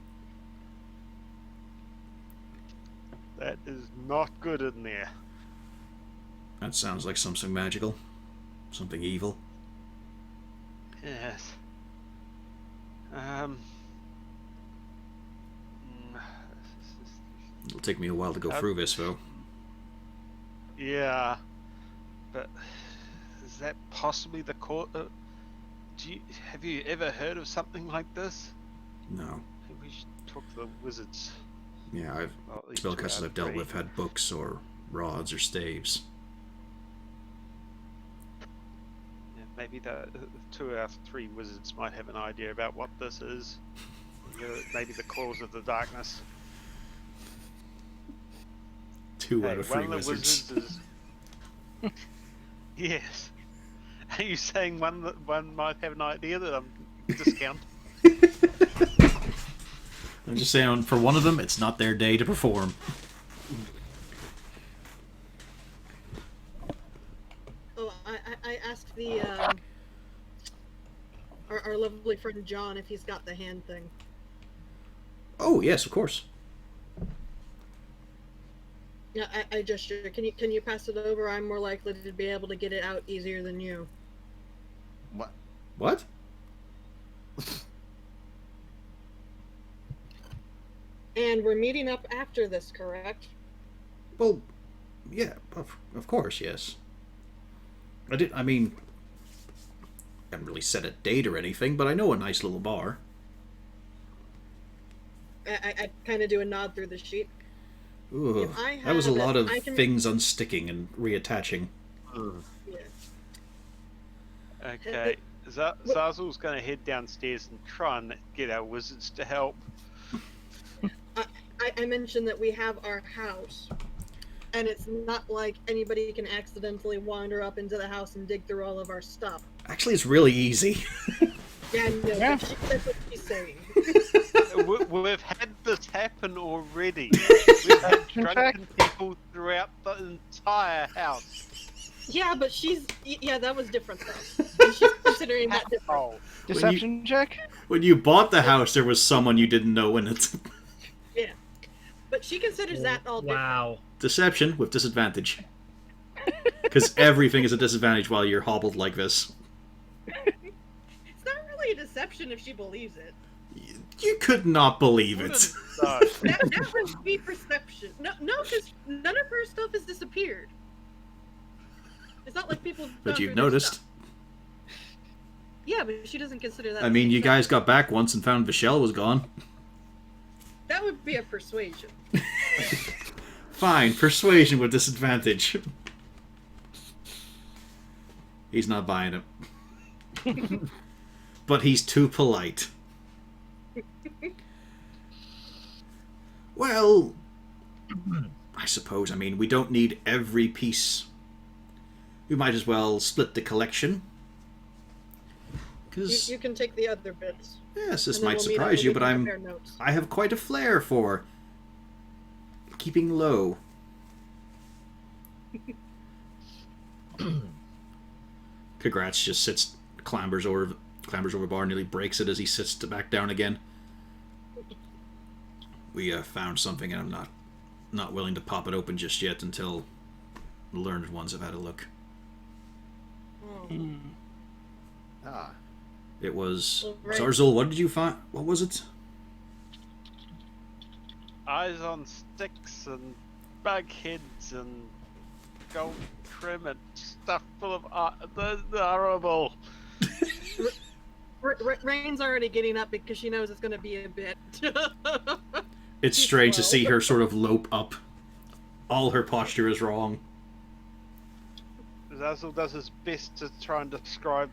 That is not good in there. That sounds like something magical. Something evil. Yes. It'll take me a while to go through this, though. Yeah, but is that possibly the core? Have you ever heard of something like this? No. I think we should talk to the wizards. Yeah, Well, at least spellcasters two out I've dealt of with three. had books or rods or staves. Yeah, maybe the 2 out of 3 wizards might have an idea about what this is. Maybe the cause of the darkness. 2 Hey, out of one 3 of the wizards. wizards is. Yes. Are you saying one might have an idea that I'm discount? I'm just saying, for one of them, it's not their day to perform. Oh, I asked the our lovely friend John if he's got the hand thing. Oh, yes, of course. Yeah, I gesture. Can you pass it over? I'm more likely to be able to get it out easier than you. What? What? And we're meeting up after this, correct? Well, yeah, of course, yes. I mean, I haven't really set a date or anything, but I know a nice little bar. I kind of do a nod through the sheet. Ooh, If I that was a have it, lot of I can- things unsticking and reattaching. Yeah. Okay. Zazel's going to head downstairs and try and get our wizards to help. I mentioned that we have our house, and it's not like anybody can accidentally wander up into the house and dig through all of our stuff. Actually, it's really easy. Yeah, no, Yeah. that's what she's saying. We've had this happen already. We've had In drunken people throughout the entire house. Yeah, but yeah, that was different though. And she's considering that different. Oh, Deception check? When you bought the house, there was someone you didn't know in it. Yeah, but she considers that all different. Wow. Deception with disadvantage. Because everything is a disadvantage while you're hobbled like this. It's not really a deception if she believes it. You could not believe wouldn't it. know. That would be perception. No, because none of her stuff has disappeared. It's not like people. But gone you've through their noticed. stuff. Yeah, but she doesn't consider that. I mean, you deception. guys got back once and found Vishel was gone. That would be a persuasion. Fine, persuasion with disadvantage. He's not buying it. But he's too polite. Well, I suppose, I mean, we don't need every piece. We might as well split the collection. Because, You can take the other bits. yes, this and then might we'll meet up surprise and you, we but can compare notes. I have quite a flair for keeping low. Congrats just clambers over bar, nearly breaks it as he sits back down again. We found something, and I'm not willing to pop it open just yet until the learned ones have had a look. Oh. Ah, It was Well, right. Zarzul. What did you find? What was it? Eyes on sticks and bug heads and gold trim and stuff full of art. They're horrible. Rain's already getting up because she knows it's going to be a bit. It's She's strange to 12. see her sort of lope up. All her posture is wrong. Zazel does his best to try and describe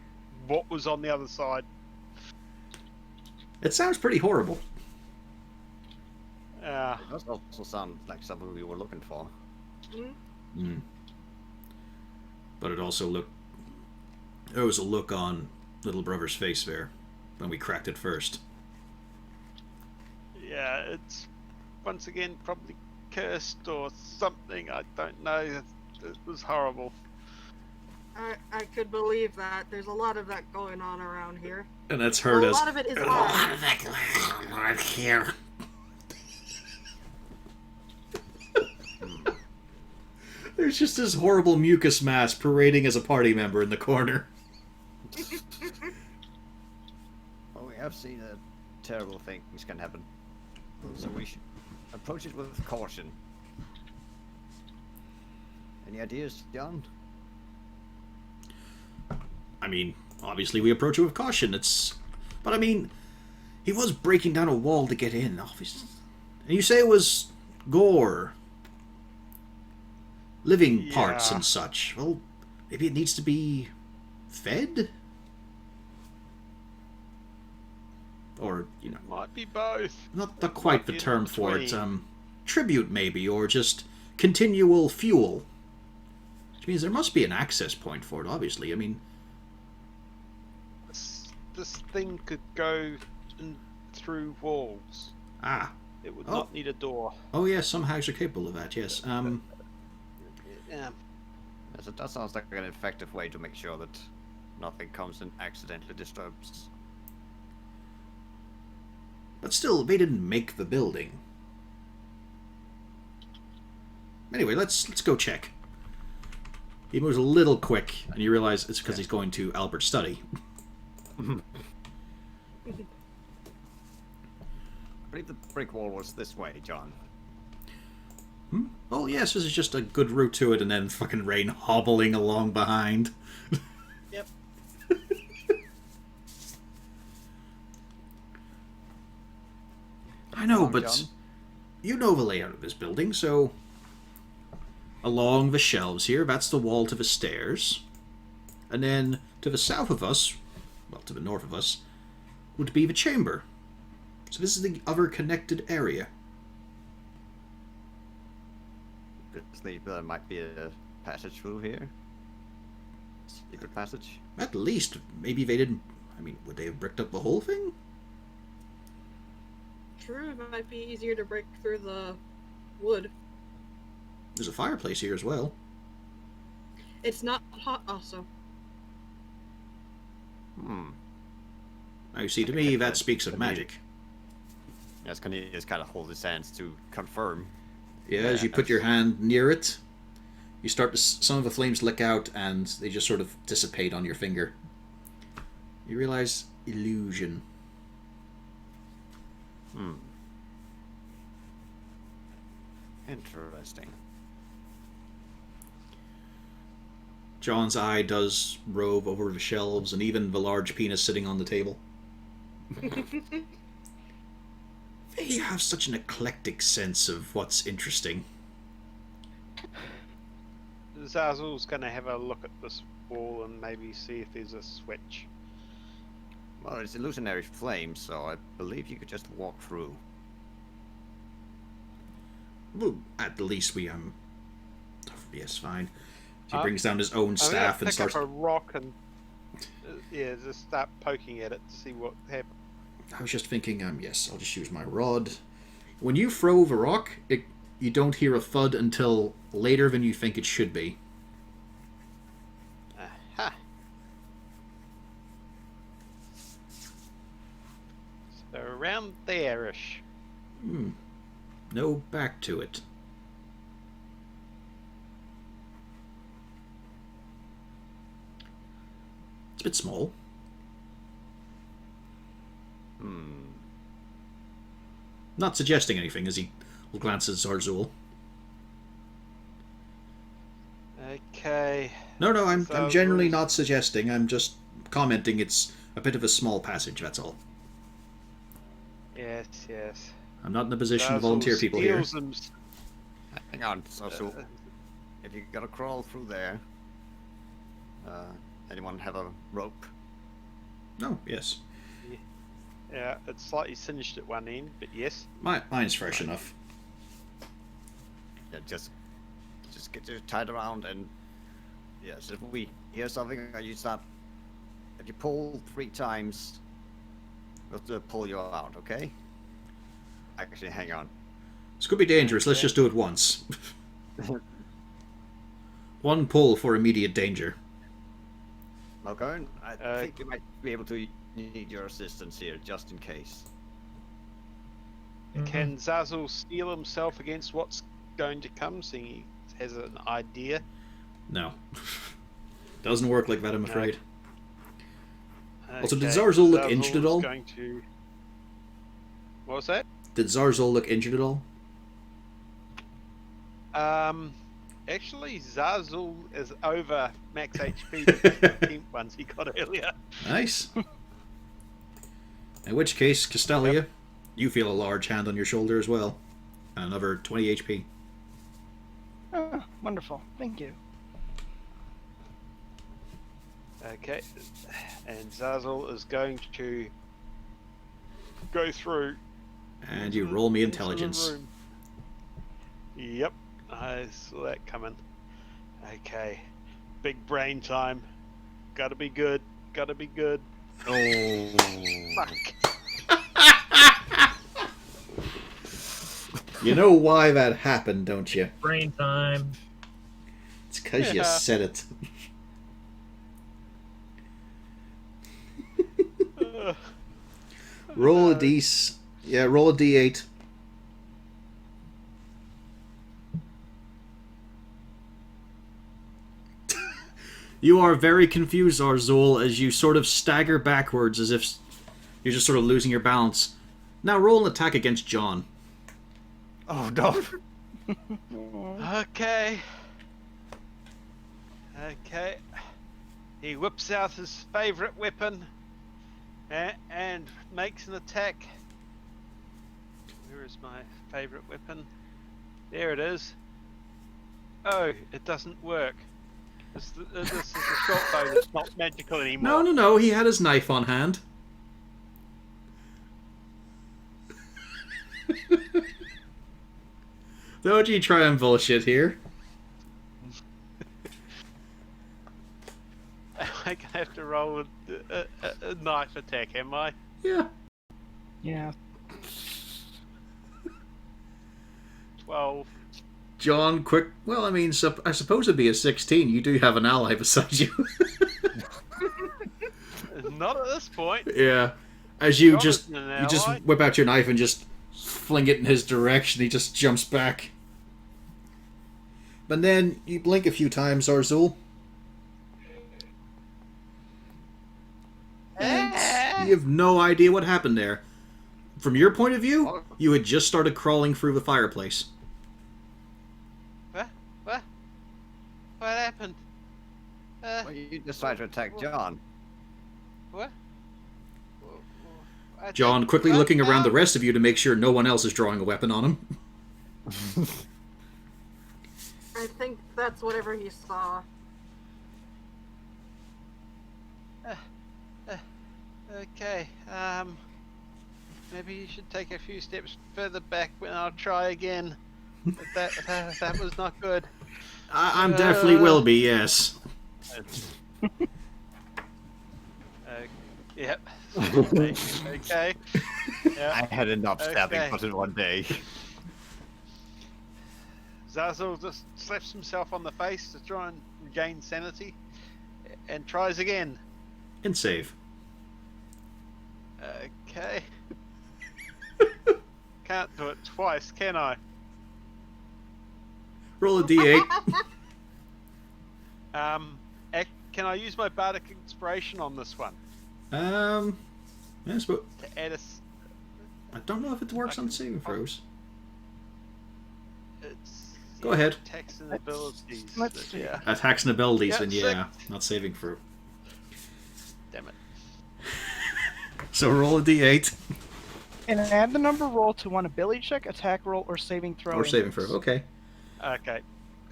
what was on the other side. It sounds pretty horrible. Uh, that also sounds like something we were looking for. Mm. But it also looked. There was a look on little brother's face there when we cracked it first. yeah, it's once again probably cursed or something. I don't know. It was horrible. I could believe that. There's a lot of that going on around here. And that's heard Well, a as. lot of it is "There's a lot odd. of that going on right here. There's just this horrible mucus mass parading as a party member in the corner. Well, we have seen terrible things can happen, so we should approach it with caution. Any ideas, John? I mean, obviously we approach it with caution. But I mean, he was breaking down a wall to get in, obviously. And you say it was gore, living parts Yeah. and such. Well, maybe it needs to be fed, or Might be both. not quite the in term for it. between. Tribute maybe, or just continual fuel. Which means there must be an access point for it. Obviously, I mean. This thing could go through walls. Ah. It would Oh. not need a door. Oh yes, some hags are capable of that. Yes. Yeah. Yes, that sounds like an effective way to make sure that nothing comes and accidentally disturbs. But still, they didn't make the building. Anyway, let's go check. He moves a little quick, and you realize it's because he's going to Albert's study. I believe the brick wall was this way, John. Oh yes, this is just a good route to it, and then fucking Rain hobbling along behind. Yep. I know, on, but John. you know the layout of this building, so along the shelves here, that's the wall to the stairs. And then to the south of us, well, to the north of us, would be the chamber. So this is the other connected area. Obviously, there might be a passage through here. Secret passage. At least, maybe they didn't... I mean, would they have bricked up the whole thing? True, it might be easier to break through the wood. There's a fireplace here as well. It's not hot, also. Hmm. Now, you see, to me, that speaks of magic. Yes, Cornelius kind of holds his hands to confirm. Yeah, as you put your hand near it, you start to... Some of the flames lick out, and they just sort of dissipate on your finger. You realize illusion. Hmm. Interesting. John's eye does rove over the shelves and even the large penis sitting on the table. They have such an eclectic sense of what's interesting. Zazzle's gonna have a look at this wall and maybe see if there's a switch. Well, it's illusionary flame, so I believe you could just walk through. Well, at least we, yes, fine. He brings down his own staff and pick starts... up a rock and yeah, just start poking at it to see what happens. I was just thinking, yes, I'll just use my rod. When you throw the rock, you don't hear a thud until later than you think it should be. Aha! So around there-ish. No back to it. It's a bit small. Not suggesting anything as he glances at Zarzul. Okay. No, I'm So generally we'll- not suggesting. I'm just commenting it's a bit of a small passage, that's all. Yes, yes. I'm not in a position to Zazzle volunteer people here. steals them- Hang on, so if you gotta crawl through there, anyone have a rope? No, yes. Yeah, it's slightly singed at one end, but yes. Mine's fresh enough. Yeah, just get you tied around, and yes, if we hear something, you start. If you pull 3 times, we'll pull you out. Okay? Actually, hang on. This could be dangerous. Let's just do it once. One pull for immediate danger. Malcolm, I think we might be able to need your assistance here, just in case. Can Zazzle steel himself against what's going to come, seeing he has an idea? No. Doesn't work like that, I'm afraid. Also, did Okay, Zarzul look injured at Zazzle's all? Going to... What was that? Did Zarzul look injured at all? Actually, Zazzle is over max HP with the temp ones he got earlier. Nice. In which case, Castelia, you feel a large hand on your shoulder as well. And another 20 HP. Oh, wonderful. Thank you. Okay, and Zazzle is going to go through. And you roll me into the intelligence. room. Yep, I saw that coming. Okay, big brain time. Gotta be good. Gotta be good. Oh. Fuck. You know why that happened, don't you? Brain time. It's because you Yeah. said it. Roll a roll a d8. You are very confused, Arzul, as you sort of stagger backwards as if you're just sort of losing your balance. Now roll an attack against John. Oh no! Okay. Okay. He whips out his favorite weapon and makes an attack. Where is my favorite weapon? There it is. Oh, it doesn't work. This is a short bow that's not magical anymore. No. He had his knife on hand. Don't you try and bullshit here. I'm gonna have to roll a knife attack, am I? Yeah. Yeah. 12. John, quick. Well, I mean, I suppose it'd be a 16. You do have an ally beside you. Not at this point. Yeah. As you John just isn't an you just ally. whip out your knife and just fling it in his direction. He just jumps back. But then you blink a few times, Arzul. And you have no idea what happened there. From your point of view, you had just started crawling through the fireplace. What happened? Well, you decide to attack John. What? I John, think- quickly what looking around the now? rest of you to make sure no one else is drawing a weapon on him. I think that's whatever he saw. Okay. Maybe you should take a few steps further back when I'll try again. That was not good. I'm definitely will be, yes. Yep. Okay. I Yep. had enough stabbing Okay. button one day. Zazel just slaps himself on the face to try and regain sanity, and tries again. And save. Okay. Can't do it twice, can I? Roll a d8. Can I use my bardic inspiration on this one Yes, but to add I don't know if it works on saving throws. it's Go ahead. attacks and abilities. let's but see. yeah. Attacks and abilities, Yeah, then yeah, not saving throw. Damn it. So roll a d8. And add the number roll to one ability check, attack roll, or saving throw. Or saving throw, index. okay. Okay.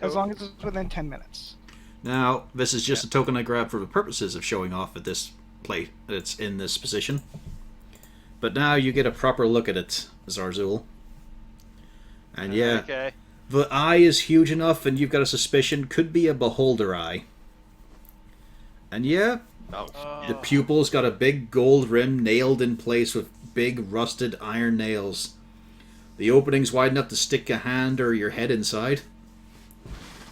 As Cool. long as it's within 10 minutes. Now, this is just a token I grabbed for the purposes of showing off at this plate that's in this position. But now you get a proper look at it, Zarzul. And yeah, Okay. the eye is huge enough, and you've got a suspicion could be a beholder eye. And yeah, the pupil's got a big gold rim nailed in place with big rusted iron nails. The opening's wide enough to stick a hand or your head inside.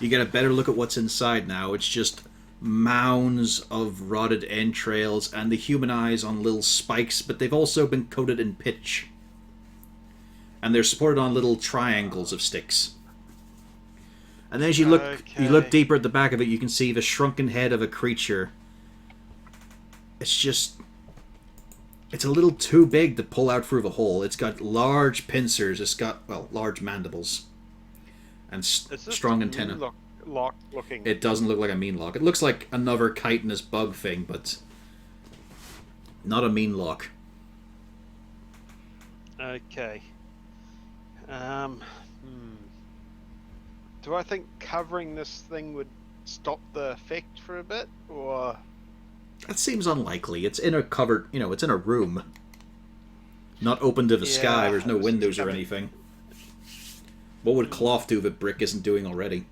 You get a better look at what's inside now. It's just mounds of rotted entrails and the human eyes on little spikes, but they've also been coated in pitch. And they're supported on little triangles of sticks. And then as you look Okay. deeper at the back of it, you can see the shrunken head of a creature. It's a little too big to pull out through the hole. It's got large pincers. It's got, well, large mandibles. And Is this strong a antenna. lock looking. It doesn't look like a mean lock. It looks like another chitinous bug thing, but not a mean lock. Okay. Do I think covering this thing would stop the effect for a bit, or That seems unlikely. It's in a covered, it's in a room. Not open to the sky. Yeah, There's no I was windows or coming- anything. What would cloth do that brick isn't doing already?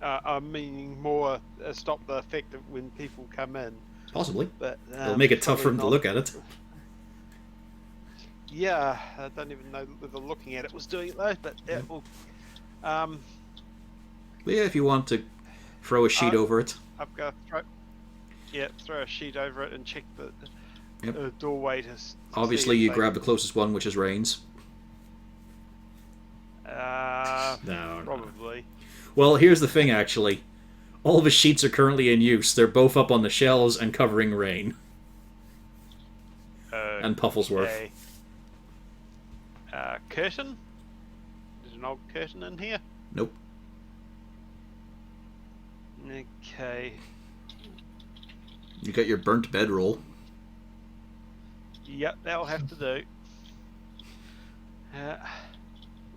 I mean more stop the effect of when people come in? Possibly. But It'll make it tough for them to look at it. Yeah, I don't even know whether looking at it was doing it though, but it will. But yeah, if you want to throw a sheet over it. I've got to throw a sheet over it and check the Yep. doorway to. Obviously, you grab the closest one, which is Rain's. No. Probably. Well, here's the thing, actually. All the sheets are currently in use. They're both up on the shelves and covering Rain and Pufflesworth. Okay. Curtain? an old curtain in here? Nope. Okay. You got your burnt bedroll. Yep, that'll have to do.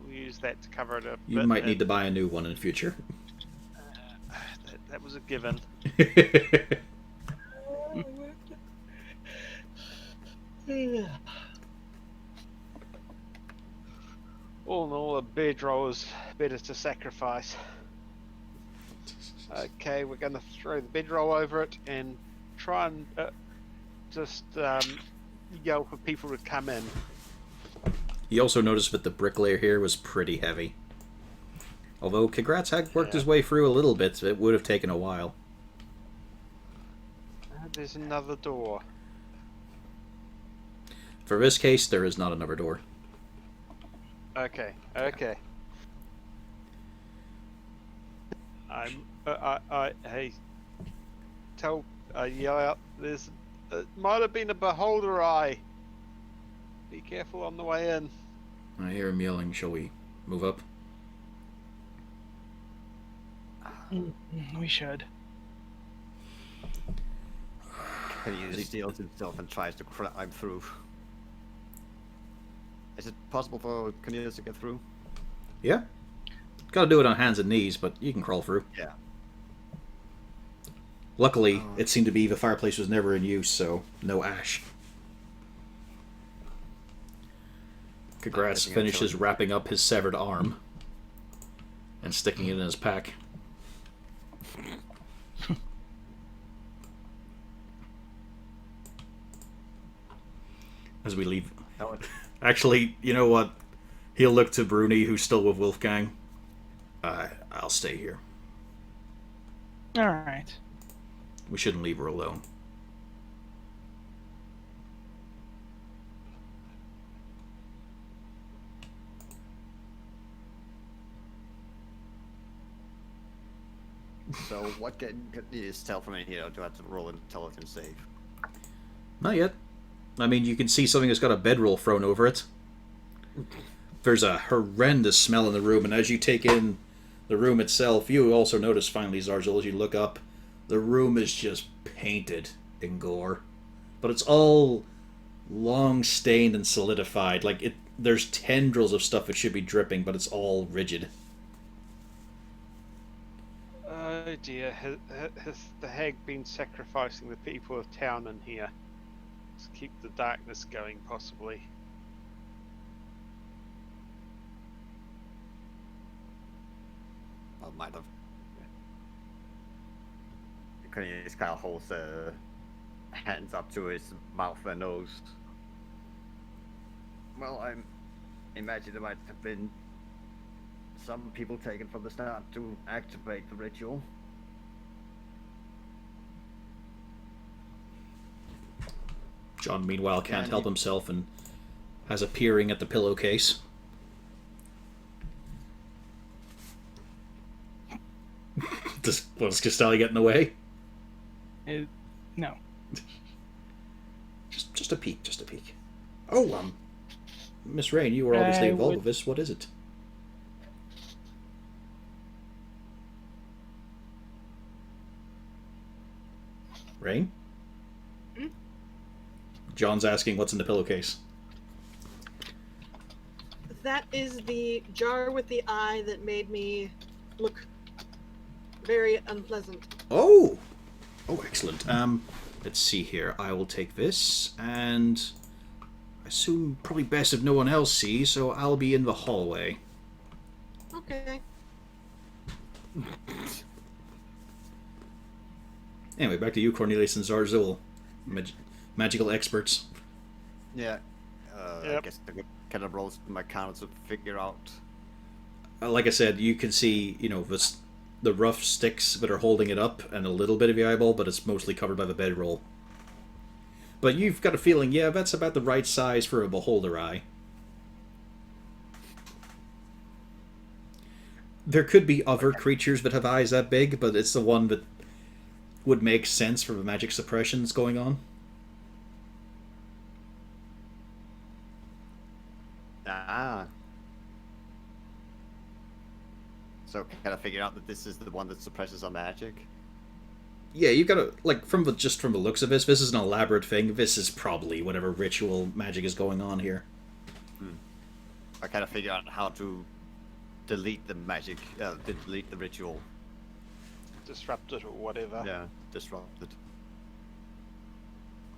We'll use that to cover it up. You might need to buy a new one in the future. That was a given. All in all, a bedroll is better to sacrifice. Okay, we're going to throw the bedroll over it and try and just yell for people to come in. You also noticed that the bricklayer here was pretty heavy. Although Kagratz had worked his way through a little bit, so it would have taken a while. There's another door. For this case, there is not another door. Okay. Hey, yell out. There's, might have been a beholder eye. Be careful on the way in. I hear him yelling. Shall we move up? We should. He steals himself and tries to climb through. Is it possible for Cornelius to get through? Yeah. Gotta do it on hands and knees, but you can crawl through. Yeah. Luckily, it seemed to be the fireplace was never in use, so no ash. Kagratz finishes wrapping up his severed arm and sticking it in his pack. As we leave. Actually, you know what? He'll look to Bruni, who's still with Wolfgang. I'll stay here. Alright. We shouldn't leave her alone. So what can you tell from in here? Do I have to roll an intelligence save? Not yet. I mean, you can see something that's got a bedroll thrown over it. There's a horrendous smell in the room, and as you take in the room itself, you also notice finally, Zarzul, as you look up, the room is just painted in gore. But it's all long stained and solidified. Like, there's tendrils of stuff that should be dripping, but it's all rigid. Oh dear, has the hag been sacrificing the people of town in here to keep the darkness going, possibly? Well, might have. Cornelius kind of holds hands up to his mouth and nose. Well, I imagine there might have been some people taken from the start to activate the ritual. John, meanwhile, can't help himself and has a peering at the pillowcase. Does Castelli get in the way? No. Just a peek, just a peek. Oh, Miss Rain, you were obviously involved with this. What is it? Rain? Hmm? John's asking what's in the pillowcase. That is the jar with the eye that made me look very unpleasant. Oh! Oh, excellent. Let's see here. I will take this, and I assume probably best if no one else sees, so I'll be in the hallway. Okay. Anyway, back to you, Cornelius and Zarzul. Magical experts. Yeah. Yep. I guess I kind of rolls my counter to figure out. Like I said, you can see, the rough sticks that are holding it up and a little bit of the eyeball, but it's mostly covered by the bedroll. But you've got a feeling, yeah, that's about the right size for a beholder eye. There could be other creatures that have eyes that big, but it's the one that would make sense for the magic suppression that's going on. Ah. So can I figure out that this is the one that suppresses our magic? Yeah, you gotta, like, from the looks of this is an elaborate thing. This is probably whatever ritual magic is going on here. I kind of figure out how to delete the magic, delete the ritual. Disrupt it or whatever. Yeah, disrupt it.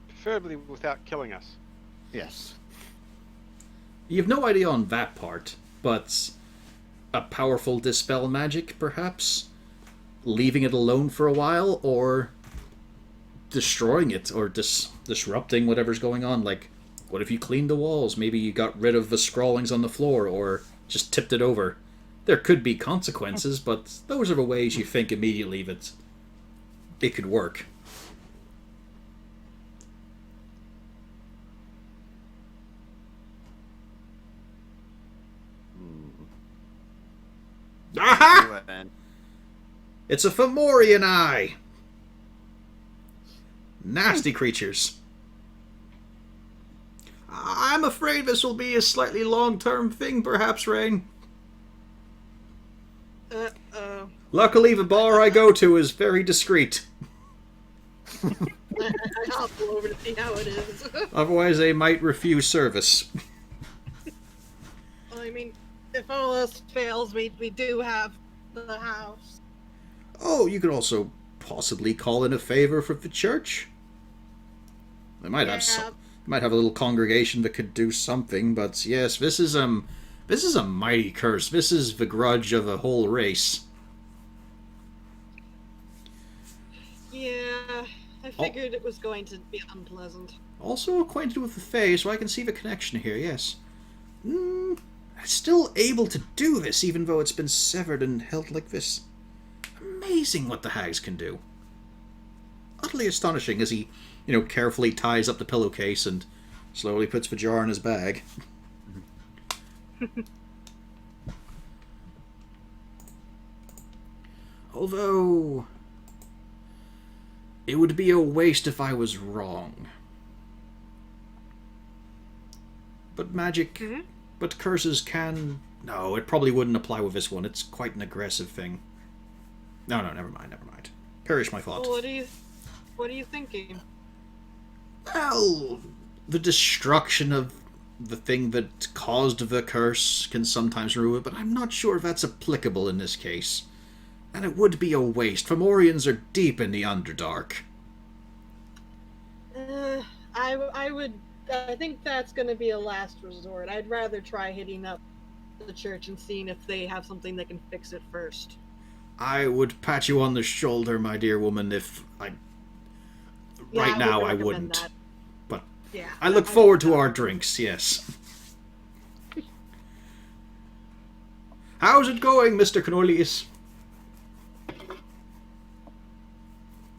Preferably without killing us. Yes. You have no idea on that part, but a powerful dispel magic, perhaps? Leaving it alone for a while, or destroying it, or disrupting whatever's going on. Like, what if you cleaned the walls? Maybe you got rid of the scrawlings on the floor, or just tipped it over. There could be consequences, but those are the ways you think immediately that it could work. Aha! Do it, man. It's a Fomorian eye! Nasty creatures. I'm afraid this will be a slightly long-term thing, perhaps, Rain. Luckily, the bar I go to is very discreet. I'll go over to see how it is. Otherwise, they might refuse service. I mean, if all else fails, we do have the house. Oh, you could also possibly call in a favor for the church. They might have might have a little congregation that could do something, but yes, this is a mighty curse. This is the grudge of a whole race. Yeah, I figured it was going to be unpleasant. Also acquainted with the Fae, so I can see the connection here, yes. Still able to do this, even though it's been severed and held like this. Amazing what the hags can do. Utterly astonishing as he, carefully ties up the pillowcase and slowly puts the jar in his bag. Although, it would be a waste if I was wrong. But magic, but curses can... No, it probably wouldn't apply with this one. It's quite an aggressive thing. No, never mind. Perish my thought. Well, what are you thinking? Well, the destruction of the thing that caused the curse can sometimes remove it, but I'm not sure if that's applicable in this case. And it would be a waste. Fomorians are deep in the Underdark. I think that's going to be a last resort. I'd rather try hitting up the church and seeing if they have something that can fix it first. I would pat you on the shoulder, my dear woman, if I... Yeah, right now, I recommend wouldn't. that. But Yeah, I look forward to our drinks, yes. How's it going, Mr. Cornelius?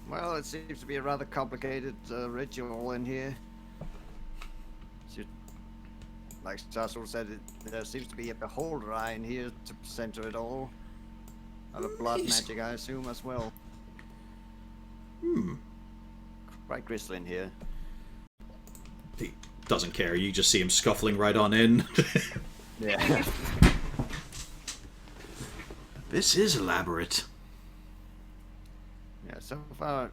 Well, it seems to be a rather complicated ritual in here. Like Sassel said, there seems to be a beholder eye in here to center it all. And a blood magic, I assume, as well. Quite grisly in here. He doesn't care. You just see him scuffling right on in. Yeah. This is elaborate. Yeah, so far,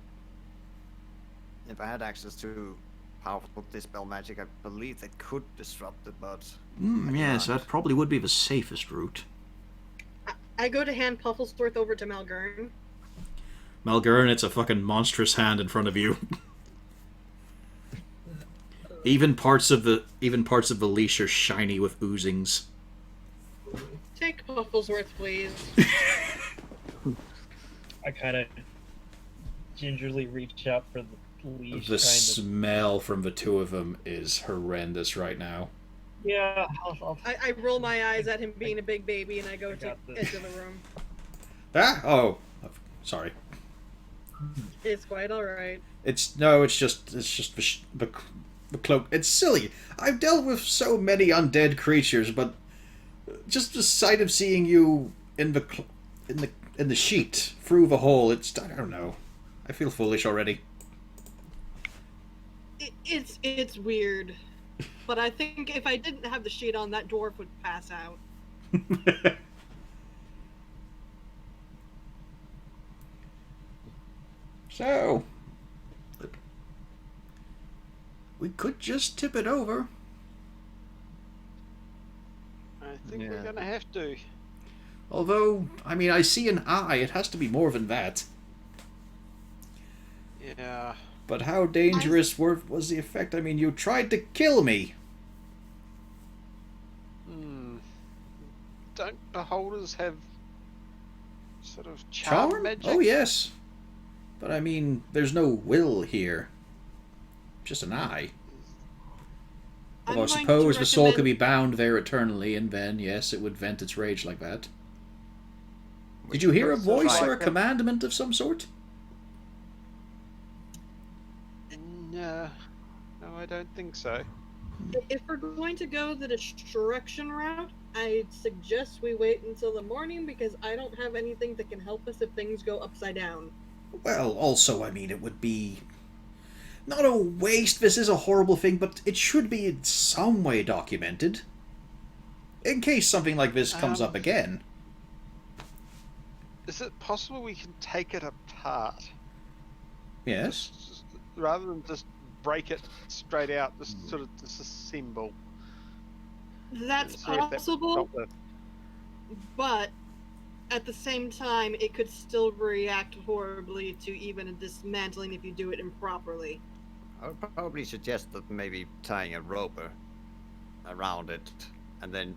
if I had access to powerful dispel magic, I believe that could disrupt it, but... Yes, that probably would be the safest route. I go to hand Pufflesworth over to Malgern. Malgern, it's a fucking monstrous hand in front of you. Even parts of the leash are shiny with oozings. Take Pufflesworth, please. I kind of gingerly reach out for the leash. The smell from the two of them is horrendous right now. Yeah, I roll my eyes at him being a big baby, and I go to got this. edge of the room. Ah, oh, sorry. It's quite all right. It's just the cloak. It's silly. I've dealt with so many undead creatures, but just the sight of seeing you in the sheet through the hole, I don't know. I feel foolish already. It's weird, but I think if I didn't have the sheet on, that dwarf would pass out. So, we could just tip it over. I think Yeah. we're gonna have to. Although, I mean, I see an eye. It has to be more than that. Yeah. But how dangerous was the effect? I mean, you tried to kill me. Don't beholders have sort of Charm? magic? Oh, yes. But I mean, there's no will here. Just an eye. I'm Although I going to suppose the soul could be recommend- bound there eternally, and then, yes, it would vent its rage like that. We Did you hear a could voice survive. or a commandment of some sort? No. No, I don't think so. If we're going to go the destruction route, I'd suggest we wait until the morning because I don't have anything that can help us if things go upside down. Well, also, I mean, it would be not a waste. This is a horrible thing, but it should be in some way documented. In case something like this comes up again. Is it possible we can take it apart? Yes. Just, rather than just break it straight out, just sort of disassemble. That's See if that would possible, help the- but at the same time, it could still react horribly to even a dismantling if you do it improperly. I would probably suggest that maybe tying a rope around it and then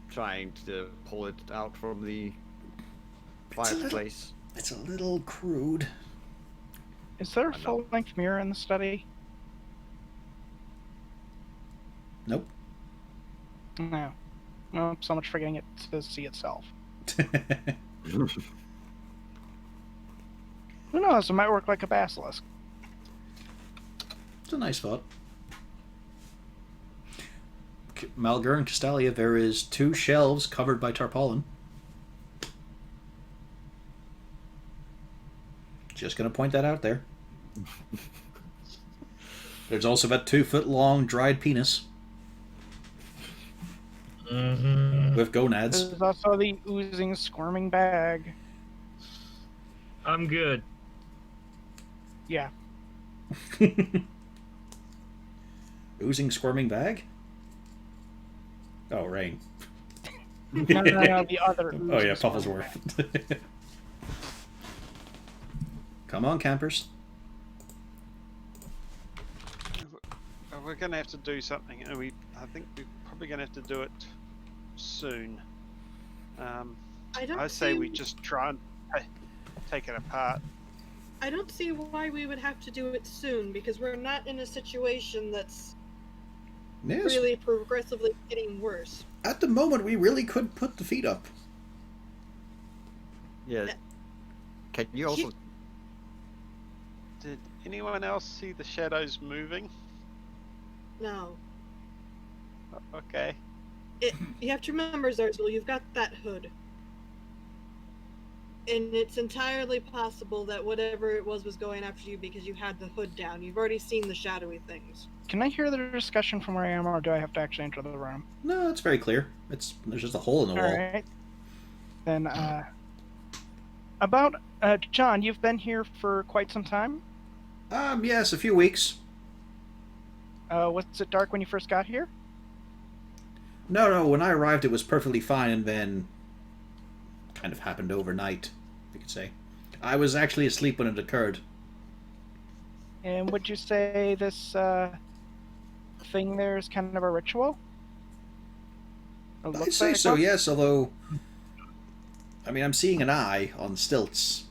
trying to pull it out from the It's a little- fireplace. It's a little crude. Is there a I know. full-length mirror in the study? Nope. No. Well, so much for getting it to see itself. Who knows? It might work like a basilisk. It's a nice thought. Malgur and Castalia, there is 2 shelves covered by tarpaulin. Just gonna point that out there. There's also that 2-foot-long dried penis with gonads. There's also the oozing, squirming bag. I'm good. Yeah. Oozing, squirming bag? Oh, Rain. No, the other. Oh yeah, oozing, squirming Pufflesworth. bag. Come on, campers. We're going to have to do something, and I think we're probably going to have to do it soon. I don't I say see, we just try and take it apart. I don't see why we would have to do it soon because we're not in a situation that's Yes. really progressively getting worse. At the moment, we really could put the feet up. Yeah. Can you also? Did anyone else see the shadows moving? No. Okay. You have to remember, Zarzel, you've got that hood. And it's entirely possible that whatever it was going after you because you had the hood down. You've already seen the shadowy things. Can I hear the discussion from where I am, or do I have to actually enter the room? No, it's very clear. There's just a hole in the wall. Alright. Then, John, you've been here for quite some time? Yes, a few weeks. Was it dark when you first got here? No, when I arrived it was perfectly fine, and then kind of happened overnight, you could say. I was actually asleep when it occurred. And would you say this, thing there is kind of a ritual? It I'd looks say like so, one? yes, although... I mean, I'm seeing an eye on stilts.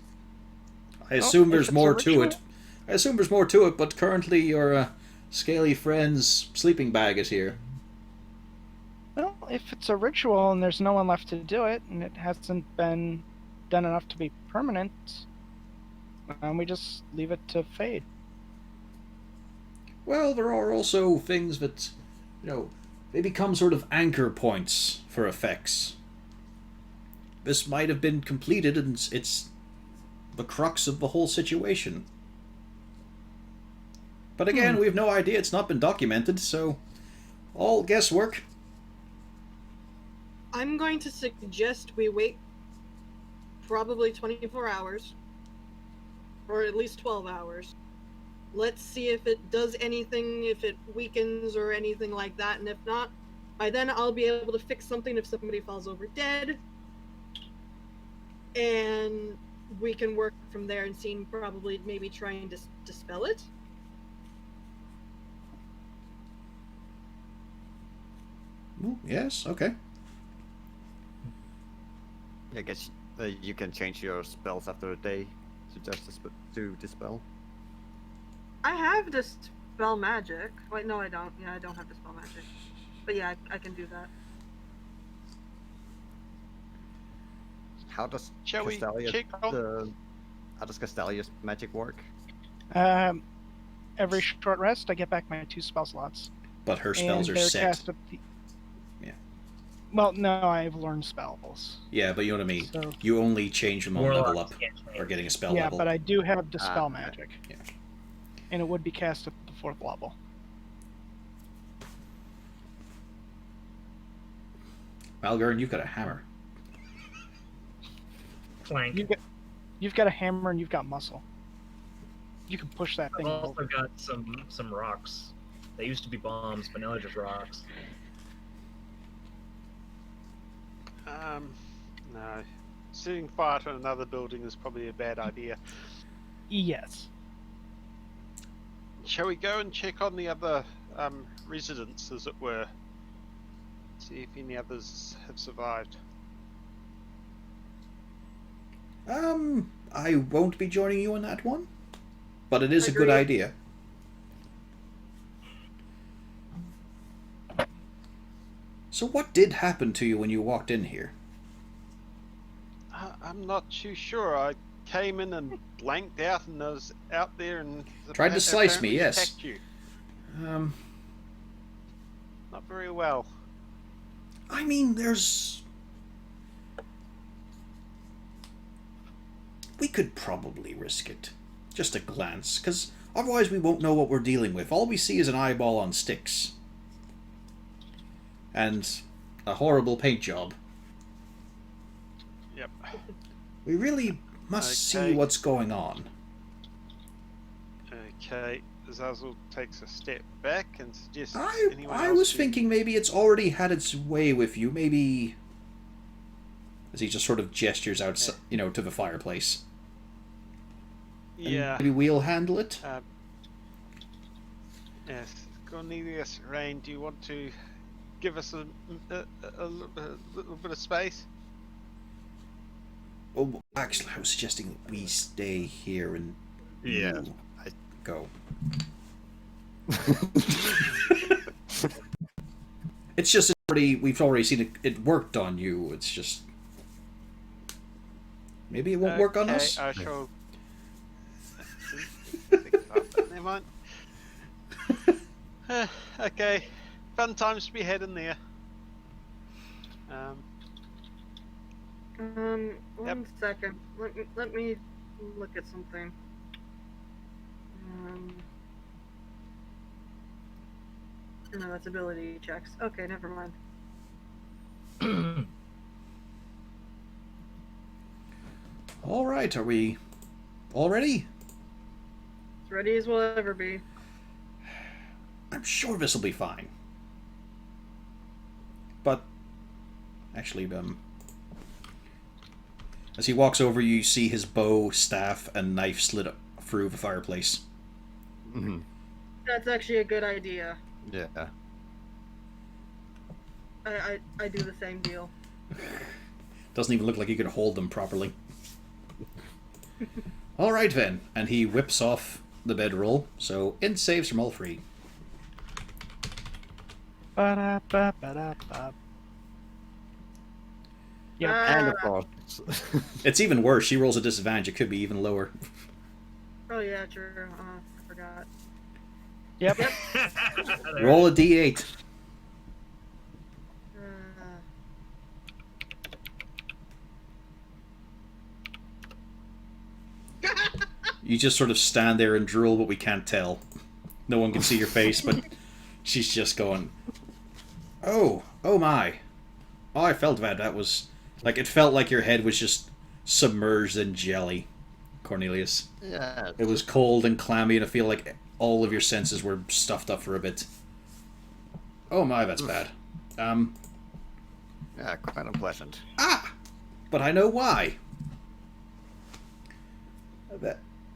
I assume if there's it's more a to it. ritual- I assume there's more to it, but currently your scaly friend's sleeping bag is here. Well, if it's a ritual and there's no one left to do it, and it hasn't been done enough to be permanent, we just leave it to fade. Well, there are also things that, they become sort of anchor points for effects. This might have been completed, and it's the crux of the whole situation. But again, we have no idea. It's not been documented, so all guesswork. I'm going to suggest we wait probably 24 hours. or at least 12 hours. Let's see if it does anything, if it weakens or anything like that, and if not, by then I'll be able to fix something if somebody falls over dead, and we can work from there and seeing probably maybe trying to dispel it. Ooh, yes, okay. I guess you can change your spells after a day to dispel. I have dispel magic. Wait, no, I don't. Yeah, I don't have dispel magic. But yeah, I can do that. How does Shall we Castalia's check on? how does Castalia's magic work? Every short rest, I get back my 2 spell slots. But her spells and are they're set. cast at the... Yeah. Well, no, I've learned spells. Yeah, but you know what I mean. So, You only change them on level Warlocks up can't change. or getting a spell yeah, level. but I do have dispel okay. magic. Yeah. And it would be cast at the 4th level. Valgaren, you've got a hammer. Clank. You've got a hammer and you've got muscle. You can push that I've thing also over. got some rocks. They used to be bombs, but now they're just rocks. No. Setting fire to another building is probably a bad idea. Yes. Shall we go and check on the other residents, as it were? See if any others have survived. I won't be joining you on that one, but it is a good Agreed. idea. So what did happen to you when you walked in here? I'm not too sure. I came in and blanked out, and I was out there and Tried to slice me, apparently yes. attacked you. Not very well. I mean, there's... We could probably risk it. Just a glance, because otherwise we won't know what we're dealing with. All we see is an eyeball on sticks. And a horrible paint job. Yep. We really must see Okay. what's going on. Okay. Zazzle takes a step back and suggests I anyone I else was who- thinking maybe it's already had its way with you. Maybe... As he just sort of gestures out, to the fireplace. And Yeah. maybe we'll handle it? Yes. Cornelius, Rain, do you want to give us a little bit of space? Oh, actually, I was suggesting that we stay here and Yeah. you go. It's just we've already seen it worked on you. It's just maybe it won't work on Okay, us. I shall. Think about that. Never mind. Okay, fun times to be heading there. One second. Let me look at something. No, that's ability checks. Okay, never mind. All right, are we all ready? As ready as we'll ever be. I'm sure this will be fine. But actually, as he walks over, you see his bow, staff, and knife slid up through the fireplace. Mm-hmm. That's actually a good idea. Yeah. I do the same deal. Doesn't even look like he could hold them properly. All right then, and he whips off the bedroll. So int saves from all three. Ba-da-ba-ba-da-ba. Yep. And of course. It's even worse. She rolls a disadvantage. It could be even lower. Oh yeah, true. I forgot. Yep. Roll a d8. You just sort of stand there and drool, but we can't tell. No one can see your face, but she's just going, oh my. Oh, I felt that. That was, like, it felt like your head was just submerged in jelly. Cornelius. Yeah. It was cold and clammy, and I feel like all of your senses were stuffed up for a bit. Oh my, that's bad. Yeah, quite unpleasant. But I know why.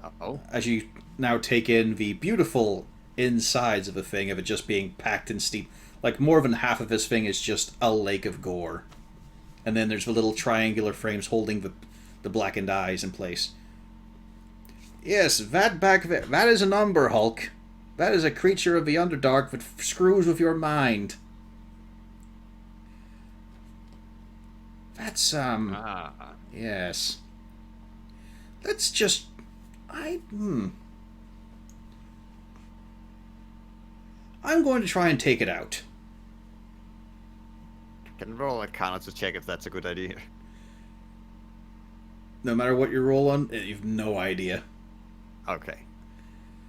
Uh-oh. As you now take in the beautiful insides of the thing, of it just being packed in steam. Like, more than half of this thing is just a lake of gore. And then there's the little triangular frames holding the blackened eyes in place. Yes, that back there, that is an Umber Hulk. That is a creature of the Underdark that screws with your mind. That's, yes. Let's just... I'm going to try and take it out. Can roll Arcana to check if that's a good idea. No matter what you roll on, you've no idea. Okay.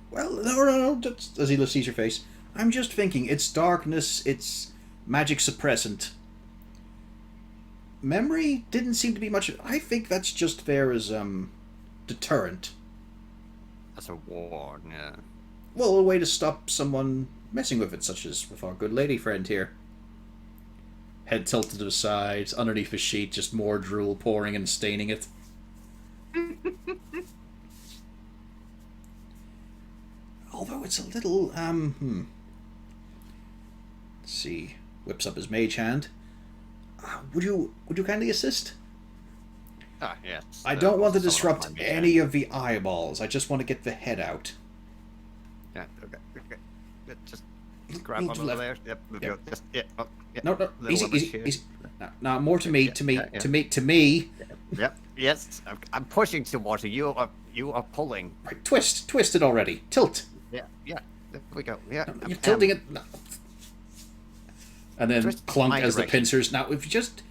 Well, no, just, as he sees your face. I'm just thinking, it's darkness, it's magic suppressant. Memory didn't seem to be much... I think that's just there as, deterrent. That's a ward, yeah. Well, a way to stop someone messing with it, such as with our good lady friend here. Head tilted to the sides, underneath the sheet, just more drool pouring and staining it. Although it's a little, Let's see. Whips up his mage hand. Would you kindly assist? Ah, yes. I don't want to someone disrupt on my any of the eyeballs. I just want to get the head out. Yeah, okay. Just grab Move one to over left. there. Yep, Yep. go. Just, yeah. Oh, yeah. No, Little easy, limit easy, here. easy. Now, more to me, to me, Yeah, yeah. to me. Yep. Yes. I'm pushing towards you. You are pulling. Right, twist it already. Tilt. Yeah. Yeah. There we go. Yeah. No, you're tilting it. No. And then Twist clunk my as the direction. pincers. Now, if you just...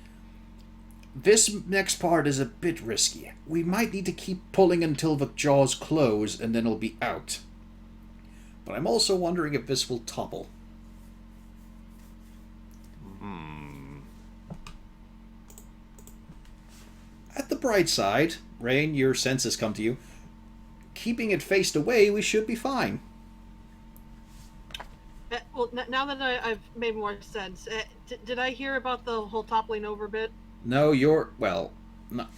This next part is a bit risky. We might need to keep pulling until the jaws close, and then it'll be out. But I'm also wondering if this will topple. At the bright side, Rain, your senses come to you. Keeping it faced away, we should be fine. Well, now that I've made more sense, did I hear about the whole toppling over bit? No, well,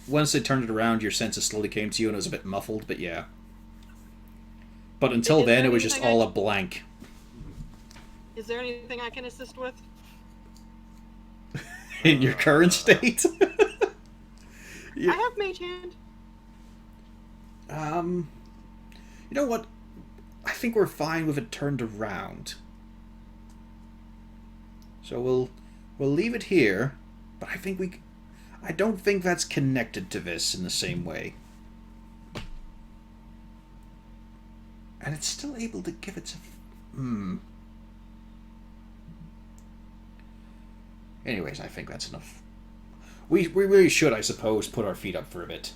once they turned it around, your senses slowly came to you, and it was a bit muffled, but yeah. But until Is there then, it was just anything all a blank. Is there anything I can assist with? In your current state? I have mage hand. You know what? I think we're fine with it turned around. So we'll leave it here, but I don't think that's connected to this in the same way. And it's still able to give it Anyways, I think that's enough. We really should, I suppose, put our feet up for a bit.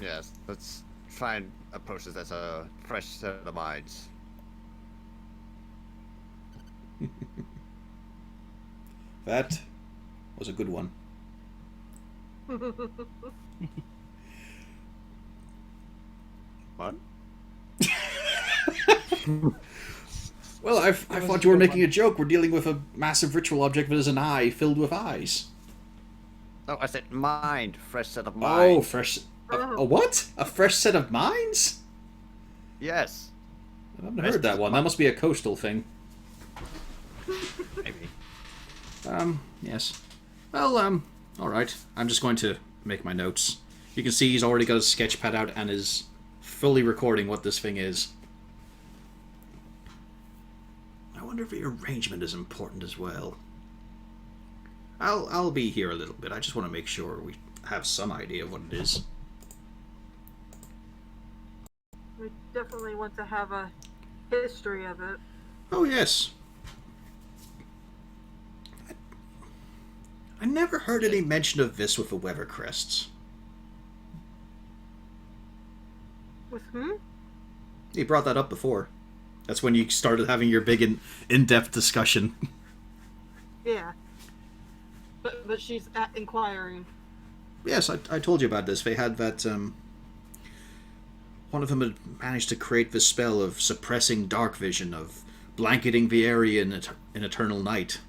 Yes. Let's try and approach this as a fresh set of minds. That was a good one. What? Well, I thought you were making a joke. We're dealing with a massive ritual object that is an eye filled with eyes. Oh, I said mind. Fresh set of Oh, mind. fresh... A what? A fresh set of minds? Yes. I haven't heard that one. That must be a coastal thing. Maybe. Yes. Well, alright. I'm just going to make my notes. You can see he's already got his sketch pad out and is fully recording what this thing is. I wonder if the arrangement is important as well. I'll be here a little bit. I just want to make sure we have some idea of what it is. We definitely want to have a history of it. Oh, yes. I never heard any mention of this with the weather crests. With whom? You brought that up before. That's when you started having your big in-depth discussion. Yeah. But she's inquiring. Yes, I told you about this. They had that one of them had managed to create the spell of suppressing dark vision, of blanketing the area in eternal night.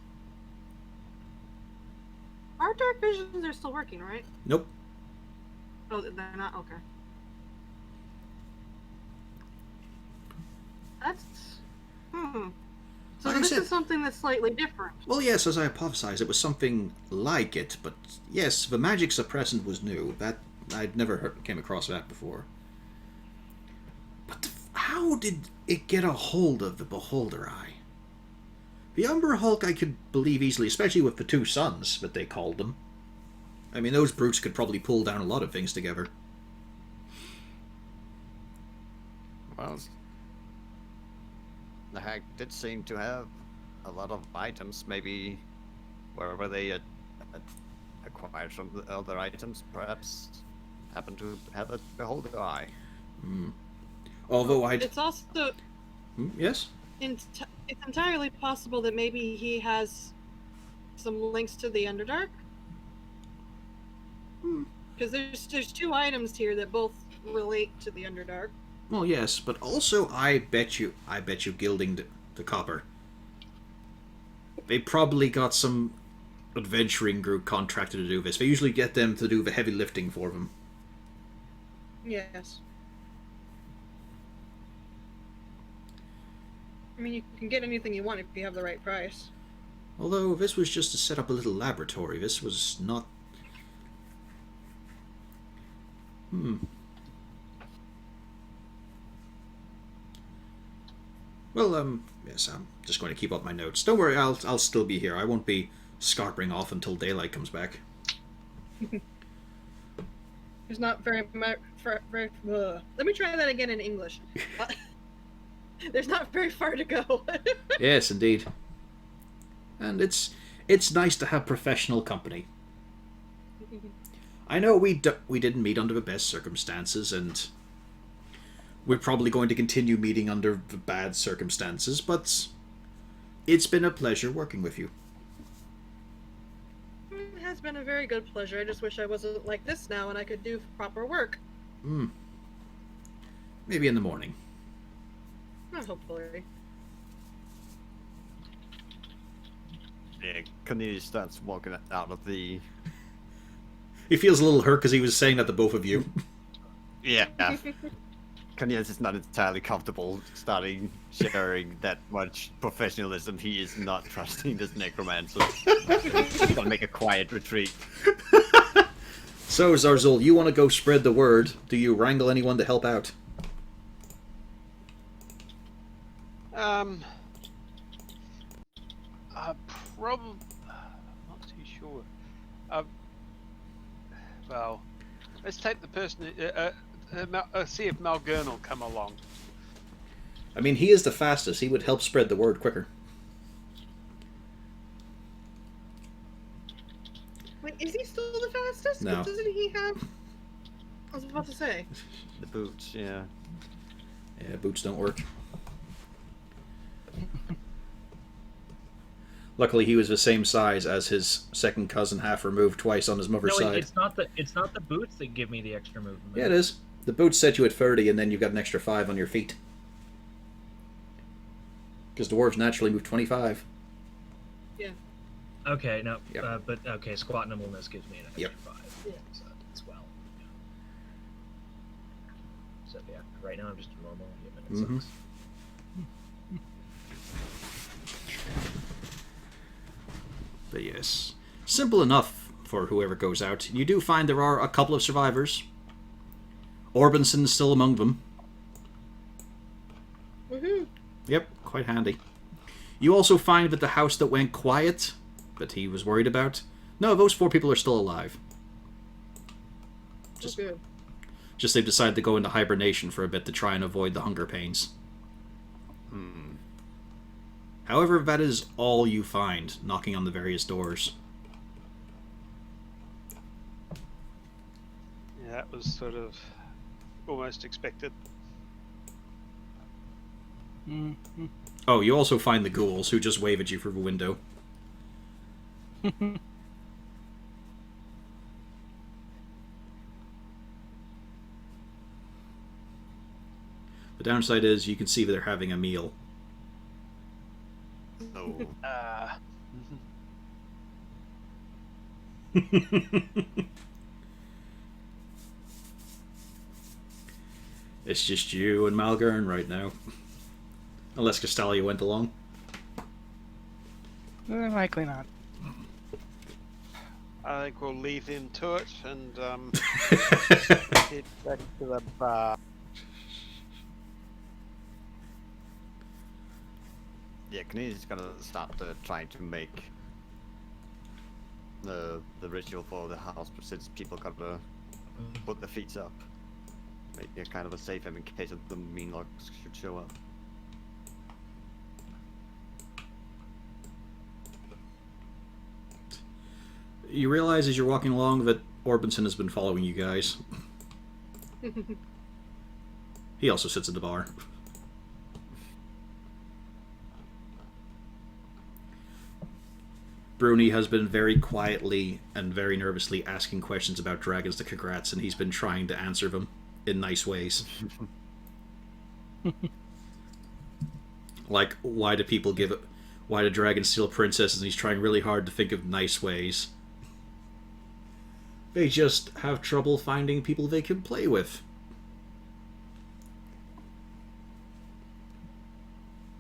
Our dark visions are still working, right? Nope. Oh, they're not? Okay. That's... So Like I this said- is something that's slightly different. Well, yes, as I hypothesized, it was something like it, but yes, the magic suppressant was new. That I'd never came across that before. But how did it get a hold of the Beholder Eye? The Umber Hulk I could believe easily, especially with the two suns, that they called them. I mean, those brutes could probably pull down a lot of things together. Well, the hack did seem to have a lot of items. Maybe wherever they acquired from the other items, perhaps happened to have a Beholder Eye. Although I'd... It's also... Yes? It's entirely possible that maybe he has some links to the Underdark. Because there's two items here that both relate to the Underdark. Well, yes, but also I bet you gilding the copper. They probably got some adventuring group contracted to do this. They usually get them to do the heavy lifting for them. Yes. I mean, you can get anything you want if you have the right price. Although this was just to set up a little laboratory. This was not... Well, yes, I'm just going to keep up my notes. Don't worry, I'll still be here. I won't be scarpering off until daylight comes back. There's not very much... Let me try that again in English. There's not very far to go. Yes, indeed. And it's nice to have professional company. I know we didn't meet under the best circumstances, and we're probably going to continue meeting under the bad circumstances, but it's been a pleasure working with you. It has been a very good pleasure. I just wish I wasn't like this now and I could do proper work. Maybe in the morning. Well, hopefully. Yeah, Cornelius starts walking out of the... He feels a little hurt because he was saying that to both of you. Yeah. Cornelius is not entirely comfortable sharing that much professionalism. He is not trusting this necromancer. He's gonna make a quiet retreat. So, Zarzul, you want to go spread the word. Do you wrangle anyone to help out? Probably. I'm not too sure. Well, let's take the person. See if Malgern will come along. I mean, he is the fastest. He would help spread the word quicker. Wait, is he still the fastest? No. Doesn't he have... I was about to say. The boots, yeah. Yeah, boots don't work. Luckily, he was the same size as his second cousin, half removed twice on his mother's No, side. it's not the boots that give me the extra movement. Yeah, it is. The boots set you at 30, and then you've got an extra 5 on your feet. Because dwarves naturally move 25. Yeah. Okay, no, Yep. but okay, squat nimbleness gives me an extra Yep. 5. Yeah. So, as well. So yeah, right now I'm just a normal human. It sucks. But yes, simple enough for whoever goes out. You do find there are a couple of survivors. Orbenson's still among them. Woohoo! Yep, quite handy. You also find that the house that went quiet, that he was worried about, no, those 4 people are still alive. Just good. Just they've decided to go into hibernation for a bit to try and avoid the hunger pains. However, that is all you find knocking on the various doors. Yeah, that was sort of almost expected. Oh, you also find the ghouls who just wave at you through the window. The downside is you can see that they're having a meal. So It's just you and Malgern right now. Unless Castalia went along. Likely not. I think we'll leave him to it and head back to the bar. yeah, Canadian's gonna start trying to make the ritual for the house, but since people gotta put their feet up, make it kind of a safe in case of the mean logs should show up. You realize as you're walking along that Orbinson has been following you guys. He also sits at the bar. Bruni has been very quietly and very nervously asking questions about dragons to Congrats, and he's been trying to answer them in nice ways. Like, why do people give it? Why do dragons steal princesses? And he's trying really hard to think of nice ways. They just have trouble finding people they can play with.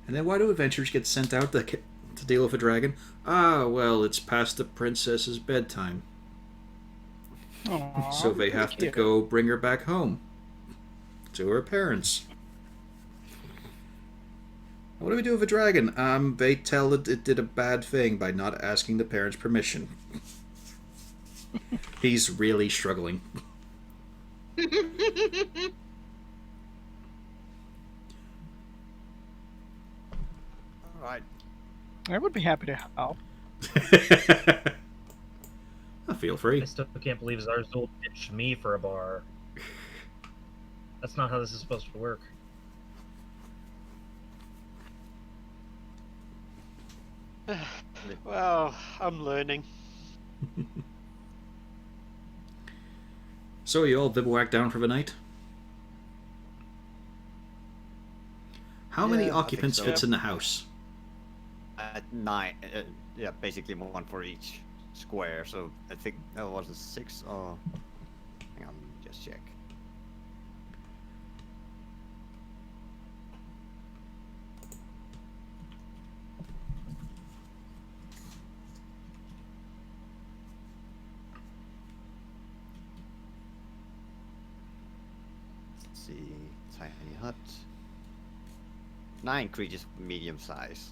And then why do adventurers get sent out to deal with a dragon? Ah, well, it's past the princess's bedtime. Aww, So they have to cute. go bring her back home. To her parents. What do we do with a dragon? They tell it did a bad thing by not asking the parents' permission. He's really struggling. Alright. I would be happy to help. Feel free. I still can't believe Zarzul pitched me for a bar. That's not how this is supposed to work. Well, I'm learning. So you all bivouac down for the night? How many Yeah, I think occupants so. fits in the house? At 9, yeah, basically one for each square, so I think that was a 6 or... Hang on, let me just check. Let's see, tiny hut. 9 creatures medium size.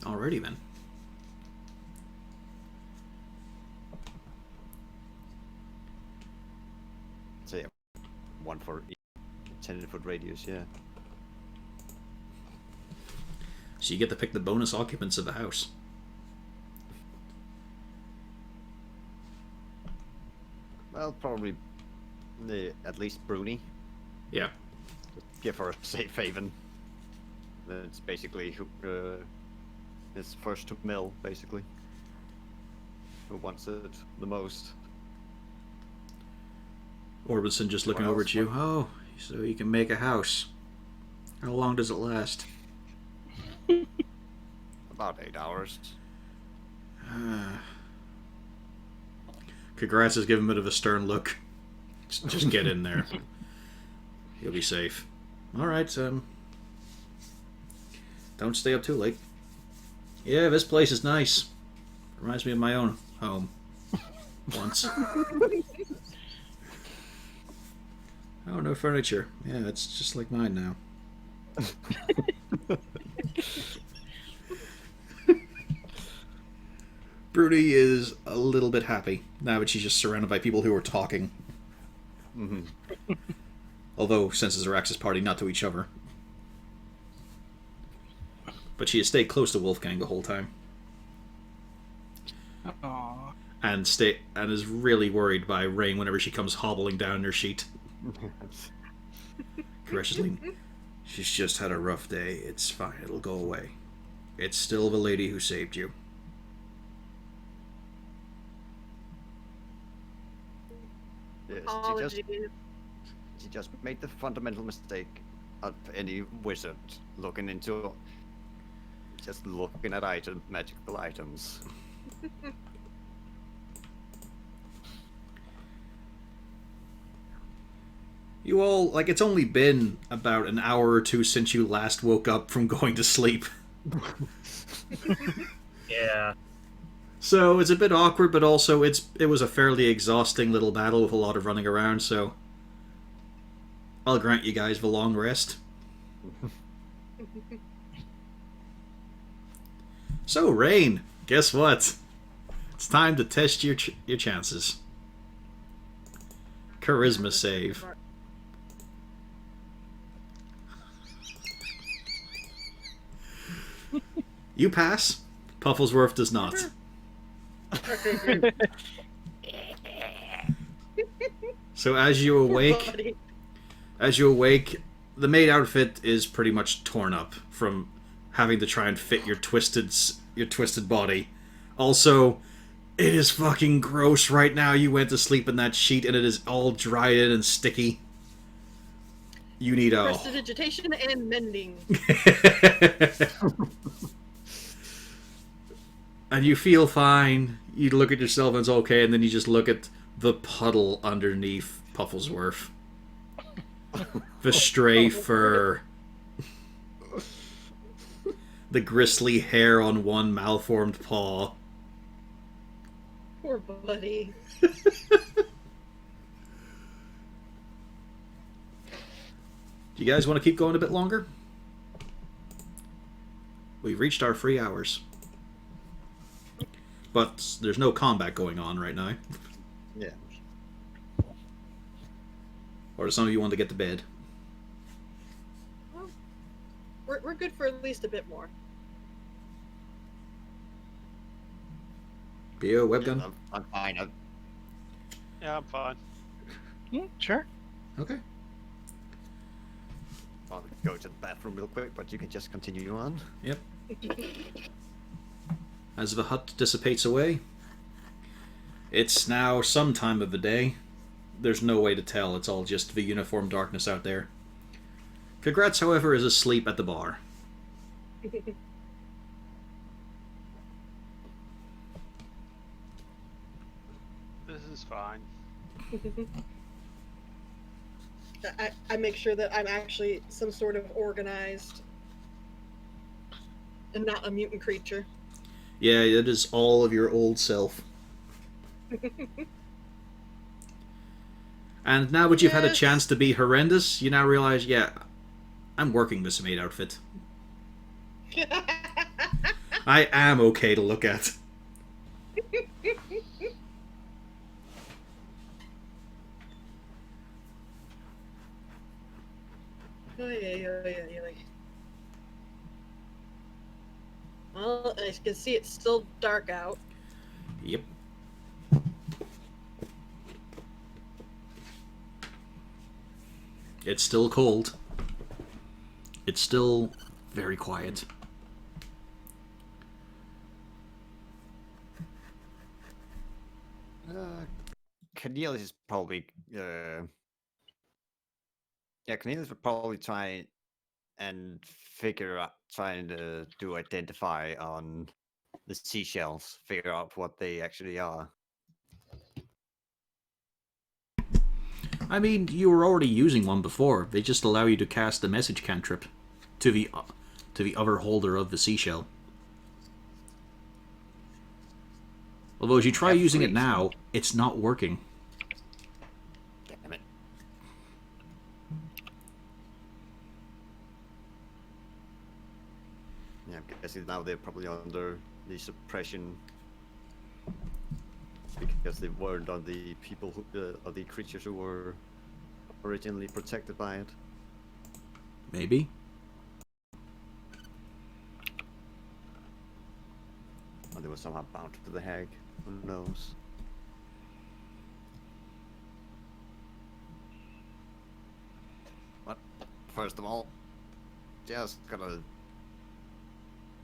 Alrighty then. So yeah, one for each 10-foot radius, yeah. So you get to pick the bonus occupants of the house. Well, probably at least Bruni. Yeah. Give her a safe haven. That's basically his first to mill, basically. Who wants it the most? Orbison just looking What over else? at you. Oh, so you can make a house. How long does it last? About 8 hours. Congrats has given him a bit of a stern look. Just get in there. You'll be safe. Alright, don't stay up too late. Yeah, this place is nice. Reminds me of my own home. Once. Oh, no furniture. Yeah, it's just like mine now. Bruni is a little bit happy now that she's just surrounded by people who are talking. Mhm. Although, since it's a Raxis party, not to each other. But she has stayed close to Wolfgang the whole time. Aww. And is really worried by Rain whenever she comes hobbling down her sheet. Graciously, she's just had a rough day. It's fine. It'll go away. It's still the lady who saved you. Yes, Apologies. she just made the fundamental mistake of any wizard looking into just looking at magical items. You all, like, it's only been about an hour or two since you last woke up from going to sleep. Yeah. So it's a bit awkward, but also it was a fairly exhausting little battle with a lot of running around, so I'll grant you guys the long rest. So, Rain, guess what? It's time to test your chances. Charisma save. You pass. Pufflesworth does not. So as you awake, the maid outfit is pretty much torn up from having to try and fit your twisted body. Also, it is fucking gross right now. You went to sleep in that sheet and it is all dried in and sticky. You need a Prestidigitation and mending. And you feel fine. You look at yourself and it's okay, and then you just look at the puddle underneath Pufflesworth. The stray fur. The gristly hair on one malformed paw. Poor buddy. Do you guys want to keep going a bit longer? We've reached our 3 hours. But there's no combat going on right now. Yeah. Or do some of you want to get to bed? Well, we're good for at least a bit more. Bio, webgun? I'm fine. Yeah, I'm fine. Sure. Okay. I'll go to the bathroom real quick, but you can just continue on. Yep. As the hut dissipates away, it's now some time of the day. There's no way to tell, it's all just the uniform darkness out there. Congrats, however, is asleep at the bar. This is fine. I make sure that I'm actually some sort of organized and not a mutant creature. Yeah, it is all of your old self. And now that you've had a Yes. chance to be horrendous, you now realize, yeah, I'm working this maid outfit. I am okay to look at. Well, I can see it's still dark out. Yep. It's still cold. It's still very quiet. Cornelius is probably Cornelius would probably try and trying to do identify on the seashells, figure out what they actually are. I mean, you were already using one before. They just allow you to cast a message cantrip to the other holder of the seashell. Although as you try using it now, it's not working. Damn it. Yeah, I'm guessing now they're probably under the suppression because they weren't on the people who, or the creatures who were originally protected by it. Maybe. Or they were somehow bound to the hag. Who knows? But first of all, just gonna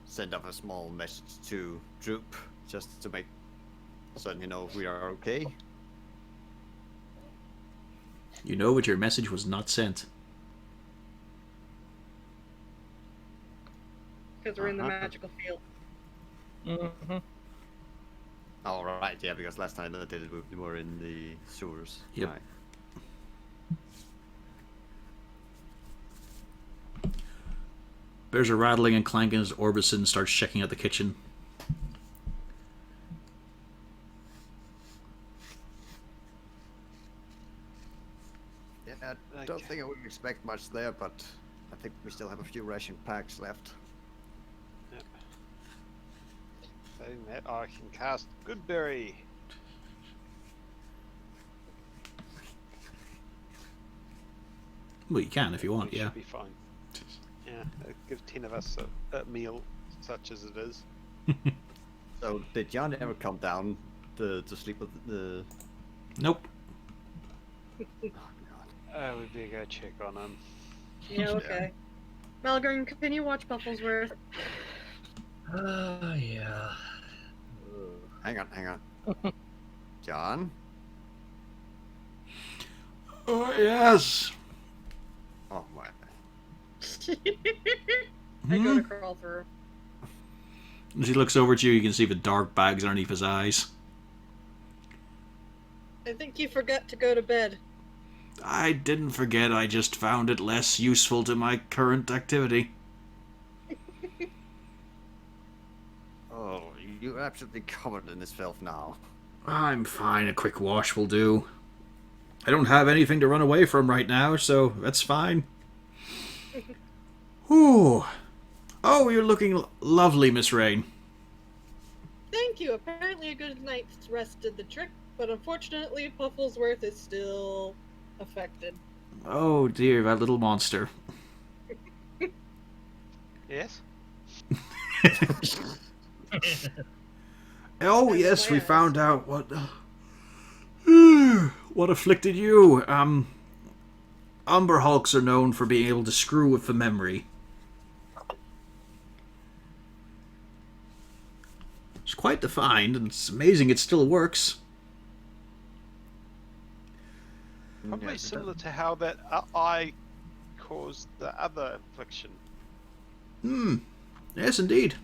send up a small message to Droop just to make certain we are okay. You know that your message was not sent. Because we're in the Uh-huh. magical field. Mm-hmm. All right, yeah, because last time that did it, we were in the sewers. Yep. Right. There's a rattling and clanking as Orbison starts checking out the kitchen. Yeah, I don't think I would expect much there, but I think we still have a few ration packs left. Saying that, I can cast Goodberry. Well, you can if you want, We yeah. should be fine. Yeah, give 10 of us a meal, such as it is. So, did Jan ever come down to sleep with the... Nope. Oh, God. We better go check on him. Yeah, okay. Malgrim, can you watch Bufflesworth? Yeah. Hang on. John? Oh, yes. Oh, my. I go to crawl through. As he looks over at you, you can see the dark bags underneath his eyes. I think you forgot to go to bed. I didn't forget, I just found it less useful to my current activity. Oh, you're absolutely covered in this filth now. I'm fine, a quick wash will do. I don't have anything to run away from right now, so that's fine. Whew. Oh, you're looking lovely, Miss Rain. Thank you. Apparently a good night's rest did the trick, but unfortunately Bufflesworth is still affected. Oh dear, that little monster. Yes? Oh That's yes, my we eyes. found out what... what afflicted you. Umber Hulks are known for being able to screw with the memory. It's quite defined, and it's amazing it still works. Probably Yes, it similar to how that eye caused the other affliction. Yes, indeed.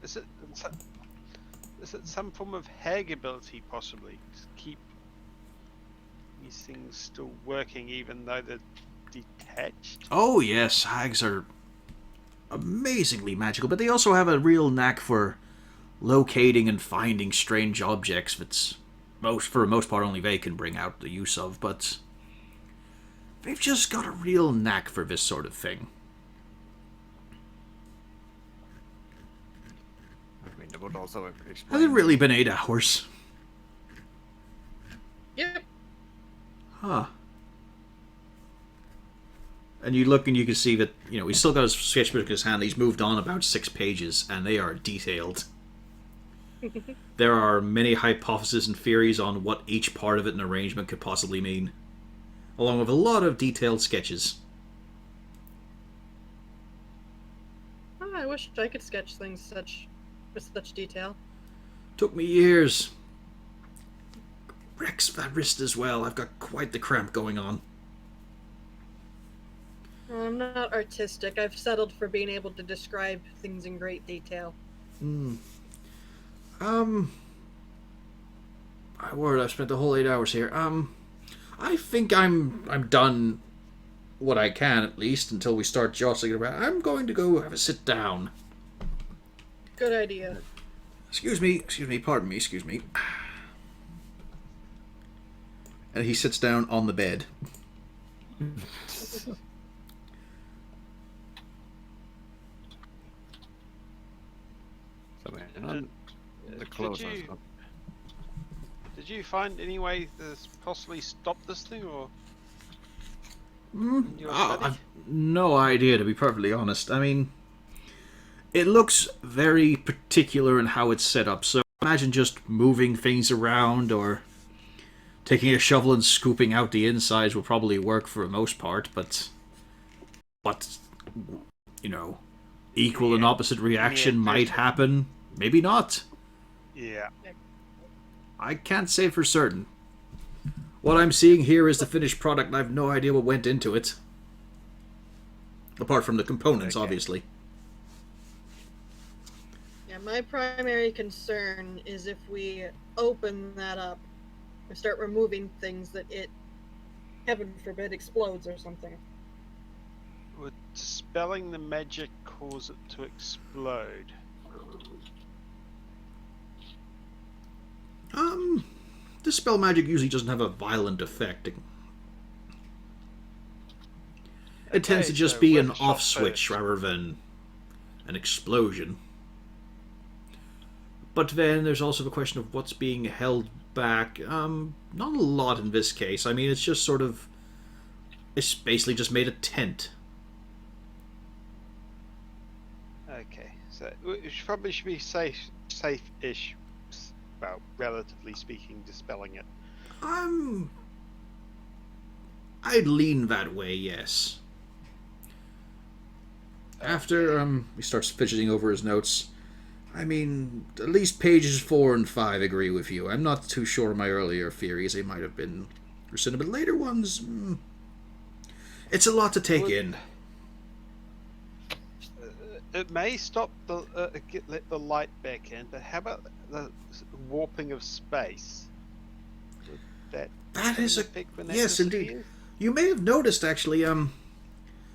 Is it some form of hag ability, possibly, to keep these things still working even though they're detached? Oh yes, hags are amazingly magical, but they also have a real knack for locating and finding strange objects that's for the most part only they can bring out the use of, but they've just got a real knack for this sort of thing. I mean, that would also explain... Has it really been 8 hours? Yep. Huh. And you look and you can see that, he's still got his sketchbook in his hand. He's moved on about 6 pages, and they are detailed. There are many hypotheses and theories on what each part of it and arrangement could possibly mean, along with a lot of detailed sketches. Oh, I wish I could sketch things with such detail. Took me years. Rex that wrist as well. I've got quite the cramp going on. Well, I'm not artistic. I've settled for being able to describe things in great detail. My word, I've spent the whole 8 hours here. I think I'm done what I can, at least, until we start jostling around. I'm going to go have a sit down. Good idea. Excuse me, pardon me, excuse me. And he sits down on the bed. So, man, the clothes Did are you, stuff. did you find any way to possibly stop this thing, or Mm, your I've study? no idea, to be perfectly honest. I mean, it looks very particular in how it's set up, so imagine just moving things around or taking a shovel and scooping out the insides will probably work for the most part, but equal and opposite reaction might happen. Maybe not. Yeah. I can't say for certain. What I'm seeing here is the finished product, and I have no idea what went into it. Apart from the components, Okay. obviously. Yeah, my primary concern is if we open that up and start removing things that it, heaven forbid, explodes or something. Would dispelling the magic cause it to explode? Dispel magic usually doesn't have a violent effect. It tends to Okay, just so be where an the shop off switch first? rather than an explosion. But then there's also the question of what's being held back. Not a lot in this case. I mean, it's just sort of... It's basically just made a tent. Okay, so it probably should be safe-ish. Well, relatively speaking, dispelling it. I'd lean that way, yes. After he starts fidgeting over his notes, I mean, at least pages 4 and 5 agree with you. I'm not too sure of my earlier theories. They might have been rescinded, but later ones, it's a lot to take in. It may stop the let the light back in, but how about the warping of space? Would that That is a affect when that yes, indeed. disappears? You may have noticed actually.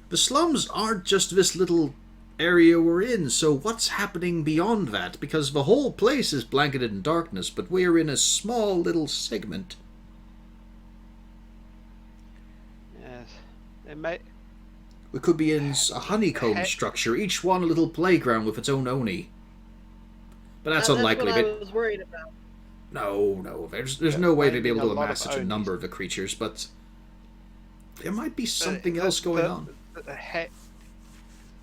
The slums aren't just this little area we're in. So what's happening beyond that? Because the whole place is blanketed in darkness, but we're in a small little segment. Yes, it may. We could be in a honeycomb structure, each one a little playground with its own Oni. But that's unlikely. That's what I But was worried about. no, there's no way they'd be able to Finding a lot amass of such a Onis. number of the creatures. But there might be something else going on.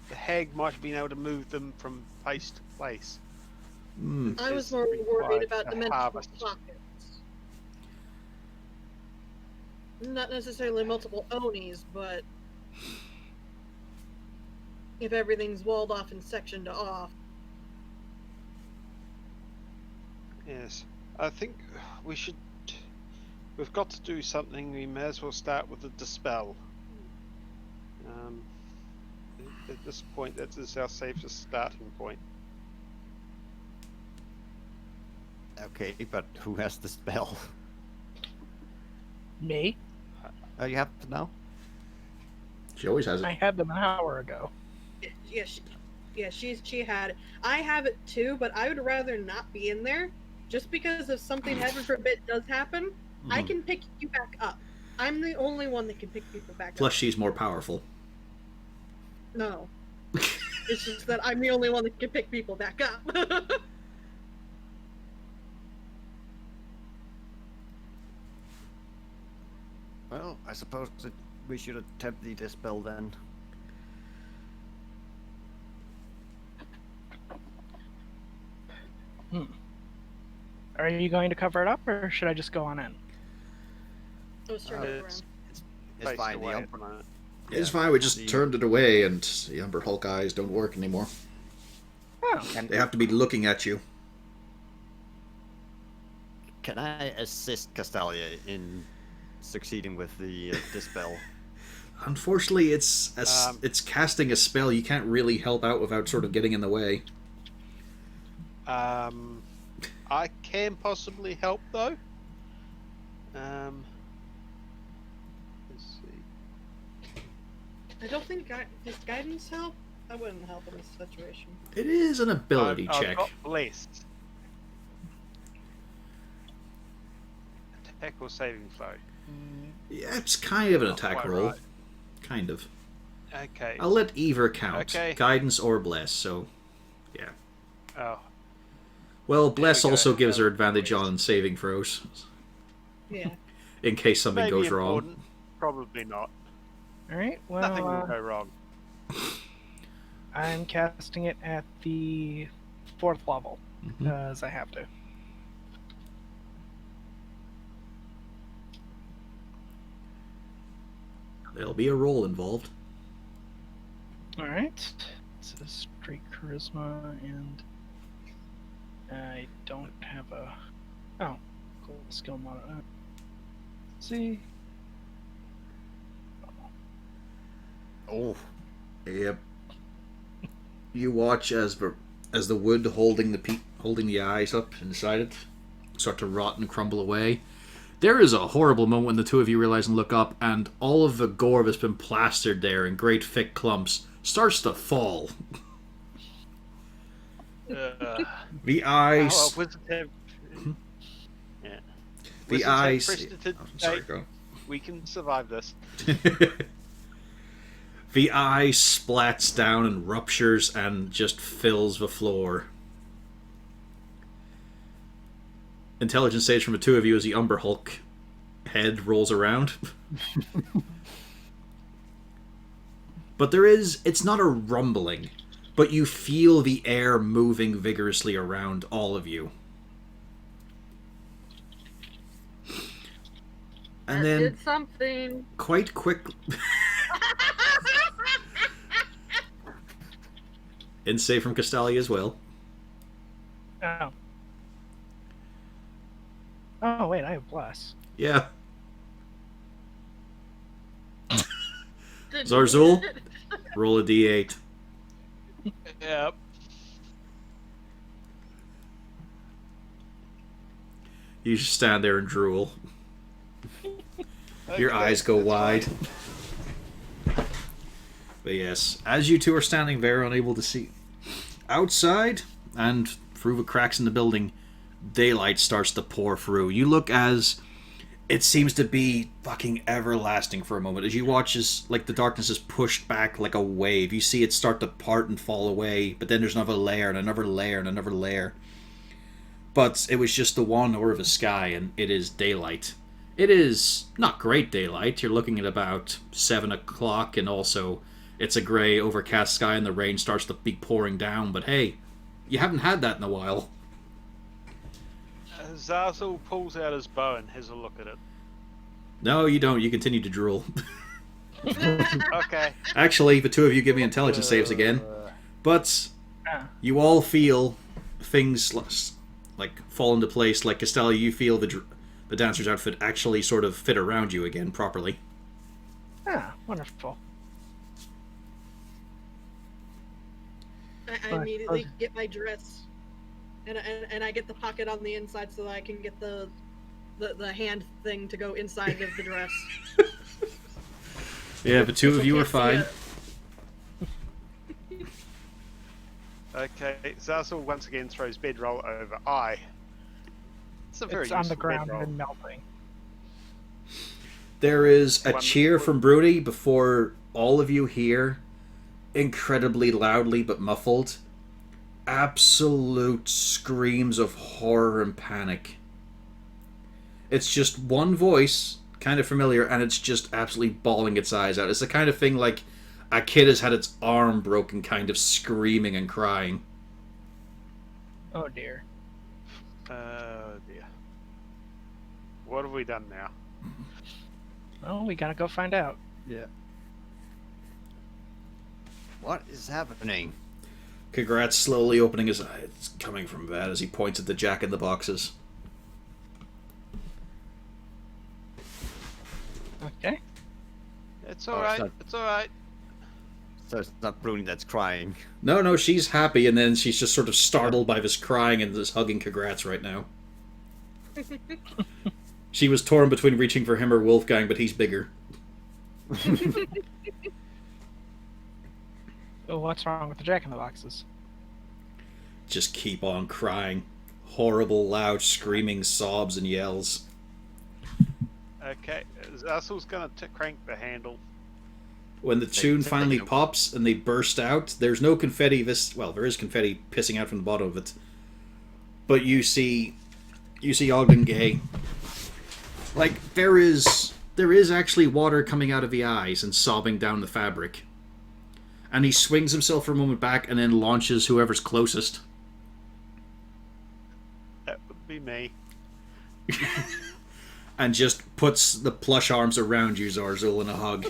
The hag might have been able to move them from place to place. I was Is more worried required about to dimensional harvest. pockets. Not necessarily multiple Onis, but if everything's walled off and sectioned off. Yes, I think we should. We've got to do something. We may as well start with the dispel. At this point, that is our safest starting point. Okay, but who has the spell? Me? Oh, you have to know? She always has it. I had them an hour ago. She had it. I have it too, but I would rather not be in there. Just because if something heaven forbid does happen, I can pick you back up. I'm the only one that can pick people back Plus, up. she's more powerful. No. It's just that I'm the only one that can pick people back up. Well, I suppose that we should attempt the dispel then. Are you going to cover it up, or should I just go on in? I was turning it It's around. It's faced fine. away The at the moment. It's fine. We just turned it away, and the Umber Hulk eyes don't work anymore. Oh, They have to be looking at you. Can I assist Castalia in succeeding with the dispel? Unfortunately, it's casting a spell. You can't really help out without sort of getting in the way. I can possibly help though. Let's see. I don't think does guidance help? I wouldn't help in this situation. It is an ability I've check. got blessed. Attack or saving throw. Yeah, it's kind of an Not attack quite roll. right. Kind of. Okay. I'll let either count. Okay. Guidance or bless, so... Yeah. Oh, Well, bless we go. also gives her Oh, advantage bless. on saving throws. Yeah. In case something maybe goes wrong. important. Probably not. all right. Nothing will Well, go wrong. I'm casting it at the 4th level, Mhm. because I have to. There'll be a roll involved. All right. It's a straight charisma, and I don't have a. Oh, cool skill mod. see. Oh, Yep. You watch as the wood holding the eyes up inside it start to rot and crumble away. There is a horrible moment when the two of you realize and look up, and all of the gore that's been plastered there in great thick clumps starts to fall. The eyes. Wizards have. Yeah. The Wizards have eyes. precedent I'm sorry, date. go. We can survive this. The eye splats down and ruptures and just fills the floor. Intelligence stage from the two of you as the Umber Hulk head rolls around. But it's not a rumbling, but you feel the air moving vigorously around all of you. And That then, did something. quite quick. And say from Castalia as well. Oh. Oh, wait, I have plus. Yeah. Zarzul, roll a d8. Yep. You just stand there and drool. Your Okay, eyes go that's wide. fine. But yes, as you two are standing there, unable to see outside and through the cracks in the building, daylight starts to pour through. You look as it seems to be fucking everlasting for a moment as you watch as like the darkness is pushed back like a wave. You see it start to part and fall away, but then there's another layer and another layer and another layer. But it was just the one over the sky, and it is daylight. It is not great daylight. You're looking at about 7 o'clock, and also it's a grey, overcast sky, and the rain starts to be pouring down. But hey, you haven't had that in a while. Zazzle pulls out his bow and has a look at it. No, you don't. You continue to drool. Okay. Actually, the two of you give me intelligence saves again. But you all feel things like fall into place. Like Castalia, you feel the dancer's outfit actually sort of fit around you again properly. Ah, wonderful. I immediately get my dress, and I get the pocket on the inside so that I can get the hand thing to go inside of the dress. Yeah, the two of you are Can't see fine. it. Okay. Zazzle once again throws bedroll over eye. It's a very It's on the useful ground bedroll. and melting. There is a One- cheer from Bruni before all of you hear, incredibly loudly but muffled, absolute screams of horror and panic. It's just one voice, kind of familiar, and it's just absolutely bawling its eyes out. It's the kind of thing like a kid has had its arm broken, kind of screaming and crying. Oh dear. Oh dear. What have we done now? Well, we gotta go find out. yeah. What is happening? Congrats slowly opening his eyes. It's coming from that as he points at the jack-in-the-boxes. Okay. It's Oh, alright. so- It's alright. So it's not Bruni that's crying. No, she's happy, and then she's just sort of startled by this crying and this hugging Congrats right now. She was torn between reaching for him or Wolfgang, but he's bigger. So what's wrong with the jack-in-the-boxes? Just keep on crying. Horrible, loud, screaming sobs and yells. Okay. Zazzle's gonna crank the handle. When the tune they- finally they- pops and they burst out, there's no confetti. There is confetti pissing out from the bottom of it. But you see Ogden Gay. Like, there is actually water coming out of the eyes and sobbing down the fabric. And he swings himself for a moment back and then launches whoever's closest. That would be me. And just puts the plush arms around you, Zarzul, in a hug.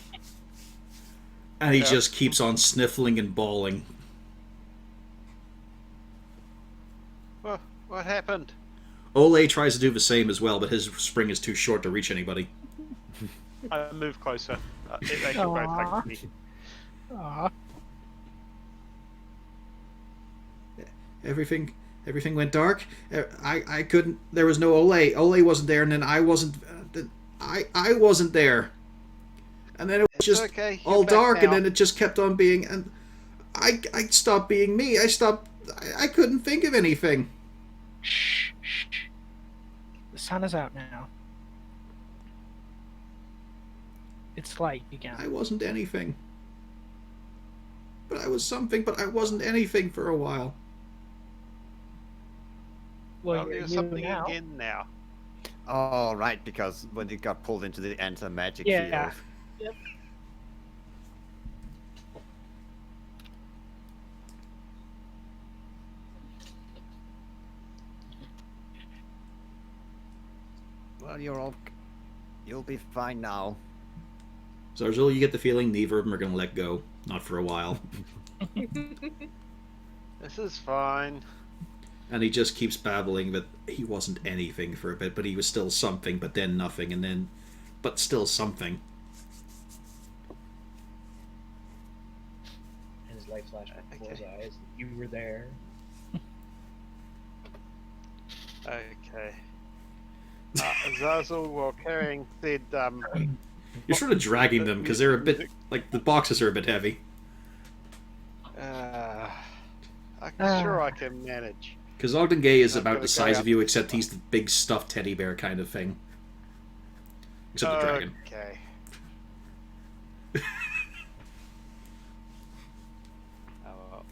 And he Yeah. just keeps on sniffling and bawling. What happened? Ole tries to do the same as well, but his spring is too short to reach anybody. I move closer. They can both Aw. hug me. Aw. Everything went dark. I couldn't. There was no Ole. Ole wasn't there, and then I wasn't. I wasn't there. And then it was It's just okay, you're all back dark, and now. then it just kept on being. And I stopped being me. I stopped. I couldn't think of anything. Shh, shh. The sun is out now. It's light again. I wasn't anything. But I was something. But I wasn't anything for a while. Well, There's you're something now. again now. Oh, right, because when it got pulled into the anti-magic Yeah. field. Yep. Well, you'll be fine now. So Arzul, you get the feeling neither of them are going to let go. Not for a while. This is fine. And he just keeps babbling that he wasn't anything for a bit, but he was still something, but then nothing, and then... But still something. And his light flashed before his eyes. You were there. Okay. Zazzle, while carrying, said, You're sort of dragging them, because they're a bit... Like, the boxes are a bit heavy. I'm sure I can manage. Because Ogden Gay is I'm about gonna the go size out of you, to except the he's the big stuffed teddy bear kind of thing. Except the dragon. Okay. Oh,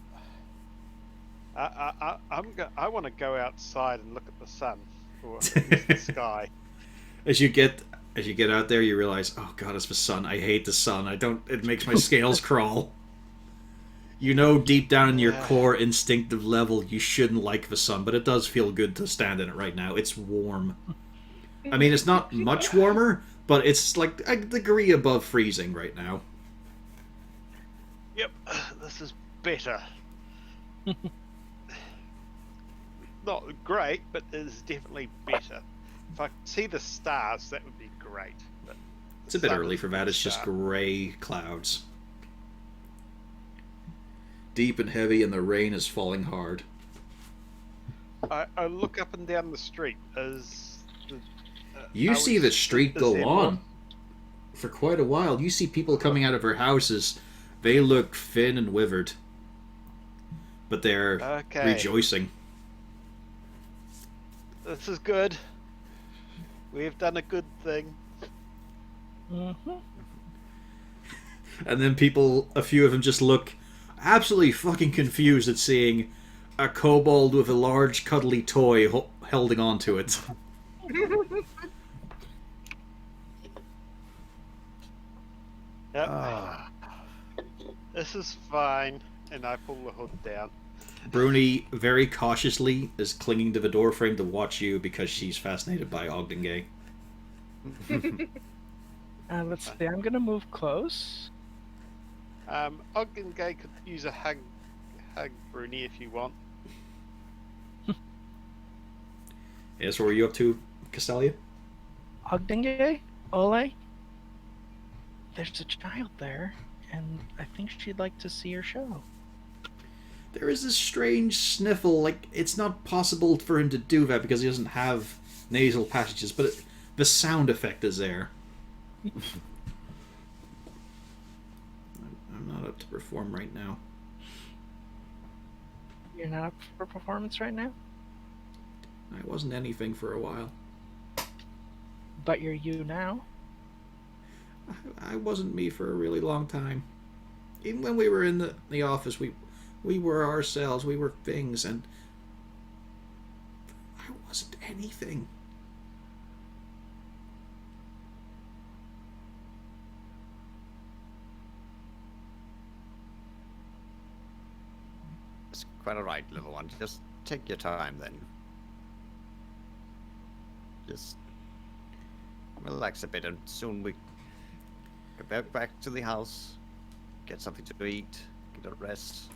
I want to go outside and look at the sun, or at least the sky. As you get out there, you realize, oh god, it's the sun. I hate the sun. It makes my scales crawl. You know deep down in your core instinctive level you shouldn't like the sun, but it does feel good to stand in it right now. It's warm. I mean, it's not much warmer, but it's like a degree above freezing right now. Yep, this is better. Not great, but it is definitely better. If I could see the stars, that would be great. But It's a bit sun early is for a that. good It's just start. grey clouds. Deep and heavy, and the rain is falling hard. I look up and down the street. You see the street is go there on more? for quite a while. You see people coming out of their houses. They look thin and withered. But they're Okay. rejoicing. This is good. We've done a good thing. Mm-hmm. And then a few of them just look absolutely fucking confused at seeing a kobold with a large cuddly toy holding on to it. Yep. Ah. This is fine. And I pull the hood down. Bruni very cautiously is clinging to the doorframe to watch you because she's fascinated by Ogden Gay. Let's see. I'm gonna move close. Ogden Gay could use a hug, Bruni, if you want. Yes, what were you up to, Castalia? Ogdenge? Ole? There's a child there, and I think she'd like to see your show. There is this strange sniffle, like it's not possible for him to do that because he doesn't have nasal passages, but the sound effect is there. I'm not up to perform right now. You're not up for performance right now? I wasn't anything for a while. But you're you now? I wasn't me for a really long time. Even when we were in the office, we were ourselves, we were things, and I wasn't anything. It's quite alright, little one. Just take your time then. Just relax a bit and soon we go back to the house, get something to eat, get a rest.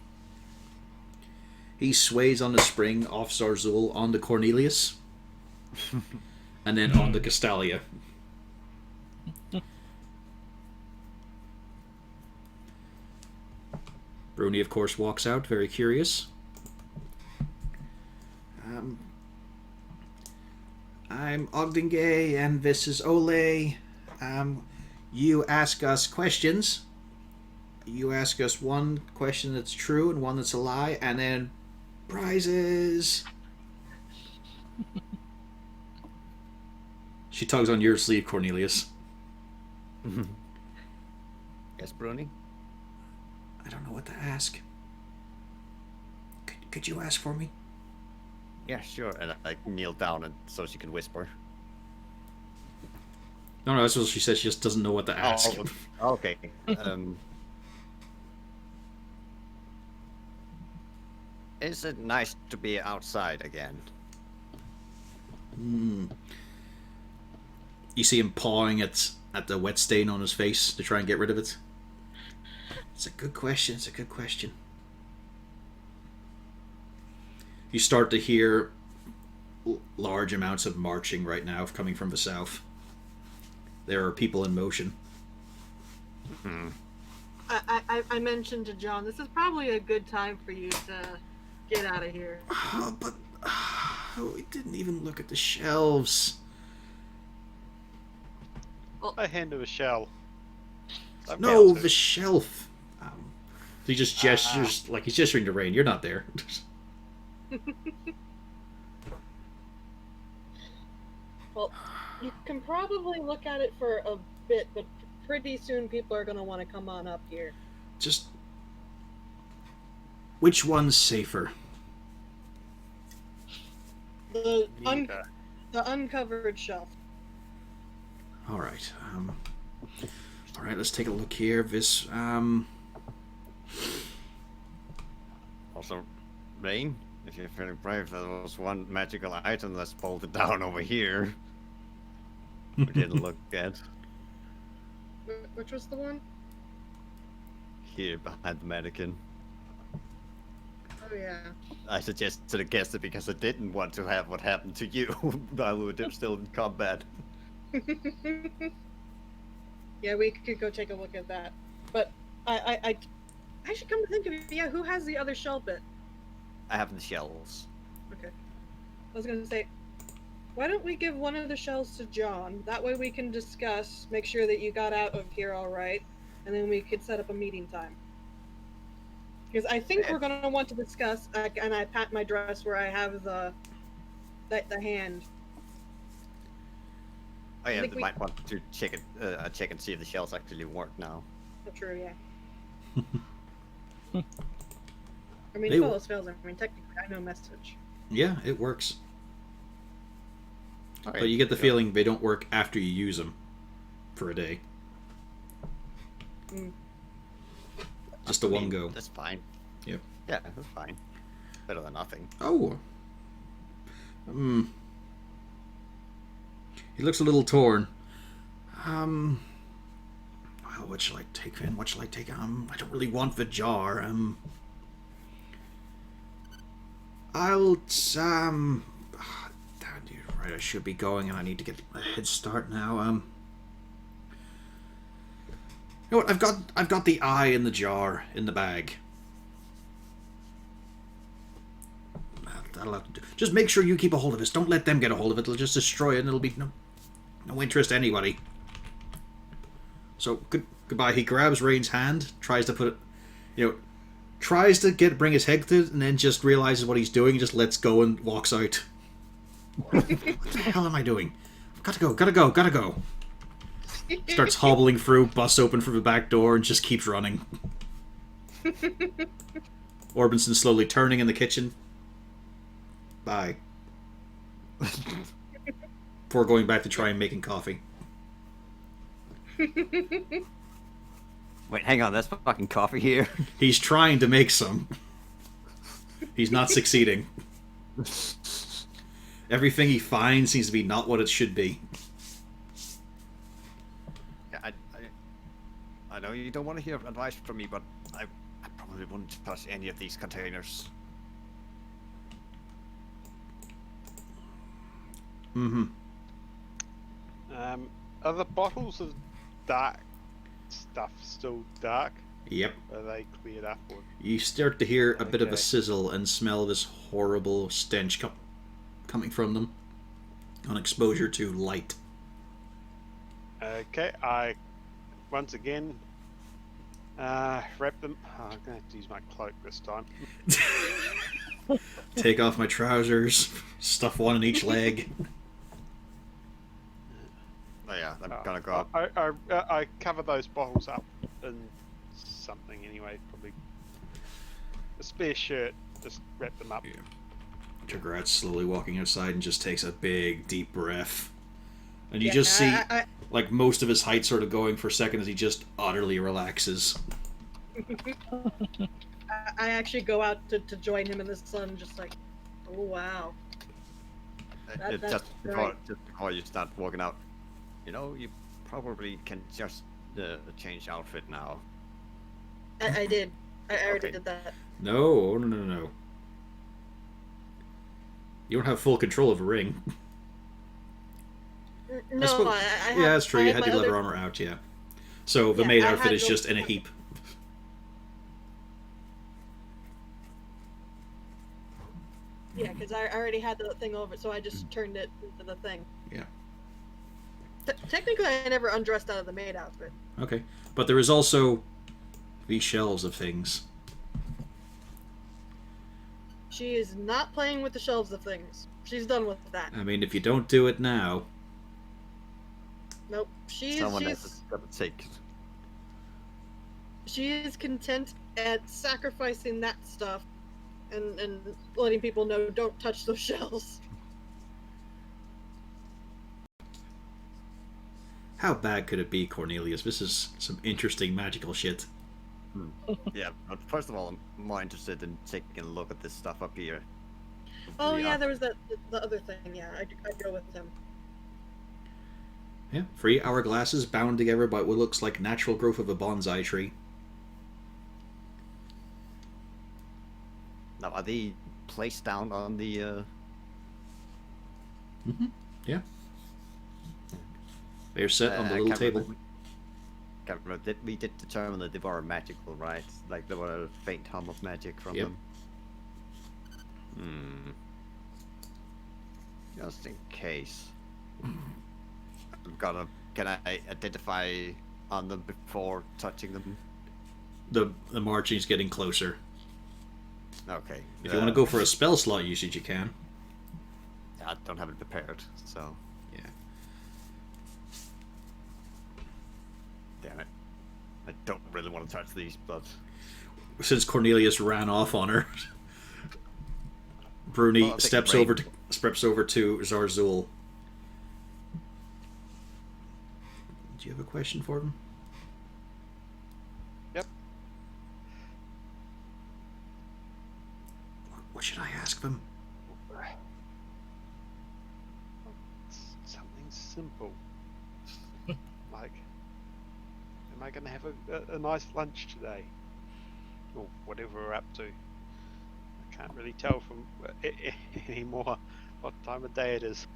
He sways on the spring off Zarzul onto Cornelius, and then onto Castalia. Bruni, of course, walks out, very curious. I'm Ogdengay, and this is Ole. You ask us questions. You ask us one question that's true and one that's a lie, and then prizes. She tugs on your sleeve, Cornelius. Yes, Bruni? I don't know what to ask. Could you ask for me? Yeah, sure. And I kneel down and so she can whisper. No, that's what she said. She just doesn't know what to ask. Oh, okay. Is it nice to be outside again? You see him pawing at the wet stain on his face to try and get rid of it. It's a good question. It's a good question. You start to hear large amounts of marching right now coming from the south. There are people in motion. I mentioned to John, this is probably a good time for you to get out of here. But we didn't even look at the shelves. I hand her a shell. I'm No, down to. the shelf. He just gestures like he's gesturing to Rain. You're not there. Well, you can probably look at it for a bit, but pretty soon people are going to want to come on up here. Just which one's safer? The Neither. uncovered shelf. All right. All right. Let's take a look here. This. Also, Rain, if you're feeling brave, there was one magical item that's bolted down over here. We didn't look at. Which was the one? Here, behind the mannequin. Oh, yeah. I suggested against it because I didn't want to have what happened to you while we were still in combat. Yeah, we could go take a look at that. But I should come to think of it. Yeah, who has the other shell bit? I have the shells. Okay. I was gonna say, why don't we give one of the shells to John? That way we can discuss, make sure that you got out of here all right, and then we could set up a meeting time. Because I think we're gonna want to discuss, and I pat my dress where I have the hand. Oh yeah, think they we- might want to check it, check and see if the shells actually work now. Oh, true, yeah. I mean, They if w- all else fails, I mean, technically, I know message. Yeah, it works. Okay, But you get the sure. feeling they don't work after you use them for a day. Mm. Just a I one mean, go. That's fine. Yep. Yeah, that's fine. Better than nothing. Oh. He looks a little torn. Well, what shall I take then? What shall I take? I don't really want the jar. I'll, damn, you're right, I should be going and I need to get a head start now. You know what, I've got the eye in the jar in the bag. That'll have to do. Just make sure you keep a hold of this. Don't let them get a hold of it. They'll just destroy it and it'll be no interest to anybody. So, goodbye. He grabs Rain's hand, tries to put it, tries to bring his head to it, and then just realizes what he's doing, just lets go and walks out. What the hell am I doing? Gotta go. Starts hobbling through, busts open from the back door, and just keeps running. Orbinson slowly turning in the kitchen. Bye. Before going back to try and making coffee. Wait, hang on, that's fucking coffee here. He's trying to make some. He's not succeeding. Everything he finds seems to be not what it should be. Yeah, I know you don't want to hear advice from me, but I probably wouldn't touch any of these containers. Mm-hmm. Are the bottles of dark stuff still dark? Yep. Are they cleared up? Or... You start to hear a bit of a Okay. sizzle and smell this horrible stench coming from them on exposure to light. Okay, I once again wrap them. Oh, I'm gonna have to use my cloak this time. Take off my trousers, stuff one in each leg. Oh yeah, I'm gonna go up. I cover those bottles up in something anyway, probably a spare shirt. Just wrap them up. Yeah. Jagrat's slowly walking outside and just takes a big, deep breath. And you just see, like, most of his height sort of going for a second as he just utterly relaxes. I actually go out to join him in the sun, just like, oh wow. That's Just before you start walking out, you know, you probably can just change outfit now. I did. I already Okay. did that. No. You don't have full control of a ring. No, suppose- I have, Yeah, that's true. I You have had my your leather other- armor out, yeah. So the Yeah, maid I outfit had is no- just in a heap. Yeah, because I already had the thing over, so I just turned it into the thing. Yeah. Technically, I never undressed out of the maid outfit. Okay. But there is also these shelves of things. She is not playing with the shelves of things. She's done with that. I mean, if you don't do it now, Nope. She's Someone else is gonna take it. she is content at sacrificing that stuff and letting people know don't touch those shells. how bad could it be, Cornelius? This is some interesting magical shit. Yeah, but first of all, I'm more interested in taking a look at this stuff up here. Oh yeah, there was the other thing. Yeah, I'd go with him. Yeah. 3 hourglasses bound together by what looks like natural growth of a bonsai tree. Now, are they placed down on the? Mm-hmm. Yeah. They're set on the I little can't table. remember- Can't remember. We did determine that they were magical, right? Like there were a faint hum of magic from Yep. them. Just in case. Can I identify on them before touching them? The marching's getting closer. Okay. If you want to go for a spell slot usage, you can. I don't have it prepared, so Yeah. damn it. I don't really want to touch these, but Since Cornelius ran off on her, Bruni Well, I'll take a steps break. over to Zarzul. Do you have a question for him? Yep. What should I ask them? Something simple. Like, am I going to have a nice lunch today? Or whatever we're up to. I can't really tell from anymore what time of day it is.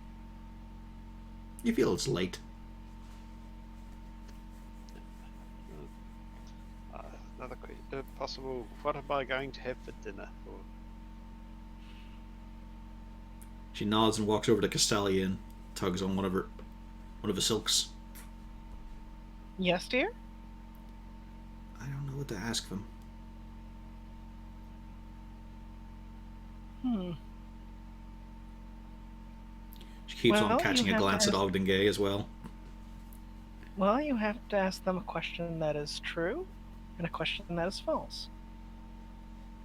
You feel it's late. Another possible, what am I going to have for dinner? Or, She nods and walks over to Castalia and tugs on one of the silks. Yes, dear? I don't know what to ask them. She keeps Well, on you catching a have to glance at ask- Ogden Gay as well. Well, you have to ask them a question that is true and a question that is false.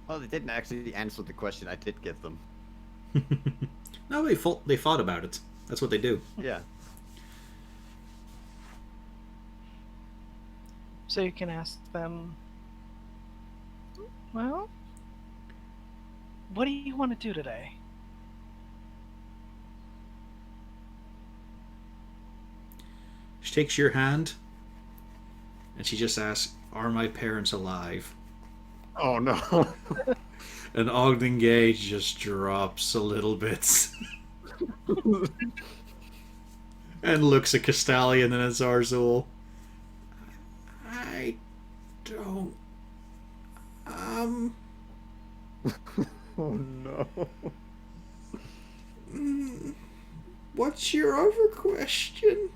well, they didn't actually answer the question I did give them. No, they thought about it. That's what they do. Yeah. So you can ask them, well, what do you want to do today? She takes your hand and she just asks, "Are my parents alive?" Oh no. And Ogden Gay just drops a little bit and looks at Castalia and then at Zarzul. I don't Oh no. What's your other question?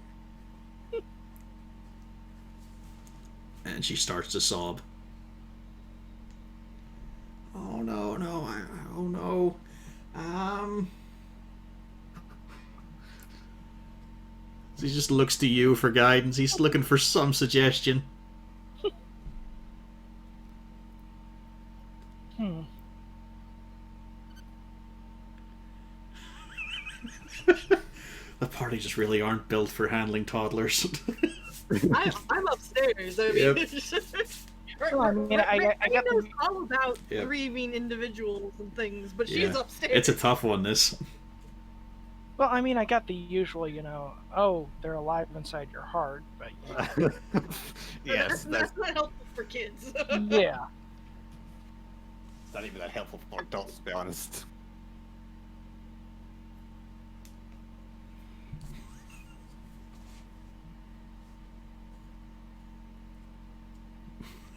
And she starts to sob. Oh no, oh no. So he just looks to you for guidance. He's looking for some suggestion. Hmm. The party just really aren't built for handling toddlers. I'm upstairs. I mean, Yep. Well, I mean, I got knows the. all about Yep. grieving individuals and things, but Yeah. she's upstairs. It's a tough one, this. Well, I mean, I got the usual, oh, they're alive inside your heart, but Yes, that's not helpful for kids. yeah. It's not even that helpful for adults, to be honest.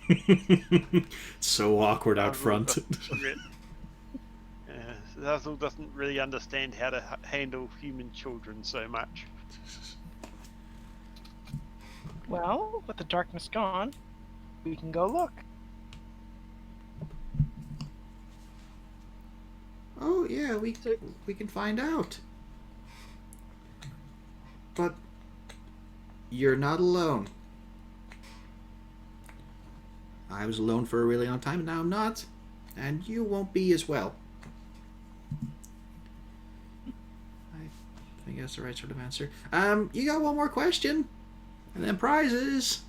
It's so awkward out front. Zazzle doesn't really understand how to handle human children so much. Well, with the darkness gone, we can go look. Oh yeah, we can find out. But you're not alone. I was alone for a really long time, and now I'm not. And you won't be as well. I think that's the right sort of answer. You got one more question. And then prizes.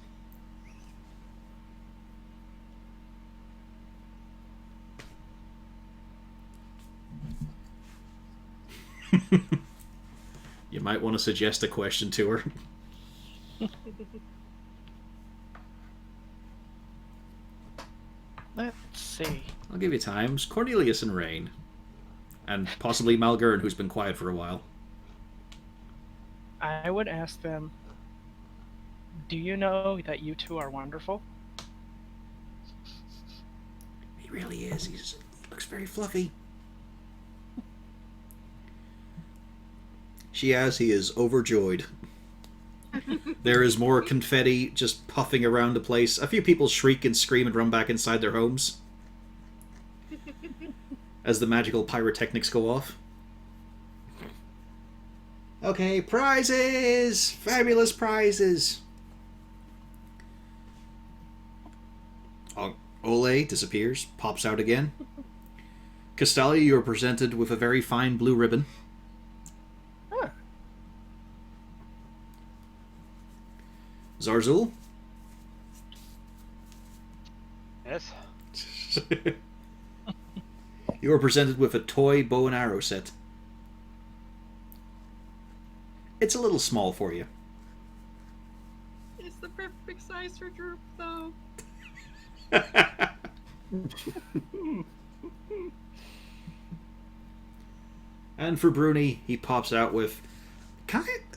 You might want to suggest a question to her. Let's see. I'll give you times. Cornelius and Rain. And possibly Malgern, who's been quiet for a while. I would ask them, do you know that you two are wonderful? He really is. He looks very fluffy. He is overjoyed. There is more confetti just puffing around the place. A few people shriek and scream and run back inside their homes as the magical pyrotechnics go off. Okay, prizes! Fabulous prizes! Ole disappears, pops out again. Castalia, you are presented with a very fine blue ribbon. Huh. Zarzul? Yes? You are presented with a toy bow and arrow set. It's a little small for you. It's the perfect size for Droop, though. And for Bruni, he pops out with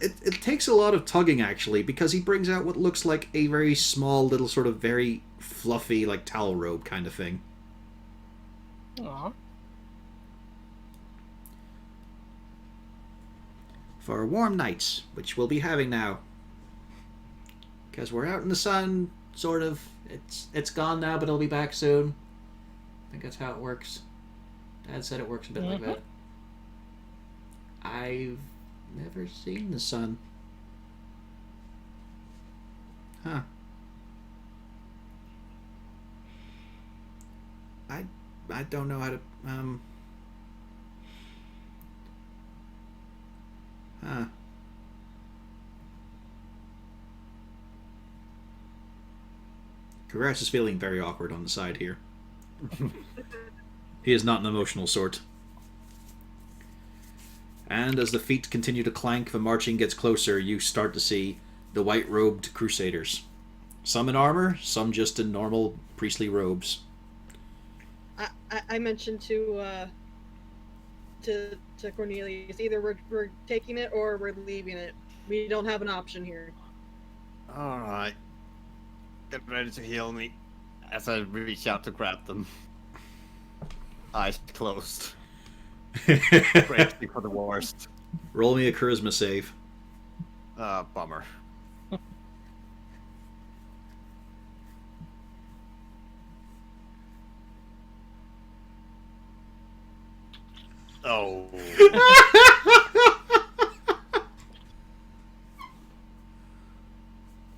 it takes a lot of tugging actually, because he brings out what looks like a very small little sort of very fluffy like towel robe kind of thing. Aw. For warm nights, which we'll be having now. Because we're out in the sun, sort of. It's gone now, but it'll be back soon. I think that's how it works. Dad said it works a bit like that. I've never seen the sun. Huh. I don't know how to Huh. Karash is feeling very awkward on the side here. He is not an emotional sort. And as the feet continue to clank, the marching gets closer, you start to see the white-robed crusaders. Some in armor, some just in normal priestly robes. I mentioned to Cornelius, either we're taking it or we're leaving it. We don't have an option here. Alright. Get ready to heal me as I reach out to grab them. eyes closed. Bracing for the worst. Roll me a charisma save. Bummer. Oh.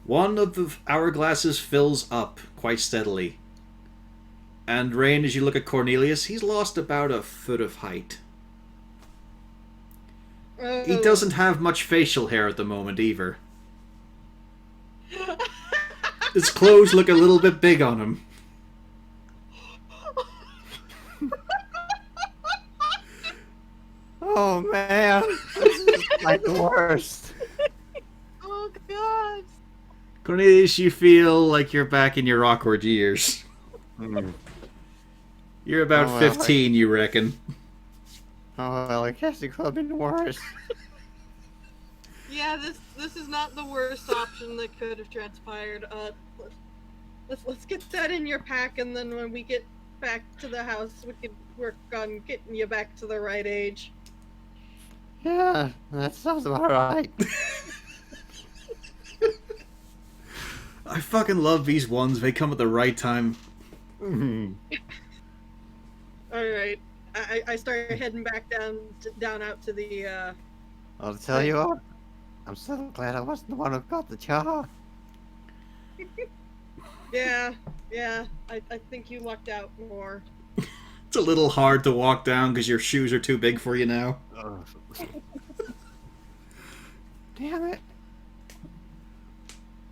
One of the hourglasses fills up quite steadily. And Rain, as you look at Cornelius, he's lost about a foot of height. He Oh. doesn't have much facial hair at the moment either. His clothes look a little bit big on him. Oh man, this is like the worst. Oh god. Cornelius, you feel like you're back in your awkward years. Mm. You're about Oh, well, 15, you reckon. Oh well, I guess it could have been worse. Yeah, this is not the worst option that could have transpired. Let's get that in your pack, and then when we get back to the house, we can work on getting you back to the right age. Yeah, that sounds about right. I fucking love these ones. They come at the right time. Mhm. All right, I start heading back down out to the. I'll tell you what, I'm so glad I wasn't the one who got the job. Yeah, I think you lucked out more. It's a little hard to walk down because your shoes are too big for you now. Ugh. Damn it.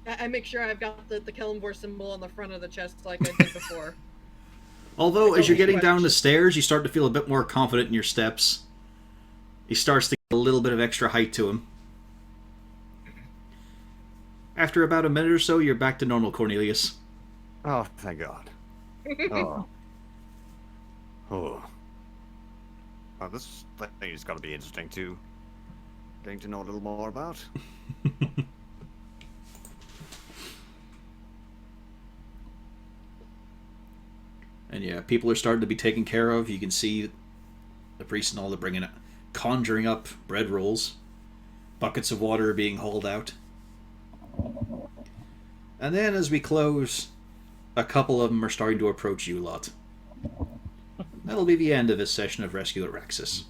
I make sure I've got the Kellenvor symbol on the front of the chest like I did before. Although, as you're Don't getting down the question. stairs, you start to feel a bit more confident in your steps. He starts to get a little bit of extra height to him. After about a minute or so, you're back to normal, Cornelius. Oh, thank God. Oh. Oh. Oh, this thing is gonna be interesting too. Getting to know a little more about. And yeah, people are starting to be taken care of. You can see the priests and all are bringing it, conjuring up bread rolls. Buckets of water are being hauled out. And then as we close, a couple of them are starting to approach you lot. That'll be the end of this session of Rescue at Raxis.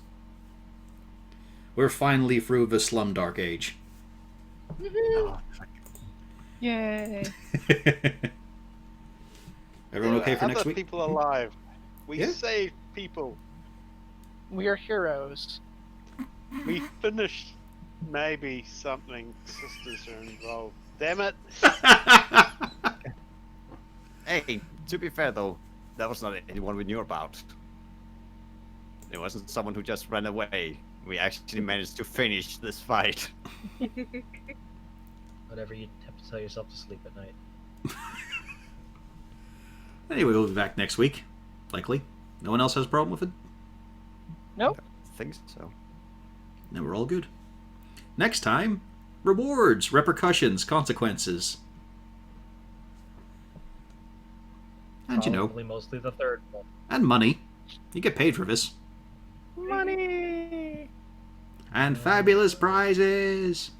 We're finally through the slum dark age. Oh, Yay. Everyone okay for Other next week? people alive. We Yeah. saved people. We are heroes. We finished maybe something. Sisters are involved. Damn it. Hey, to be fair though, that was not anyone we knew about. It wasn't someone who just ran away. We actually managed to finish this fight. Whatever you have to tell yourself to sleep at night. Anyway, we'll be back next week. Likely. No one else has a problem with it? Nope. I think so. Then we're all good. Next time, rewards, repercussions, consequences. And you know, Probably mostly the third one. and money. You get paid for this. Money. And fabulous prizes.